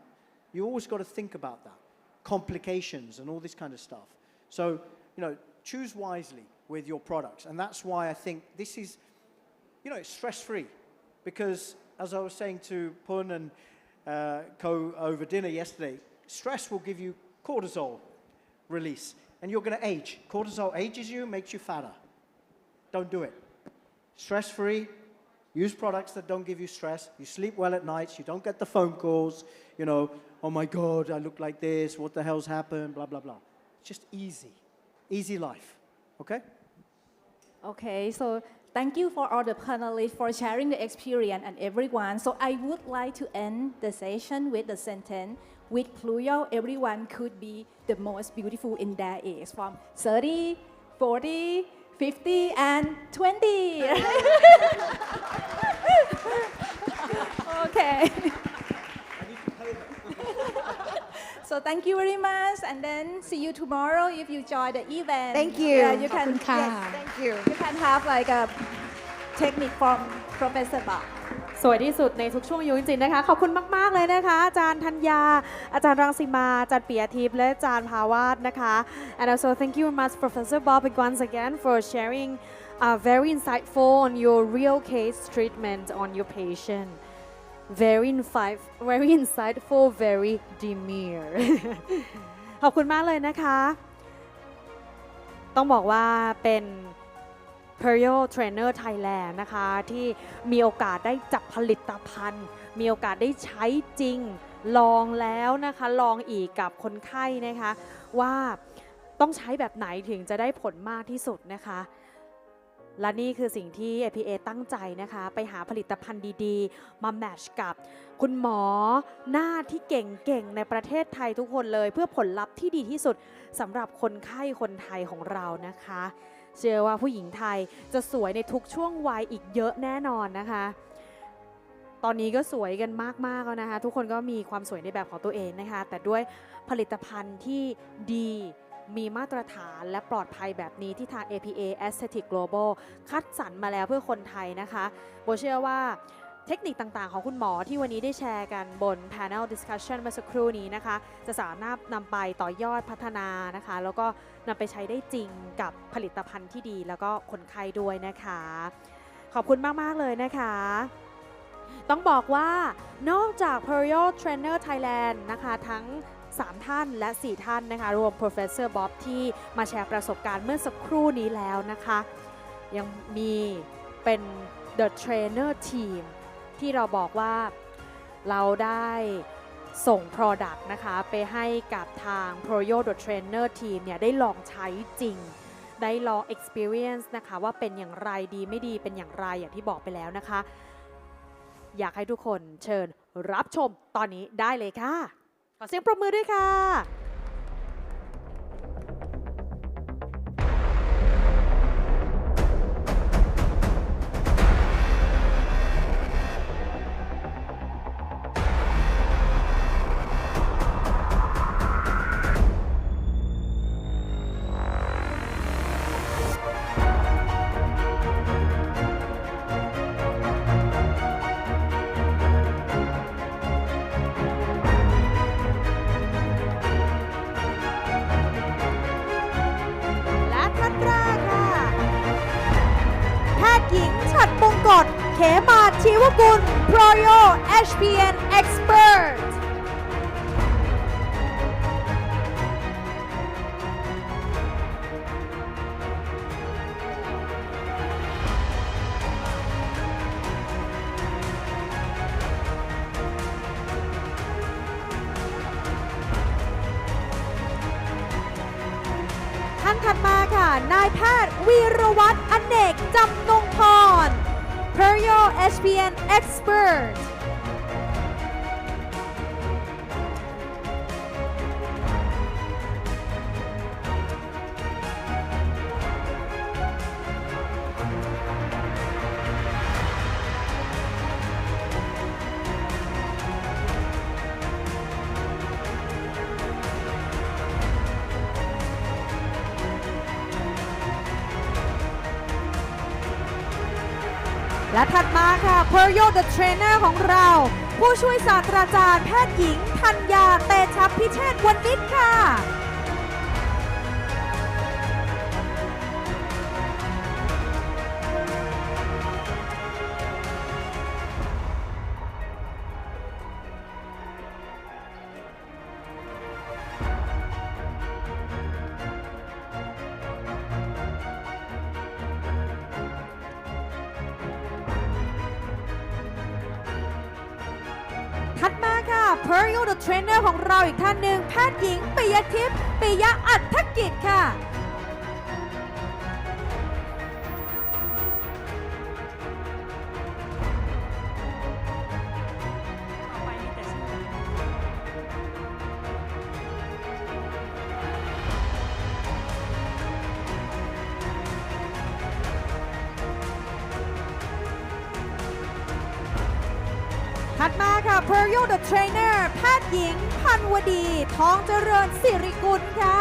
You always got to think about that. Complications and all this kind of stuff. So, choose wisely with your products. And that's why I think this is, it's stress-free. Because as I was saying to Pun and Co over dinner yesterday, stress will give you cortisol release. And you're going to age. Cortisol ages you, makes you fatter. Don't do it. Stress-free. Use products that don't give you stress. You sleep well at nights. You don't get the phone calls, oh my God, I look like this. What the hell's happened? Blah, blah, blah. It's just easy. Easy life. Okay? Okay, so thank you for all the panelists for sharing the experience and everyone. So I would like to end the session with the sentence, with Pluryal, everyone could be the most beautiful in their age, from 30, 40, 50, and 20. Okay. So thank you very much, and then see you tomorrow if you join the event. Thank you. Yeah, you can. Yes, thank you. You can have like a technique from Professor Bob. สวยที่สุดในทุกช่วงอายุจริงๆนะคะขอบคุณมากๆเลยนะคะอาจารย์ธัญญาอาจารย์รังสีมาอาจารย์ปิยทิพย์และอาจารย์ภาวาสนะคะ and also thank you very much Professor Bob once again for sharing very insightful on your real case treatment on your patient very insightful very demure ขอบคุณมากเลยนะคะต้องบอกว่าเป็น Pluryal Trainer Thailand นะคะที่มีโอกาสได้จับผลิตภัณฑ์มีโอกาสได้ใช้จริงลองแล้วนะคะลองอีกกับคนไข้นะคะว่าต้องใช้แบบไหนถึงจะได้ผลมากที่สุดนะคะและนี่คือสิ่งที่ APA ตั้งใจนะคะไปหาผลิตภัณฑ์ดีๆมาแมทช์กับคุณหมอหน้าที่เก่งๆในประเทศไทยทุกคนเลยเพื่อผลลัพธ์ที่ดีที่สุดสำหรับคนไข้คนไทยของเรานะคะเชื่อว่าผู้หญิงไทยจะสวยในทุกช่วงวัยอีกเยอะแน่นอนนะคะตอนนี้ก็สวยกันมากๆแล้วนะคะทุกคนก็มีความสวยในแบบของตัวเองนะคะแต่ด้วยผลิตภัณฑ์ที่ดีมีมาตรฐานและปลอดภัยแบบนี้ที่ทาง APA Aesthetic Global คัดสรรมาแล้วเพื่อคนไทยนะคะโบเชื่อว่าเทคนิคต่างๆของคุณหมอที่วันนี้ได้แชร์กันบน Panel Discussion เมื่อสักครู่นี้นะคะจะสามารถนำไปต่อยอดพัฒนานะคะแล้วก็นำไปใช้ได้จริงกับผลิตภัณฑ์ที่ดีแล้วก็คนไข้ด้วยนะคะขอบคุณมากๆเลยนะคะต้องบอกว่านอกจาก Pluryal Trainer Thailand นะคะทั้ง3 ท่านและ 4 ท่านนะคะรวม Professor Bob ที่มาแชร์ประสบการณ์เมื่อสักครู่นี้แล้วนะคะยังมีเป็น The Trainer Team ที่เราบอกว่าเราได้ส่ง Product นะคะไปให้กับทาง Pluryal The Trainer Team เนี่ยได้ลองใช้จริงได้ลอง Experience นะคะว่าเป็นอย่างไรดีไม่ดีเป็นอย่างไรอย่างที่บอกไปแล้วนะคะอยากให้ทุกคนเชิญรับชมตอนนี้ได้เลยค่ะขอเสียงปรบมือด้วยค่ะ กฎเขมาศชีวกุล Pluryal HPN Expertท่านถัดมาค่ะนายแพทย์วีรวัฒน์อเนกจำนงพร Pluryal HPN Expert และถัดมาค่ะ Pluryal The Trainer ของเราผู้ช่วยศาสตราจารย์แพทย์หญิงธัญญาเตชะพิเชษฐ์วณิชค่ะถัดมาค่ะ Pluryal The Trainer ของเราอีกท่านหนึ่งแพทย์หญิงปิยทิพย์ปิยะอัฏฐกิจค่ะถัดมาค่ะ Pluryal The Trainer แพทย์หญิงพันวดีทองเจริญสิริกุลค่ะ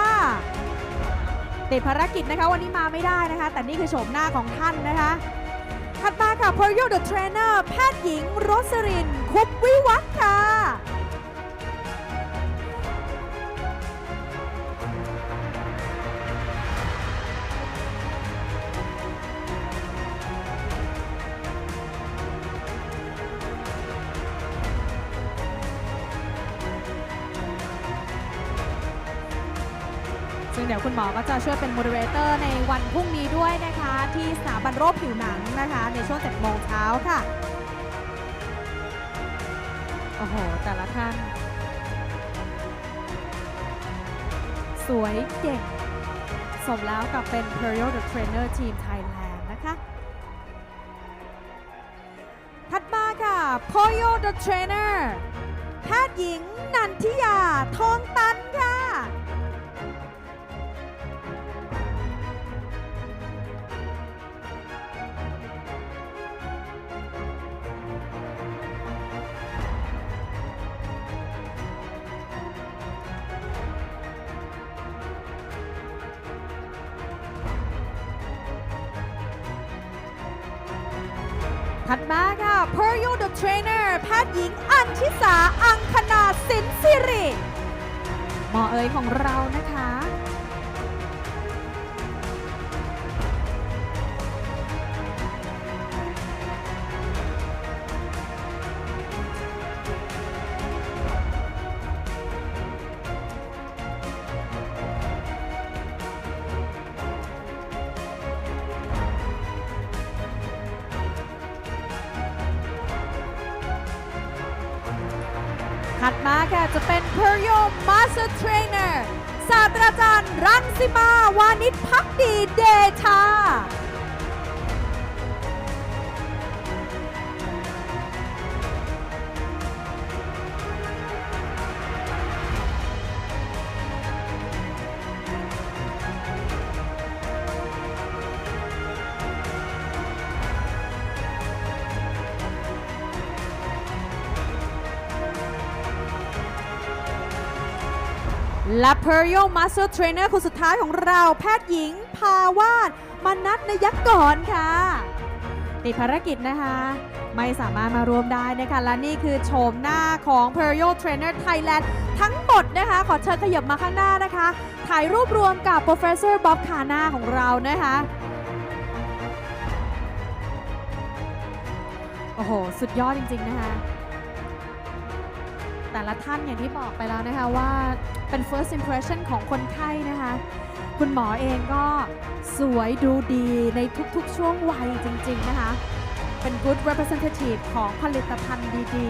ติดภารกิจนะคะวันนี้มาไม่ได้นะคะแต่นี่คือโฉมหน้าของท่านนะคะถัดมาค่ะ Pluryal The Trainer แพทย์หญิงโรสรินคุปวิวัฒน์ค่ะ ซึ่งเดี๋ยวคุณหมอก็จะช่วยเป็นโมเดเลเตอร์ในวันพรุ่งนี้ด้วยนะคะที่สถาบันโรคผิวหนังนะคะในช่วง 7 โมงเช้าค่ะโอ้โหแต่ละท่านสวยเก่งสมแล้วกับเป็น Pluryal the Trainer Team Thailand นะคะถัดมาค่ะ Pluryal the Trainer แพทย์หญิงนันทิยาทองตันค่ะถัดมาค่ะ Pluryal the Trainer แพทย์หญิงอัญชิสาอังคณาสินสิริหมอเอ๋ยของเรานะคะ ถัดมาค่ะจะเป็น Pluryal Master Trainer ศาสตราจารย์รังสิมาวานิชภักดีเดชาและ Pluryal Master Trainer คนสุดท้ายของเราแพทย์หญิงภาวาสมนัสนยกรค่ะติดภารกิจนะคะไม่สามารถมารวมได้นะคะและนี่คือโฉมหน้าของ Pluryal Trainer Thailand ทั้งหมดนะคะขอเชิญขยับมาข้างหน้านะคะถ่ายรูปรวมกับ Professor Bob Kana ของเรานะคะโอ้โหสุดยอดจริงๆนะคะแต่ละท่านอย่างที่บอกไปแล้วนะคะว่าเป็น first impression ของคนไข้นะคะคุณหมอเองก็สวยดูดีในทุกๆช่วงวัยจริงๆนะคะเป็น good representative ของผลิตภัณฑ์ดี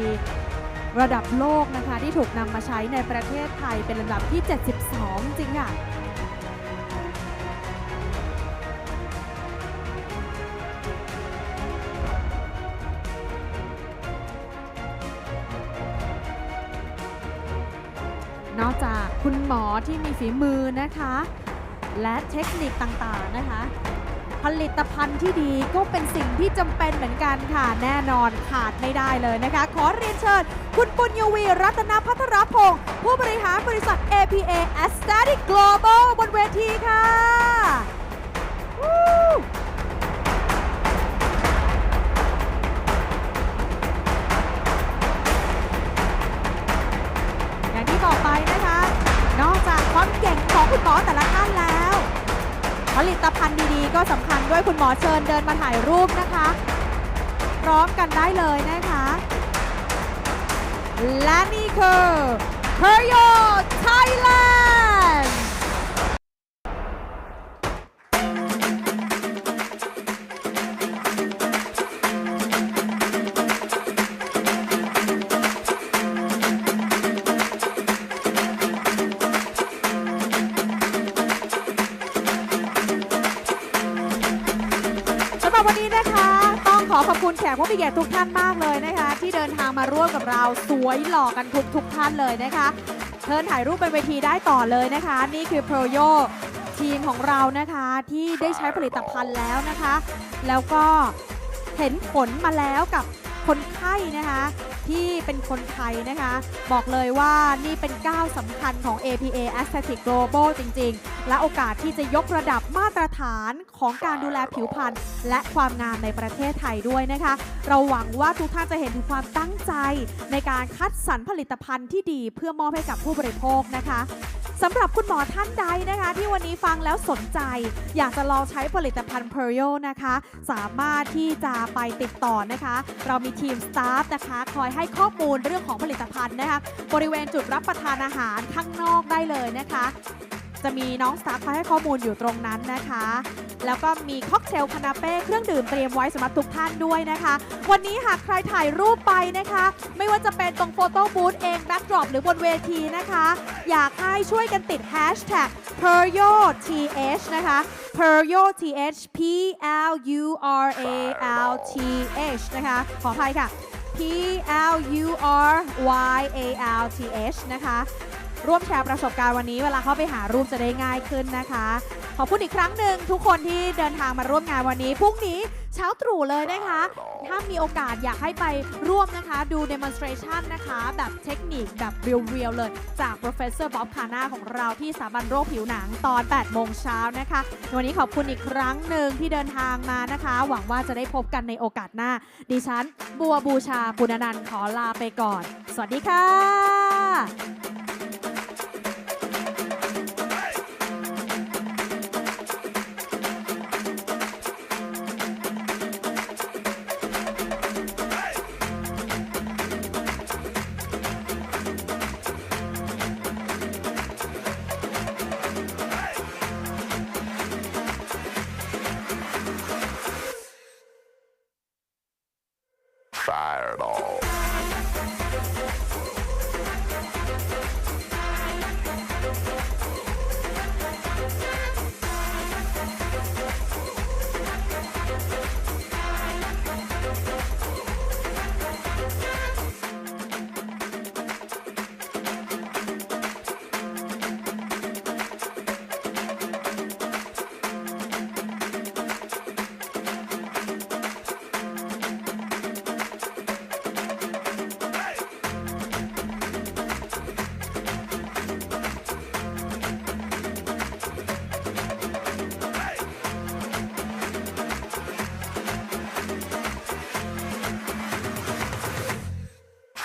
ๆระดับโลกนะคะที่ถูกนำมาใช้ในประเทศไทยเป็นลำดับที่ 72 จริงค่ะนอกจากคุณหมอที่มีฝีมือนะคะและเทคนิคต่างๆนะคะผลิตภัณฑ์ที่ดีก็เป็นสิ่งที่จำเป็นเหมือนกันค่ะแน่นอนขาดไม่ได้เลยนะคะขอเรียนเชิญคุณปุญญวีรัตนพัทรพงศ์ผู้บริหารบริษัท APA Aesthetic Global บนเวทีค่ะต่อไปนะคะนอกจากความเก่งของคุณหมอแต่ละท่านแล้วผลิตภัณฑ์ดีๆก็สำคัญด้วยคุณหมอเชิญเดินมาถ่ายรูปนะคะพร้อมกันได้เลยนะคะและนี่คือ Pluryal Thailandวันนี้นะคะต้องขอบคุณแขกผู้มีเกียรติทุกท่านมากเลยนะคะที่เดินทางมาร่วมกับเราสวยหล่อกันทุกท่านเลยนะคะเชิญถ่ายรูปบนเวทีได้ต่อเลยนะคะนี่คือ Pluryal ทีมของเรานะคะที่ได้ใช้ผลิตภัณฑ์แล้วนะคะแล้วก็เห็นผลมาแล้วกับคนไข้นะคะที่เป็นคนไทยนะคะบอกเลยว่านี่เป็นก้าวสำคัญของ APA Aesthetic Global จริงๆและโอกาสที่จะยกระดับมาตรฐานของการดูแลผิวพรรณและความงามในประเทศไทยด้วยนะคะเราหวังว่าทุกท่านจะเห็นถึงความตั้งใจในการคัดสรรผลิตภัณฑ์ที่ดีเพื่อมอบให้กับผู้บริโภคนะคะสำหรับคุณหมอท่านใดนะคะที่วันนี้ฟังแล้วสนใจอยากจะลองใช้ผลิตภัณฑ์ Pluryal นะคะสามารถที่จะไปติดต่อนะคะเรามีทีมสตาฟนะคะคอยให้ข้อมูลเรื่องของผลิตภัณฑ์นะคะบริเวณจุดรับประทานอาหารข้างนอกได้เลยนะคะ จะมีน้องสตาฟคอยให้ข้อมูลอยู่ตรงนั้นนะคะแล้วก็มีค็อกเทลคานาเป้เครื่องดื่มเตรียมไว้สำหรับทุกท่านด้วยนะคะวันนี้หากใครถ่ายรูปไปนะคะไม่ว่าจะเป็นตรงโฟโต้บูธเองแบ็กดรอปหรือบนเวทีนะคะอยากให้ช่วยกันติด hashtag Pluryalนะคะ Pluryal P L U R A L T H นะคะขออภัยค่ะ P L U R Y A L T H นะคะร่วมแชร์ประสบการณ์วันนี้เวลาเข้าไปหารูปจะได้ง่ายขึ้นนะคะขอบคุณอีกครั้งหนึ่งทุกคนที่เดินทางมาร่วมงานวันนี้พรุ่งนี้เช้าตรู่เลยนะคะถ้ามีโอกาสอยากให้ไปร่วมนะคะดู demonstration นะคะแบบเทคนิคแบบเรียลๆเลยจาก Professor Bob Kana ของเราที่สถาบันโรคผิวหนังตอน 8 โมงเช้านะคะวันนี้ขอบคุณอีกครั้งหนึ่งที่เดินทางมานะคะหวังว่าจะได้พบกันในโอกาสหน้าดิฉันบัวบูชาปุณนันท์ขอลาไปก่อนสวัสดีค่ะ Fireball.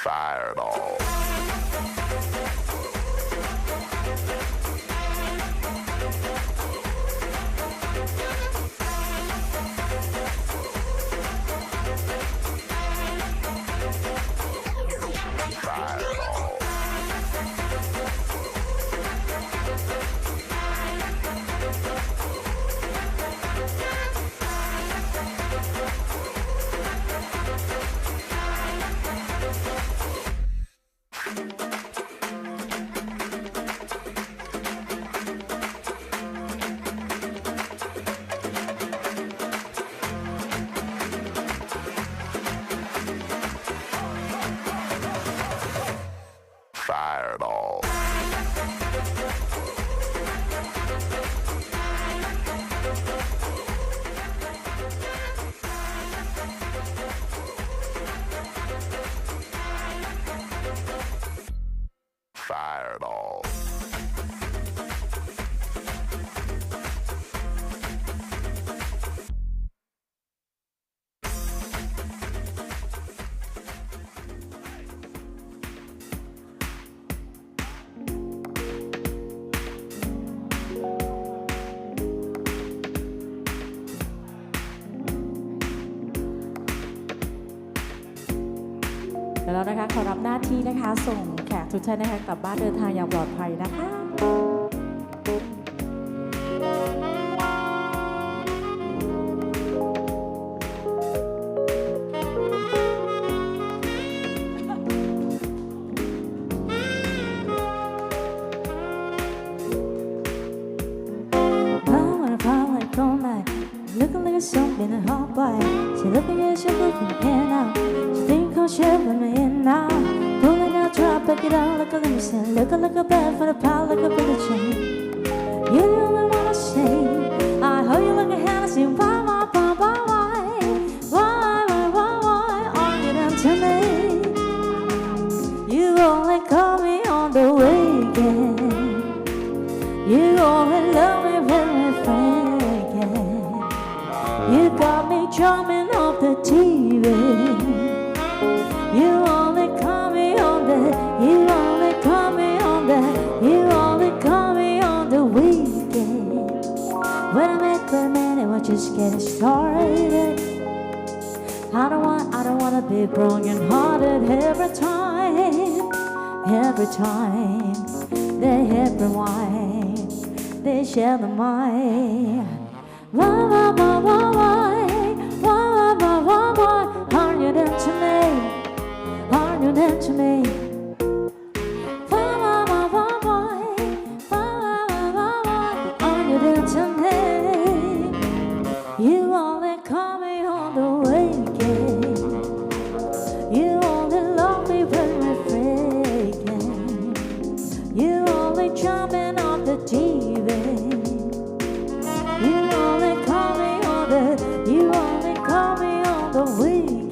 Fireball. Fireball. Fireball. Fireball.แล้วนะคะขอรับหน้าที่นะคะส่งแขกทุกท่านนะคะกลับบ้านเดินทางอย่างปลอดภัยนะคะ Looking like something in her body. She looking at you looking here now. She think I'll share with me in now. Pulling out, drop, back it out like a limousine. Looking like a bed for the pile, like a bigger chain. You're the only one I say. I heard you like a Hennessy. Why are you done to me? You only call me on the weekend. You only love me when we're friends. You got me jumping off the TV. You only call me on that. You only call me on that. You only call me on the weekend. When I met the man, it was just getting started. I don't wanna be broken-hearted every time. They hit rewind. share the mind. Why, why, why, why, why, why, why, why, why, are you there to me? Are you there to me? Why, why, why, why, why, why, why, why, why, are you there to me? You only call me on the weekend. You only love me when we're faking. You only jumping off the TV. You only call me on the weekend.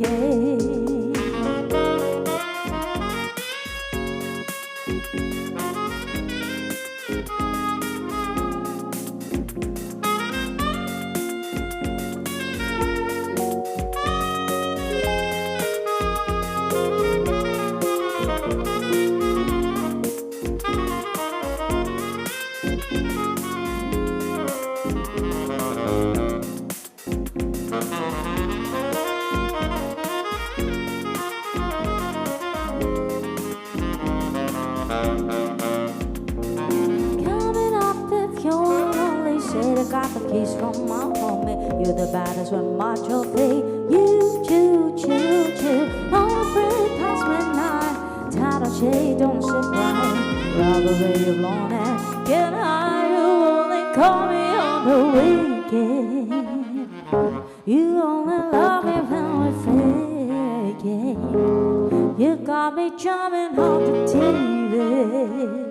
Coming up if you only say I got the keys from my homie. You're the baddest one, my trophy. You choo choo choo. On free past midnight. Tired of shade, don't sit right. Robbery of long and get high. You only call me on the weekend. You only love me when we're faking. You got me jumping off the TV.